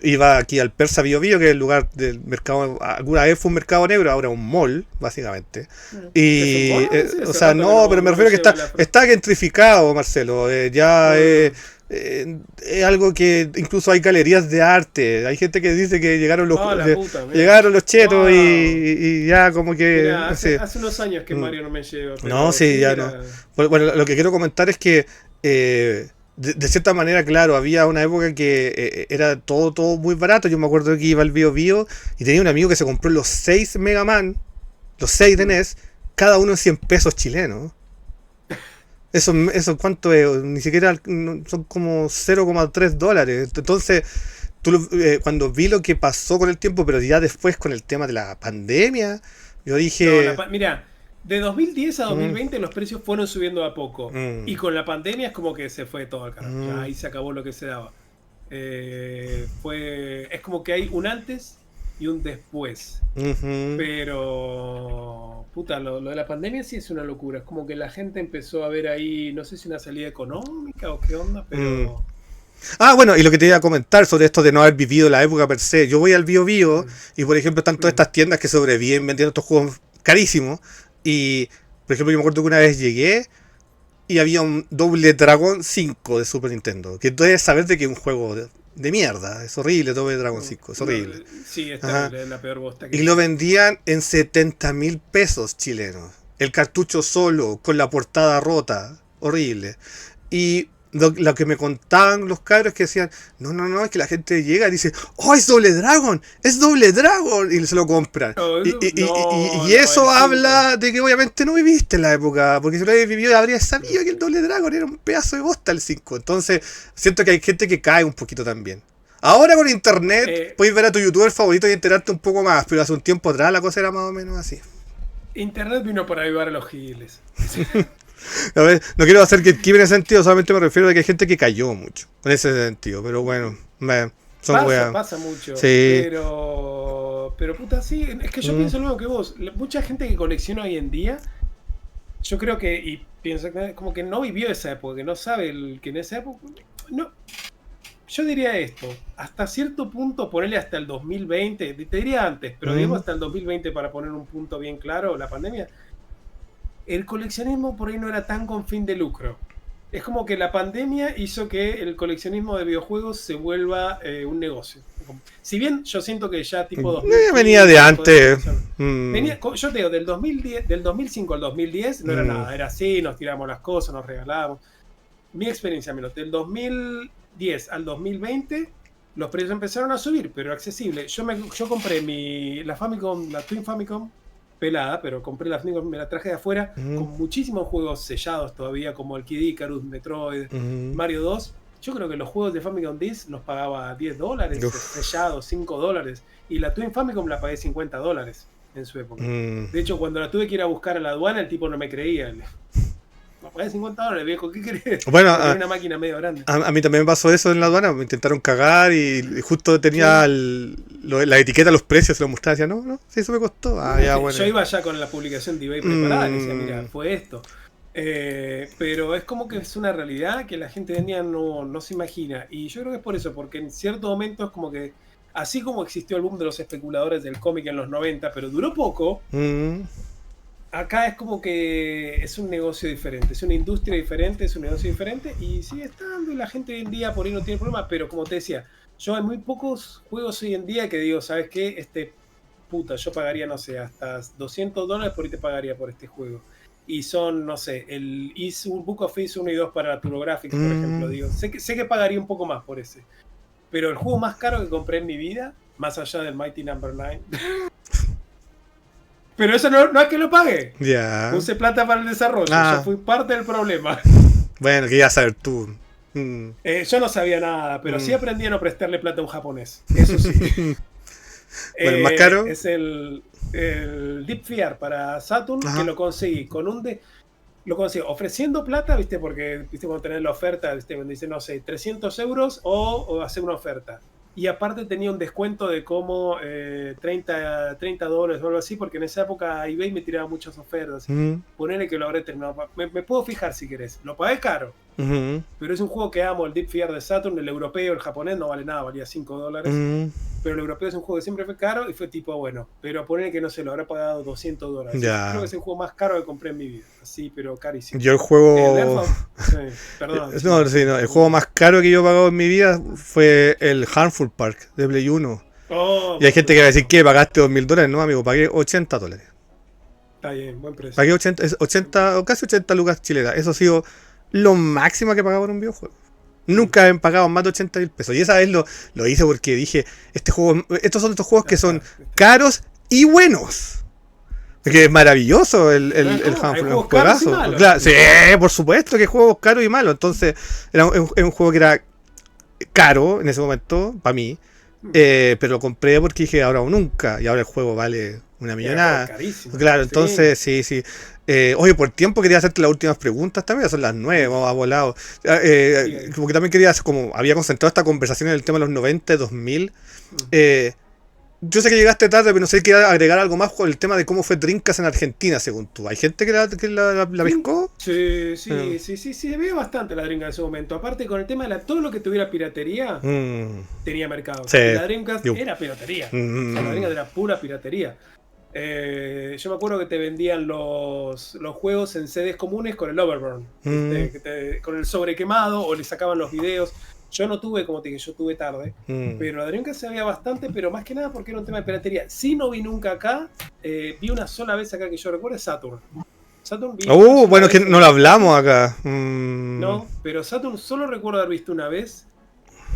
Iba aquí al Persa Bio Bio, que es el lugar del mercado. Alguna vez fue un mercado negro, ahora un mall, básicamente. Y, ¿Es un mall? Sí, o hace sea, rato que no, pero me refiero que llevo la frase. está gentrificado, Marcelo. Ya es algo que incluso hay galerías de arte. Hay gente que dice que llegaron Ah, la puta, mira. llegaron los chetos Wow. y ya como que. Mira, No sé. hace unos años que Mm. Mario no me lleva. No, Pero sí, sí, ya era- no. Bueno, lo que quiero comentar es que de cierta manera, claro, había una época que era todo muy barato. Yo me acuerdo que iba al Bio Bio y tenía un amigo que se compró los 6 Mega Man, los 6 de NES, cada uno en 100 pesos chilenos. Eso ¿cuánto es? Ni siquiera son como $0,3. Entonces, cuando vi lo que pasó con el tiempo, pero ya después con el tema de la pandemia, yo No, dije... mira, de 2010 a Mm. 2020 los precios fueron subiendo a poco. Mm. Y con la pandemia es como que se fue todo al carajo. Mm. Ya ahí se acabó lo que se daba. Es como que hay un antes y un después. Ujú. Pero, puta, lo de la pandemia sí es una locura. Es como que la gente empezó a ver ahí, no sé si una salida económica o qué onda, pero... Ah, bueno, y lo que te iba a comentar sobre esto de no haber vivido la época per se. Yo voy al Bio Bio y, por ejemplo, están todas estas tiendas que sobreviven vendiendo estos juegos carísimos. Y, por ejemplo, yo me acuerdo que una vez llegué y había un Double Dragon 5 de Super Nintendo. Que tú debes saber de que es un juego de mierda. Es horrible, Double Dragon 5. Es horrible. Sí, es Ajá. terrible, es la peor bosta que Y lo vendían en 70.000 pesos chilenos. El cartucho solo, con la portada rota. Horrible. Y lo que me contaban los cabros que decían, no, es que la gente llega y dice, ¡oh, es Doble Dragon! ¡Es Doble Dragon! Y se lo compran. No, Y eso habla de que obviamente no viviste en la época, porque si lo habías vivido habrías sabido que el Doble Dragon era un pedazo de bosta el 5. Entonces, siento que hay gente que cae un poquito también. Ahora con internet puedes ver a tu youtuber favorito y enterarte un poco más, pero hace un tiempo atrás la cosa era más o menos así. Internet vino para avivar a los giles. A ver, no quiero hacer que en ese sentido, solamente me refiero a que hay gente que cayó mucho en ese sentido, pero bueno, son weas. Pasa mucho, Sí. pero puta, sí, es que yo pienso lo mismo que vos. Mucha gente que colecciona hoy en día, yo creo que, y pienso que como que no vivió esa época, que no sabe que en esa época, no. Yo diría esto, hasta cierto punto, ponerle hasta el 2020, te diría antes, pero digamos hasta el 2020 para poner un punto bien claro, la pandemia, el coleccionismo por ahí no era tan con fin de lucro. Es como que la pandemia hizo que el coleccionismo de videojuegos se vuelva un negocio. Si bien yo siento que ya tipo 2015, venía de antes. Yo te digo, del 2010, del 2005 al 2010 no era nada, era así, nos tiramos las cosas, nos regalábamos. Mi experiencia, menos del 2010 al 2020 los precios empezaron a subir, pero accesible. Yo compré la Famicom, la Twin Famicom pelada, pero compré la Famicom, me la traje de afuera con muchísimos juegos sellados todavía, como el Kid Icarus, Metroid, Mario 2. Yo creo que los juegos de Famicom Disc los pagaba $10 sellados, $5, y la Twin Famicom la pagué $50 en su época. De hecho, cuando la tuve que ir a buscar a la aduana, el tipo no me creía. No, pagué $50, viejo, ¿qué querés? Bueno, una máquina medio grande. A mí también me pasó eso en la aduana, me intentaron cagar y justo tenía la etiqueta, los precios, se lo mostraba, decía, no, sí, eso me costó. Ya, bueno. Yo iba ya con la publicación de eBay preparada y decía, mira, fue esto. Pero es como que es una realidad que la gente de hoy en día no se imagina. Y yo creo que es por eso, porque en cierto momento es como que, así como existió el boom de los especuladores del cómic en los 90, pero duró poco, acá es como que es un negocio diferente, es una industria diferente, es un negocio diferente y sigue estando y la gente hoy en día por ahí no tiene problema, pero como te decía, yo hay muy pocos juegos hoy en día que digo, ¿sabes qué? Yo pagaría, no sé, hasta $200 por ahí te pagaría por este juego. Y son, no sé, el Book of Is 1 y 2 para TurboGrafx, por ejemplo, digo, sé que pagaría un poco más por ese. Pero el juego más caro que compré en mi vida, más allá del Mighty Number 9... Pero eso no es que lo pague. Ya. Puse plata para el desarrollo. Yo fui parte del problema. Bueno, que ya saber tú. Yo no sabía nada, pero sí aprendí a no prestarle plata a un japonés. Eso sí. Bueno, ¿el más caro? Es el Deep Fear para Saturn, que lo conseguí con lo conseguí ofreciendo plata, ¿viste? Porque, ¿viste? Cuando tenés la oferta, ¿viste? Cuando dice, no sé, 300 euros o hacer una oferta. Y aparte tenía un descuento de como $30 o algo así, porque en esa época eBay me tiraba muchas ofertas. Ponele que lo habré terminado. Me puedo fijar si querés. Lo pagué caro. Ujú, pero es un juego que amo, el Deep Fear de Saturn, el europeo, el japonés no vale nada, valía $5. ujú. Pero el europeo es un juego que siempre fue caro y fue tipo, bueno, pero poner que no se lo habrá pagado $200. Ya. Creo que es el juego más caro que compré en mi vida. Así, pero carísimo. Yo el El juego. Earthbound, sí, perdón. No, sí, no, el juego más caro que yo he pagado en mi vida fue el Harmful Park de Play 1. Oh, Y hay gente que va a decir que pagaste $2000. No, amigo, pagué $80. está bien, buen precio. Pagué 80 o casi 80 lucas chilenas. Eso ha sido lo máximo que he pagado por un videojuego. Nunca he pagado más de 80.000 pesos. Y esa vez lo hice porque dije, estos son estos juegos que son caros y buenos. Que es maravilloso el Handful, un juegazo. Claro, sí, por supuesto que juegos caros y malos. Entonces, era un juego que era caro en ese momento, para mí. Pero lo compré porque dije ahora o nunca. Y ahora el juego vale una millonada. Carísimo. Claro, entonces, sí. Oye, por tiempo quería hacerte las últimas preguntas también, ya son las 9, vamos a volado. Como que también quería, como había concentrado esta conversación en el tema de los 90, 2000. Yo sé que llegaste tarde, pero no sé si quería agregar algo más con el tema de cómo fue Dreamcast en Argentina, según tú. ¿Hay gente que la pescó? Sí, veo bastante la Dreamcast en ese momento. Aparte, con el tema de todo lo que tuviera piratería, tenía mercado. Sí. La Dreamcast era piratería. O sea, la Dreamcast era pura piratería. Yo me acuerdo que te vendían los juegos en CDs comunes con el overburn, con el sobrequemado, o le sacaban los videos. Yo no tuve, como te dije, yo tuve tarde, pero la Dreamcast se veía bastante, pero más que nada porque era un tema de piratería. Sí, no vi nunca acá, vi una sola vez acá que yo recuerdo, Saturn. Saturn vi bueno, que no lo hablamos acá. No, pero Saturn solo recuerdo haber visto una vez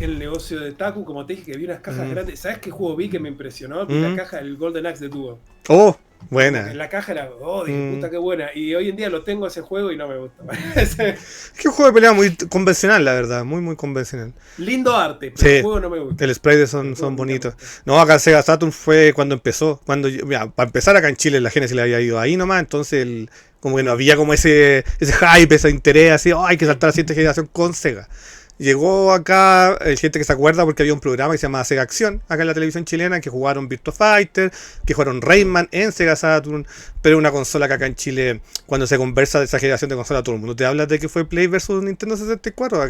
el negocio de Taku, como te dije, que vi unas cajas grandes. ¿Sabes qué juego vi que me impresionó? La caja del Golden Axe de Duo. Oh, buena. En la caja era, dije, puta qué buena. Y hoy en día lo tengo ese juego y no me gusta. Es que un juego de pelea muy convencional, la verdad. Muy, muy convencional. Lindo arte, pero sí, el juego no me gusta. El sprite son bonitos. No, acá Sega Saturn fue cuando empezó. Mira, para empezar acá en Chile la Genesis le había ido ahí nomás. Entonces, como que no había como ese hype, ese interés así. Hay que saltar a la siguiente generación con Sega. Llegó acá, gente que se acuerda porque había un programa que se llamaba Sega Acción, acá en la televisión chilena, que jugaron Virtua Fighter, que jugaron Rayman en Sega Saturn, pero una consola que acá en Chile, cuando se conversa de esa generación de consola, todo el mundo te habla de que fue Play versus Nintendo 64.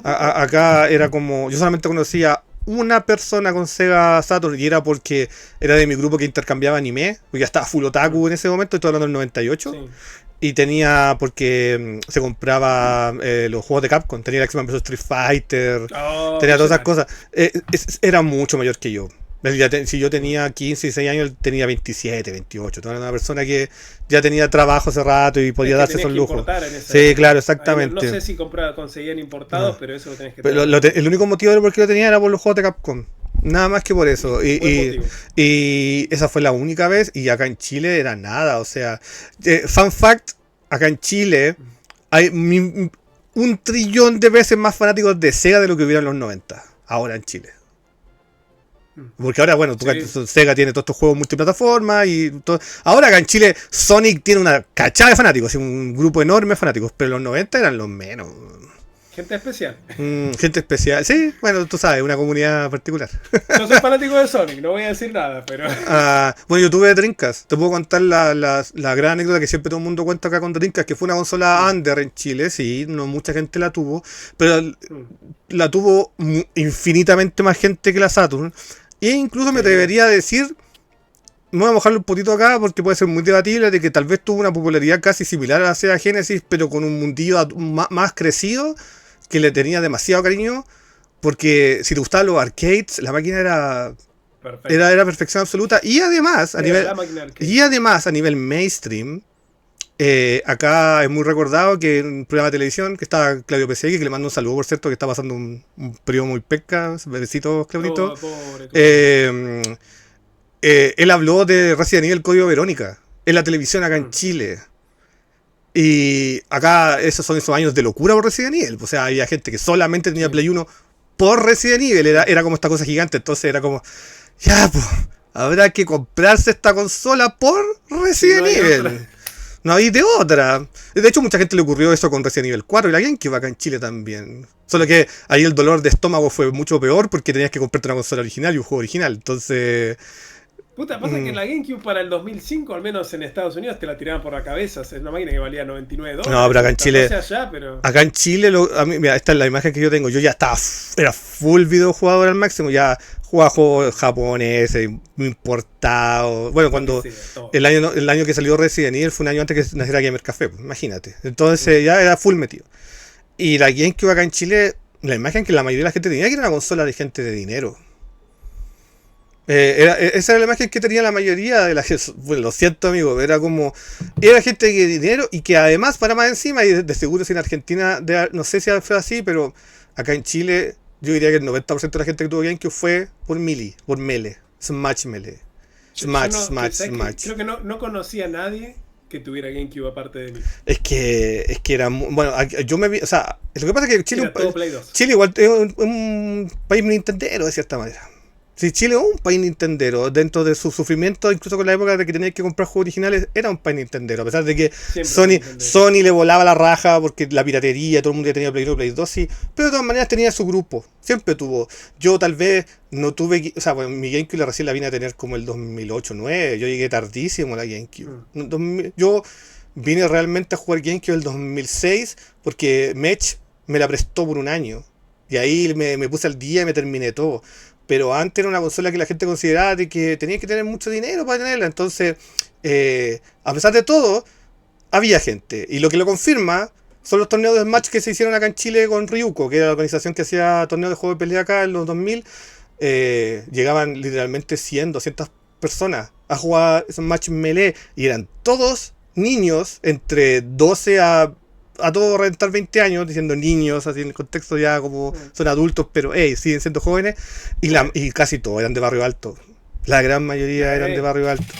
Acá era como, yo solamente conocía una persona con Sega Saturn y era porque era de mi grupo que intercambiaba anime, porque ya estaba full otaku en ese momento, estoy hablando del 98. Sí. Y tenía, porque se compraba los juegos de Capcom, tenía el X-Men vs Street Fighter, tenía todas esas cosas. Era mucho mayor que yo. Si yo tenía 15, 16 años, él tenía 27, 28. Era una persona que ya tenía trabajo hace rato y podía darse esos lujos. Sí, claro, exactamente. No sé si conseguían importados, pero eso lo tenés que tener. El único motivo de por qué lo tenía era por los juegos de Capcom. Nada más que por eso. Y esa fue la única vez. Y acá en Chile era nada. O sea, fun fact: acá en Chile hay 1 trillón de veces más fanáticos de Sega de lo que hubiera en los 90. Ahora en Chile. Porque ahora, bueno, Sega tiene todos estos juegos multiplataformas y todo. Ahora acá en Chile Sonic tiene una cachada de fanáticos, un grupo enorme de fanáticos. Pero en los 90 eran los menos. Gente especial. Gente especial. Sí, bueno, tú sabes, una comunidad particular. Yo soy fanático de Sonic, no voy a decir nada, pero... bueno, yo tuve Dreamcast. Te puedo contar la gran anécdota que siempre todo el mundo cuenta acá con Dreamcast, que fue una consola under en Chile, sí, no mucha gente la tuvo, pero la tuvo infinitamente más gente que la Saturn. E incluso me atrevería a decir... Me voy a mojarlo un poquito acá porque puede ser muy debatible, de que tal vez tuvo una popularidad casi similar a la Sega Genesis, pero con un mundillo más crecido, que le tenía demasiado cariño, porque si te gustaban los arcades, la máquina era perfección absoluta. Y además, a nivel mainstream, acá es muy recordado que en un programa de televisión que estaba Claudio PCX, que le mando un saludo, por cierto, que está pasando un periodo muy pesca. Besitos, Claudito. Él habló de Resident Evil Código Verónica en la televisión acá en Chile. Y acá esos son esos años de locura por Resident Evil. O sea, había gente que solamente tenía Play 1 por Resident Evil. Era como esta cosa gigante. Entonces era como, ya, pues, habrá que comprarse esta consola por Resident Evil. No hay de otra. De hecho, mucha gente le ocurrió eso con Resident Evil 4 y la GameCube acá en Chile también. Solo que ahí el dolor de estómago fue mucho peor porque tenías que comprarte una consola original y un juego original. Entonces... Puta, pasa que la GameCube para el 2005, al menos en Estados Unidos, te la tiraban por la cabeza. Es una máquina que valía $99. No, pero acá en Chile. No sé allá, pero... Acá en Chile, mira, esta es la imagen que yo tengo. Yo ya estaba, era full videojugador al máximo. Ya jugaba juegos japoneses, importados. Bueno, cuando el año que salió Resident Evil fue un año antes que naciera Gamer Café, pues, imagínate. Entonces ya era full metido. Y la GameCube acá en Chile, la imagen que la mayoría de la gente tenía, que era una consola de gente de dinero. Esa era la imagen que tenía la mayoría de la gente. Bueno, lo siento, amigo, era gente de dinero y que además, para más encima, y de seguro si en Argentina, no sé si fue así, pero acá en Chile, yo diría que el 90% de la gente que tuvo GameCube fue por Melee, Smash Melee. Smash. Creo que no conocía a nadie que tuviera GameCube aparte de mí. Es que era bueno, yo me vi, o sea, lo que pasa es que Chile, Chile igual es un país nintendero de cierta manera. Sí, Chile es un país nintendero, dentro de su sufrimiento, incluso con la época de que tenías que comprar juegos originales, era un país nintendero, a pesar de que Sony le volaba la raja porque la piratería, todo el mundo ya tenía Play 1, Play 2, sí, pero de todas maneras tenía su grupo, siempre tuvo. Yo tal vez no tuve, o sea, bueno, mi GameCube recién la vine a tener como el 2008, 2009, yo llegué tardísimo a la GameCube. Yo vine realmente a jugar GameCube el 2006 porque Mech me la prestó por un año, y ahí me puse al día y me terminé todo. Pero antes era una consola que la gente consideraba de que tenía que tener mucho dinero para tenerla. Entonces, a pesar de todo, había gente. Y lo que lo confirma son los torneos de Smash que se hicieron acá en Chile con Ryuko, que era la organización que hacía torneos de juego de pelea acá en los 2000. Llegaban literalmente 100, 200 personas a jugar Smash Melee. Y eran todos niños entre 12 a todo reventar 20 años, diciendo niños, así en el contexto ya como son adultos, pero siguen siendo jóvenes, y casi todos eran de barrio alto. La gran mayoría eran de barrio alto.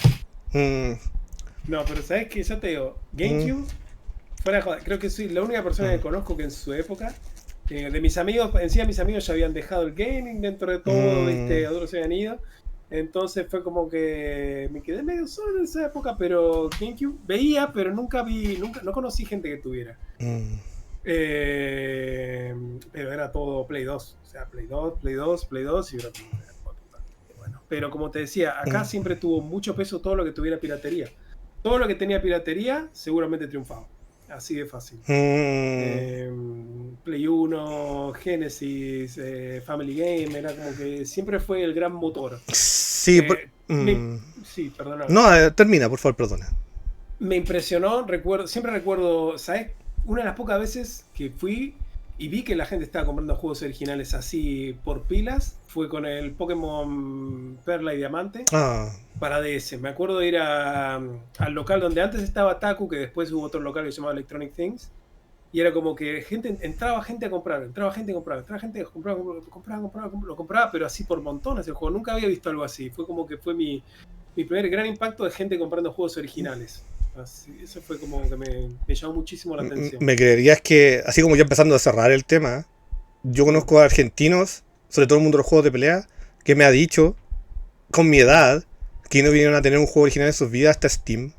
No, pero sabes que yo te digo, GameCube, fuera de joda, creo que soy la única persona que conozco que en su época, de mis amigos, encima mis amigos ya habían dejado el gaming dentro de todo, otros se habían ido. Entonces fue como que me quedé medio solo en esa época, pero GameCube veía, pero no conocí gente que tuviera. Pero era todo Play 2, o sea, Play 2, y era bueno. Pero como te decía, acá siempre tuvo mucho peso todo lo que tuviera piratería. Todo lo que tenía piratería seguramente triunfaba. Así de fácil. Play 1, Genesis, Family Game, era como que siempre fue el gran motor. Sí, sí, perdona. No, termina, por favor, perdona. Me impresionó, siempre recuerdo, ¿sabes? Una de las pocas veces que fui y vi que la gente estaba comprando juegos originales así por pilas, fue con el Pokémon Perla y Diamante para DS. Me acuerdo de ir al local donde antes estaba Taku, que después hubo otro local que se llamaba Electronic Things, y era como que entraba gente a comprar, lo compraba, pero así por montones el juego. Nunca había visto algo así. Fue como que fue mi primer gran impacto de gente comprando juegos originales. Así, eso fue como que me llamó muchísimo la atención. Me creerías que, así como ya empezando a cerrar el tema, yo conozco a argentinos, sobre todo el mundo de los juegos de pelea, que me ha dicho, con mi edad, que no vinieron a tener un juego original en sus vidas hasta Steam.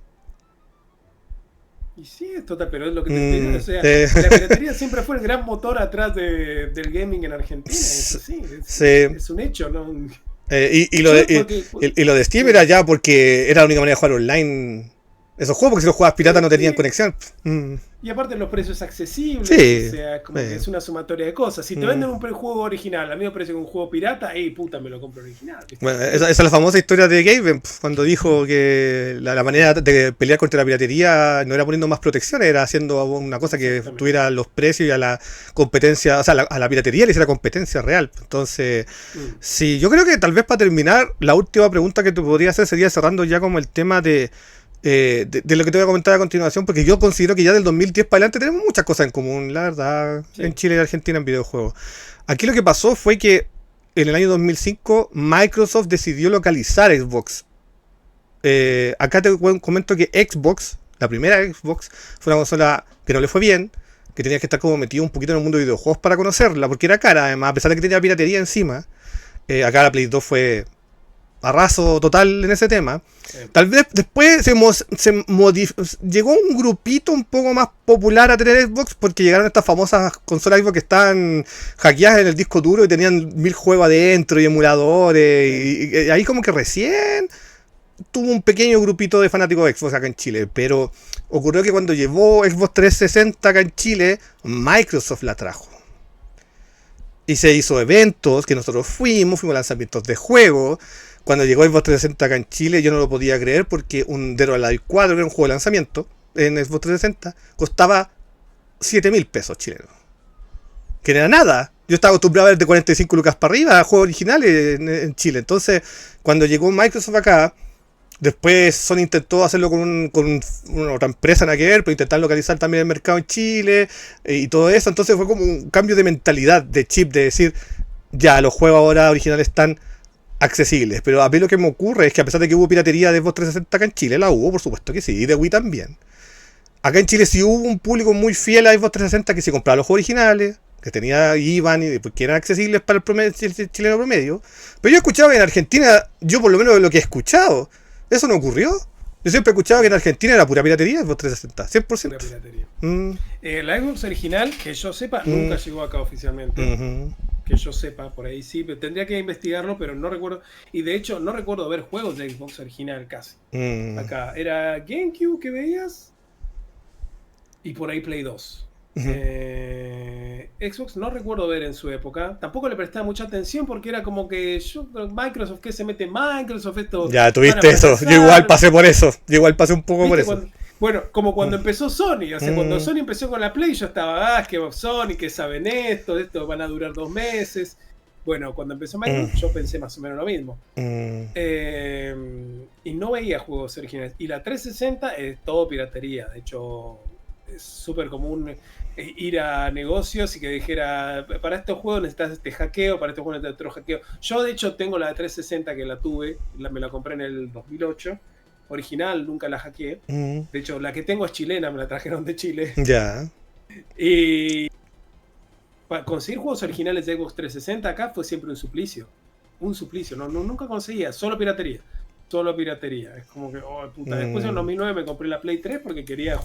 Y sí, es total, pero es lo que te digo. O sea, la piratería siempre fue el gran motor atrás del gaming en Argentina. Es así, es un hecho, ¿no? Y lo de Steam era ya porque era la única manera de jugar online esos juegos, porque si los jugabas pirata no tenían conexión. Y aparte los precios accesibles, sí, o sea, como que es una sumatoria de cosas. Si te venden un juego original al mismo precio que un juego pirata, puta, me lo compro original, ¿viste? Bueno, esa es la famosa historia de Gaben, cuando dijo que la manera de pelear contra la piratería no era poniendo más protecciones, era haciendo una cosa que tuviera los precios y a la competencia, o sea, a la piratería le hiciera competencia real. Entonces, sí, yo creo que tal vez para terminar, la última pregunta que te podría hacer sería cerrando ya como el tema de lo que te voy a comentar a continuación, porque yo considero que ya del 2010 para adelante tenemos muchas cosas en común, la verdad, en Chile y Argentina en videojuegos. Aquí lo que pasó fue que en el año 2005 Microsoft decidió localizar Xbox. Acá te comento que Xbox, la primera Xbox, fue una consola que no le fue bien, que tenía que estar como metido un poquito en el mundo de videojuegos para conocerla, porque era cara, además, a pesar de que tenía piratería encima. Acá la Play 2 fue arraso total en ese tema. Tal vez después llegó un grupito un poco más popular a tener Xbox, porque llegaron estas famosas consolas Xbox que estaban hackeadas en el disco duro y tenían 1000 juegos adentro y emuladores, y ahí como que recién tuvo un pequeño grupito de fanáticos de Xbox acá en Chile, pero ocurrió que cuando llevó Xbox 360 acá en Chile, Microsoft la trajo. Y se hizo eventos que nosotros fuimos a lanzamientos de juegos. Cuando llegó Xbox 360 acá en Chile, yo no lo podía creer porque un Dead or Alive 4, que era un juego de lanzamiento en Xbox 360, costaba 7.000 pesos chilenos. Que no era nada. Yo estaba acostumbrado a ver de 45 lucas para arriba juegos originales en Chile. Entonces, cuando llegó Microsoft acá, después Sony intentó hacerlo con una otra empresa, nada que ver, pero intentar localizar también el mercado en Chile y todo eso. Entonces fue como un cambio de mentalidad de chip, de decir, ya, los juegos ahora originales están accesibles. Pero a mí lo que me ocurre es que a pesar de que hubo piratería de Xbox 360 acá en Chile, la hubo, por supuesto que sí, y de Wii también. Acá en Chile sí hubo un público muy fiel a Xbox 360 que se compraba los juegos originales, que tenía IBAN y que eran accesibles para el promedio, el chileno promedio. Pero yo he escuchado que en Argentina, yo por lo menos de lo que he escuchado, eso no ocurrió. Yo siempre he escuchado que en Argentina era pura piratería Xbox 360, 100%. Pura piratería. La Xbox original, que yo sepa, nunca llegó acá oficialmente. Que yo sepa, por ahí sí, pero tendría que investigarlo, pero no recuerdo. Y de hecho, no recuerdo ver juegos de Xbox original casi. Acá era GameCube que veías y por ahí Play 2. Xbox no recuerdo ver en su época. Tampoco le prestaba mucha atención porque era como que Microsoft, ¿qué se mete en Microsoft? Esto ya tuviste eso. Yo igual pasé por eso. Yo igual pasé un poco por eso. Bueno, como cuando empezó Sony. O sea, cuando Sony empezó con la Play, yo estaba, es que Sony, que saben esto van a durar 2 meses. Bueno, cuando empezó Microsoft, yo pensé más o menos lo mismo. Y no veía juegos originales. Y la 360 es todo piratería. De hecho, es súper común ir a negocios y que dijera, para estos juegos necesitas este hackeo, para estos juegos necesitas otro hackeo. Yo de hecho tengo la 360 que la tuve, me la compré en el 2008, original, nunca la hackeé. De hecho la que tengo es chilena, me la trajeron de Chile. Ya. Y para conseguir juegos originales de Xbox 360 acá fue siempre un suplicio, nunca conseguía, solo piratería. Es como que, oh puta, después en 2009 me compré la Play 3 porque quería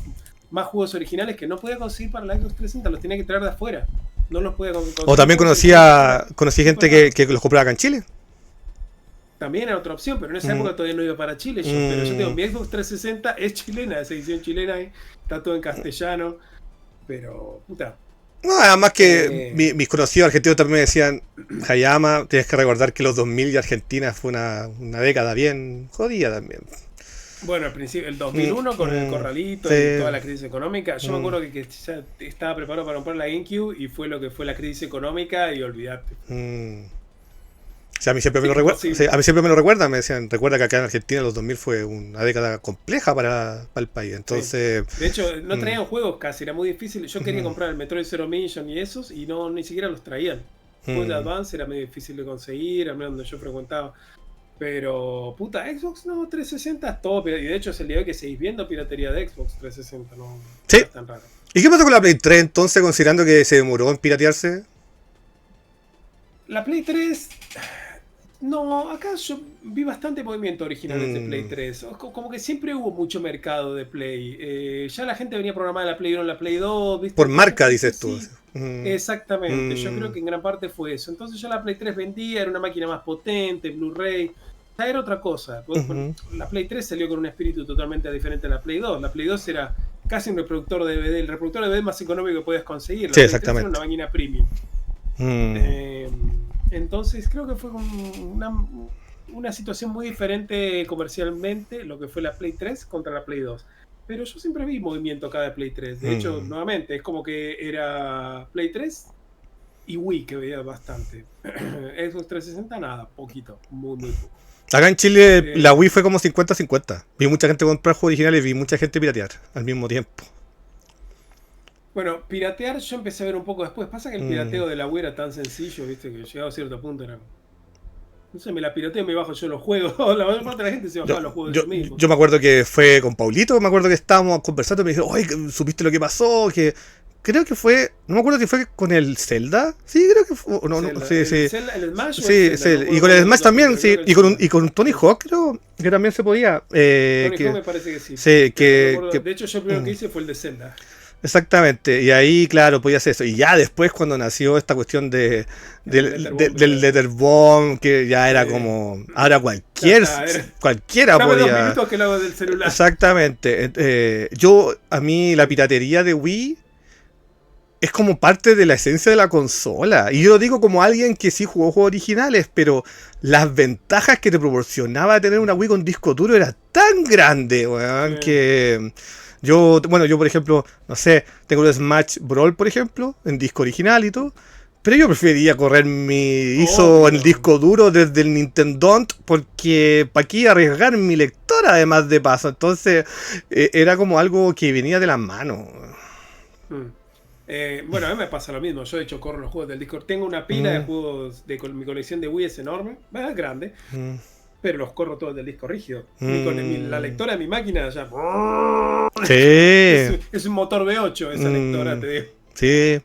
más juegos originales que no podía conseguir para la Xbox 360, los tenía que traer de afuera. No los podía conseguir. O también conocí gente que los compraba acá en Chile. También era otra opción, pero en esa época todavía no iba para Chile. Pero yo tengo mi Xbox 360, es chilena, es edición chilena, está todo en castellano. Pero, puta. No, además que mis conocidos argentinos también me decían, Hayama, tienes que recordar que los 2000 y Argentina fue una década bien jodida también. Bueno, al principio, el 2001 con el corralito y toda la crisis económica, yo me acuerdo que ya estaba preparado para comprar la GameCube y fue lo que fue la crisis económica y olvidarte. O sea, a mí siempre me lo recuerda. Sí. A mí siempre me lo recuerdan, me decían, recuerda que acá en Argentina los 2000 fue una década compleja para el país. Entonces, sí. De hecho, no traían juegos casi, era muy difícil. Yo quería comprar el Metroid Zero Mission y esos y no ni siquiera los traían. Juegos de Advance era medio difícil de conseguir, al menos donde yo frecuentaba. Pero, puta, Xbox no, 360 es todo. Y de hecho es el día de hoy que seguís viendo piratería de Xbox 360, no es tan raro. ¿Y qué pasó con la Play 3 entonces, considerando que se demoró en piratearse? La Play 3... No, acá yo vi bastante movimiento original de Play 3. Como que siempre hubo mucho mercado de Play. Ya la gente venía programada la Play 1, la Play 2. ¿viste? Por marca, dices tú. Sí. Exactamente, yo creo que en gran parte fue eso. Entonces ya la Play 3 vendía, era una máquina más potente, Blu-ray. Ya era otra cosa. La Play 3 salió con un espíritu totalmente diferente a la Play 2. La Play 2 era casi un reproductor de DVD, el reproductor de DVD más económico que podías conseguir. La sí, Play exactamente. 3 era una máquina premium. Entonces creo que fue una situación muy diferente comercialmente lo que fue la Play 3 contra la Play 2. Pero yo siempre vi movimiento acá de Play 3. De hecho, nuevamente, es como que era Play 3 y Wii que veía bastante. Xbox 360 nada, poquito, muy poco. Acá en Chile la Wii fue como 50-50. Vi mucha gente comprar juegos originales y vi mucha gente piratear al mismo tiempo. Bueno, piratear yo empecé a ver un poco después. Pasa que el pirateo de la Wii era tan sencillo, viste, que llegado a cierto punto era... No sé, me la pirateo y me bajo yo los juegos. La mayor parte de la gente se bajaba los juegos de ellos mismos. Yo me acuerdo que fue con Paulito, me acuerdo que estábamos conversando y me dijeron, oye, ¿supiste lo que pasó? Que creo que fue, no me acuerdo si fue con el Zelda. Sí, creo que fue. No, Zelda, sí. El Zelda, el Smash. Sí, sí. Y con el Smash también, sí. Y con Tony Hawk, creo que también se podía. Tony Hawk me parece que sí. Sí, de hecho, yo el primero que hice fue el de Zelda. Exactamente, y ahí, claro, podía hacer eso. Y ya después, cuando nació esta cuestión del Letterbomb, que ya era como. Ahora cualquiera Dame 2 podía. minutos que lo hago del celular. Exactamente. A mí, la piratería de Wii es como parte de la esencia de la consola. Y yo lo digo como alguien que sí jugó juegos originales, pero las ventajas que te proporcionaba tener una Wii con disco duro era tan grande, weón, que. Yo, por ejemplo, no sé, tengo el Smash Brawl, por ejemplo, en disco original y todo. Pero yo prefería correr mi ISO en el disco duro desde el Nintendo, porque para qué arriesgar mi lector además de paso. Entonces, era como algo que venía de las manos. Bueno, a mí me pasa lo mismo. Yo de hecho corro los juegos del disco. Tengo una pila de juegos mi colección de Wii es enorme, es grande. Pero los corro todos del disco rígido. Y con la lectora de mi máquina ya. Sí. Es un motor V8 esa lectora, te digo. Sí.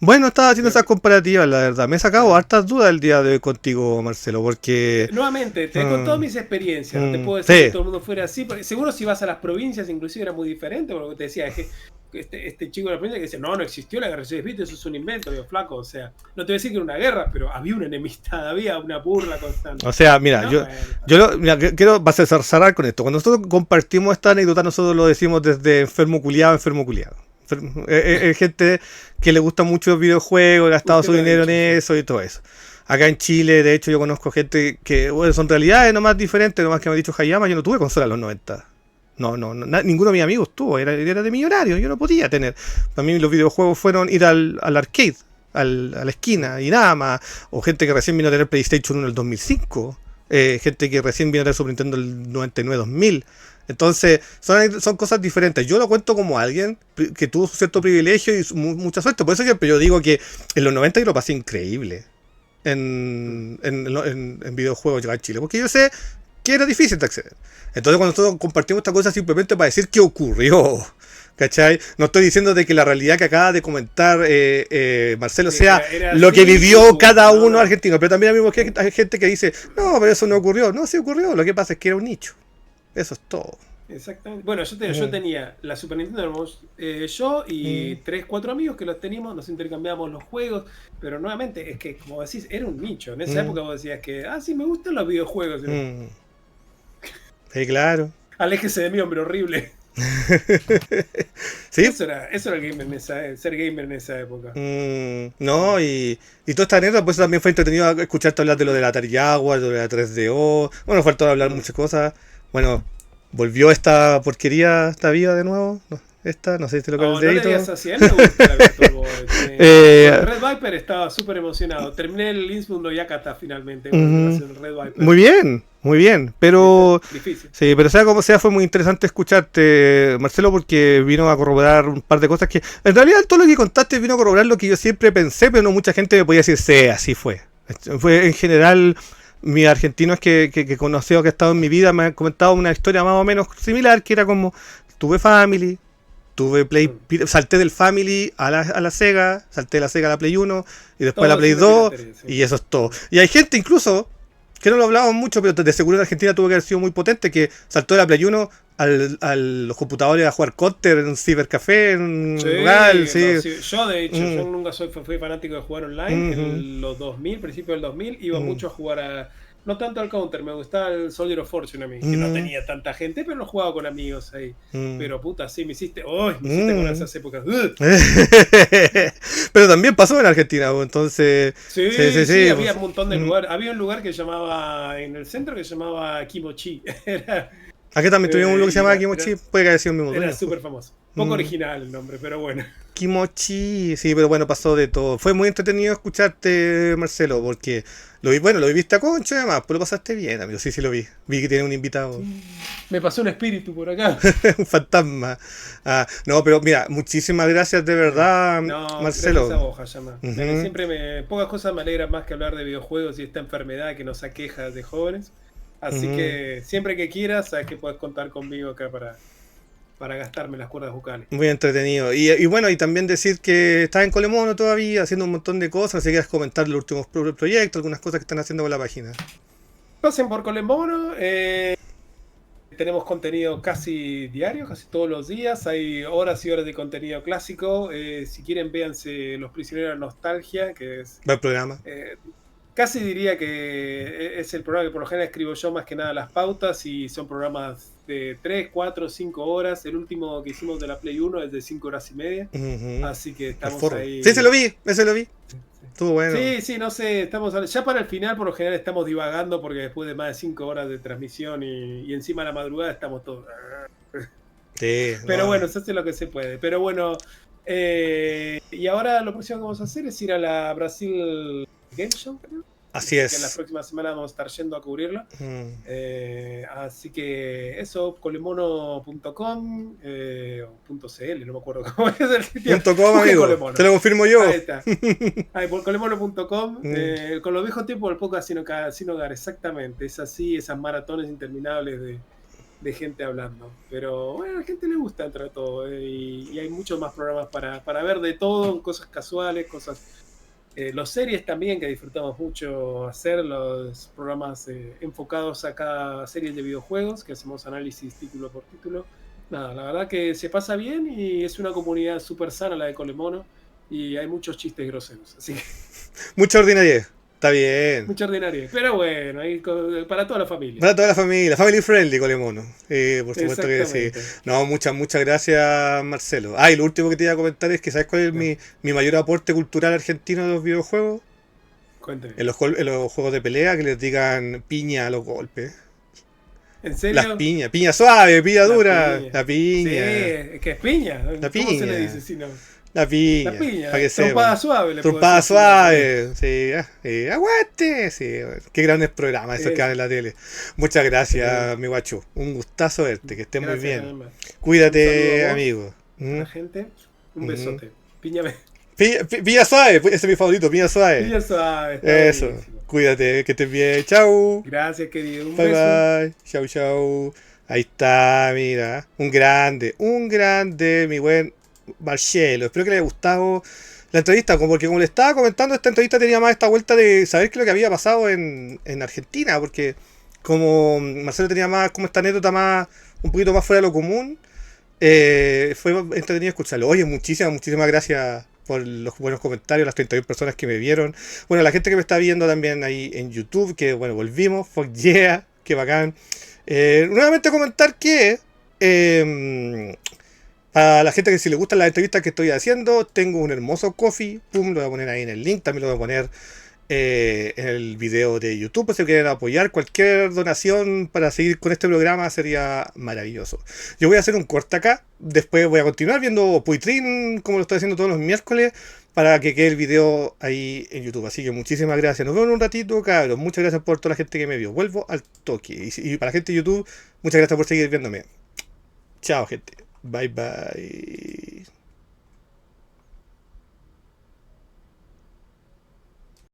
Bueno, estaba haciendo esas comparativas, la verdad. Me he sacado hartas dudas el día de hoy contigo, Marcelo, porque. Nuevamente, te con todas mis experiencias. No te puedo decir que todo el mundo fuera así. Porque seguro si vas a las provincias, inclusive era muy diferente. Porque te decía, este chico de la provincia que decía, no existió la guerra de 6 bits, eso es un invento, digo, flaco. O sea, no te voy a decir que era una guerra, pero había una enemistad, había una burla constante. O sea, mira, mira, quiero cerrar con esto. Cuando nosotros compartimos esta anécdota, nosotros lo decimos desde enfermo culiado. Gente que le gusta mucho los videojuegos, ha gastado su dinero en eso y todo eso. Acá en Chile, de hecho, yo conozco gente que, bueno, son realidades nomás diferentes, nomás que me ha dicho Hayama, yo no tuve consola en los 90. Ninguno de mis amigos tuvo, era de millonario, yo no podía tener. Para mí los videojuegos fueron ir al arcade, a la esquina y nada más. O gente que recién vino a tener PlayStation 1 en el 2005, gente que recién vino a tener Super Nintendo en el 99-2000. Entonces, son cosas diferentes. Yo lo cuento como alguien que tuvo cierto privilegio y mucha suerte. Por eso siempre yo digo que en los 90 yo lo pasé increíble en videojuegos acá en Chile. Porque yo sé que era difícil de acceder. Entonces, cuando nosotros compartimos esta cosa simplemente para decir qué ocurrió. ¿Cachai? No estoy diciendo de que la realidad que acaba de comentar Marcelo sea lo que vivió cada uno argentino. Pero también hay gente que dice, no, pero eso no ocurrió. No, sí ocurrió. Lo que pasa es que era un nicho. Eso es todo. Exactamente. Bueno, yo tenía la Super Nintendo, yo y 3-4 amigos que los teníamos, nos intercambiábamos los juegos, pero nuevamente es que, como decís, era un nicho. En esa época vos decías que, sí, me gustan los videojuegos. Sí, claro. Aléjese de mí, hombre horrible. ¿Sí? Eso era el gamer ser gamer en esa época. No, y toda esta anécdota, pues también fue entretenido escucharte hablar de lo de la Atari Jaguar, de la 3DO. Bueno, faltó hablar muchas cosas. Bueno, volvió esta porquería, esta vida de nuevo. No sé si te lo no le digas así, a él le gusta la Virtual Boy. Red Viper estaba súper emocionado. Terminé el Innsmouth no Yakata finalmente. Red Viper. Muy bien, pero difícil. Sí, pero sea como sea, fue muy interesante escucharte, Marcelo, porque vino a corroborar un par de cosas que, en realidad, todo lo que contaste vino a corroborar lo que yo siempre pensé, pero no mucha gente me podía decir, sí, así fue. Fue en general. Mis argentinos que he conocido, que ha estado en mi vida, me han comentado una historia más o menos similar, que era como, tuve Family, tuve Play, salté del Family a la Sega, salté de la Sega a la Play 1, y después a la Play 2, y eso es todo. Y hay gente incluso, que no lo hablábamos mucho, pero de seguro en Argentina tuvo que haber sido muy potente, que saltó de la Play 1 a los computadores a jugar Counter en un cibercafé, en un lugar. Yo de hecho, yo nunca fui fanático de jugar online. En los 2000, principios del 2000, iba mucho a jugar no tanto al Counter, me gustaba el Soldier of Fortune a mí, que no tenía tanta gente, pero lo jugaba con amigos ahí. Pero puta, sí, me hiciste con esas épocas. Pero también pasó en Argentina, entonces. Sí, había un montón de lugares. Había un lugar que llamaba, en el centro, que se llamaba Kimochi. Aquí también tuvimos un lugar que se llamaba Kimochi, puede que haya sido el mismo. Era súper famoso. Poco original el nombre, pero bueno. Kimochi, sí, pero bueno, pasó de todo. Fue muy entretenido escucharte, Marcelo, porque lo viviste a concho y además, pues lo pasaste bien, amigo. Sí, lo vi. Vi que tiene un invitado. Sí. Me pasó un espíritu por acá. Un fantasma. No, pero mira, muchísimas gracias de verdad, Marcelo. Gracias a vos, Hayama. Siempre pocas cosas me alegran más que hablar de videojuegos y esta enfermedad que nos aqueja de jóvenes. Así que siempre que quieras, sabes que puedes contar conmigo acá para gastarme las cuerdas vocales. Muy entretenido. Y bueno, y también decir que estás en Colemono todavía haciendo un montón de cosas. Si quieres comentar los últimos proyectos, algunas cosas que están haciendo con la página. Pasen por Colemono. tenemos contenido casi diario, casi todos los días. Hay horas y horas de contenido clásico. Si quieren, véanse Los Prisioneros de la Nostalgia, que es Buen programa. casi diría que es el programa que por lo general escribo yo más que nada las pautas, y son programas de 3, 4, 5 horas. El último que hicimos de la Play 1 es de 5 horas y media. Así que estamos ahí. Sí, ese lo vi. Estuvo bueno. Sí, no sé, estamos ya para el final por lo general estamos divagando porque después de más de 5 horas de transmisión y encima a la madrugada estamos todos... Sí, Pero no. bueno, se hace lo que se puede. Pero bueno, y ahora lo próximo que vamos a hacer es ir a la Brasil Game Show, creo. Así Que en la es. próxima semana vamos a estar yendo a cubrirla. Así que eso, colemono.com o .cl, no me acuerdo cómo es el sitio. .com, Busquen amigo. Colemono. Te lo confirmo yo. Ahí está. Ahí, por colemono.com. Con los viejos tiempos del podcast sin hogar, exactamente. Es así, esas maratones interminables de gente hablando. Pero bueno, a la gente le gusta entre todo. Y hay muchos más programas para ver de todo, cosas casuales, cosas... los series también, que disfrutamos mucho hacer, los programas enfocados a cada serie de videojuegos, que hacemos análisis título por título. Nada, la verdad que se pasa bien y es una comunidad súper sana la de Colemono, y hay muchos chistes groseros, así que Mucha ordinariedad. Está bien. mucha ordinaria. Pero bueno, ahí para toda la familia. Para toda la familia, family friendly, Colemono. Por supuesto que sí. Exactamente. No, muchas gracias, Marcelo. Y lo último que te iba a comentar es que ¿sabes cuál es mi mayor aporte cultural argentino a los videojuegos? Cuéntame. En los juegos de pelea, que les digan piña a los golpes. ¿En serio? Las piñas, piña suave, piña La dura, piña. la piña. Sí, es que es piña. La ¿Cómo se piña. le dice si no? La piña. La piña. Para que Trompada sepan. suave. le puedo Trompada decir. suave, sí, aguante, sí, qué grandes programas esos que dan en la tele. Muchas gracias, mi guacho, un gustazo verte, que estés muy Gracias, bien. Alma. Un Cuídate, saludo a vos. amigo. La gente, un besote. Piña, Piña suave, ese es mi favorito, piña suave. piña suave. Está Eso, buenísimo. cuídate, que estés bien, chau. Gracias, querido. Un Bye beso. bye, chau. Ahí está, mira, un grande, mi buen Marcelo. Espero que le haya gustado la entrevista, porque como le estaba comentando, esta entrevista tenía más esta vuelta de saber qué es lo que había pasado en Argentina, porque como Marcelo tenía más como esta anécdota más un poquito más fuera de lo común, fue entretenido escucharlo. Oye, muchísimas gracias por los buenos comentarios, las 31 personas que me vieron. Bueno, la gente que me está viendo también ahí en YouTube, que bueno, volvimos, fuck yeah, qué bacán. Nuevamente comentar que a la gente que si le gustan las entrevistas que estoy haciendo, tengo un hermoso coffee, lo voy a poner ahí en el link, también lo voy a poner en el video de YouTube, pues si quieren apoyar, cualquier donación para seguir con este programa sería maravilloso. Yo voy a hacer un corte acá, después voy a continuar viendo Puitrin, como lo estoy haciendo todos los miércoles, para que quede el video ahí en YouTube. Así que muchísimas gracias, nos vemos en un ratito, cabros. Muchas gracias por toda la gente que me vio. Vuelvo al toque. Y para la gente de YouTube, muchas gracias por seguir viéndome. Chao, gente. Bye bye.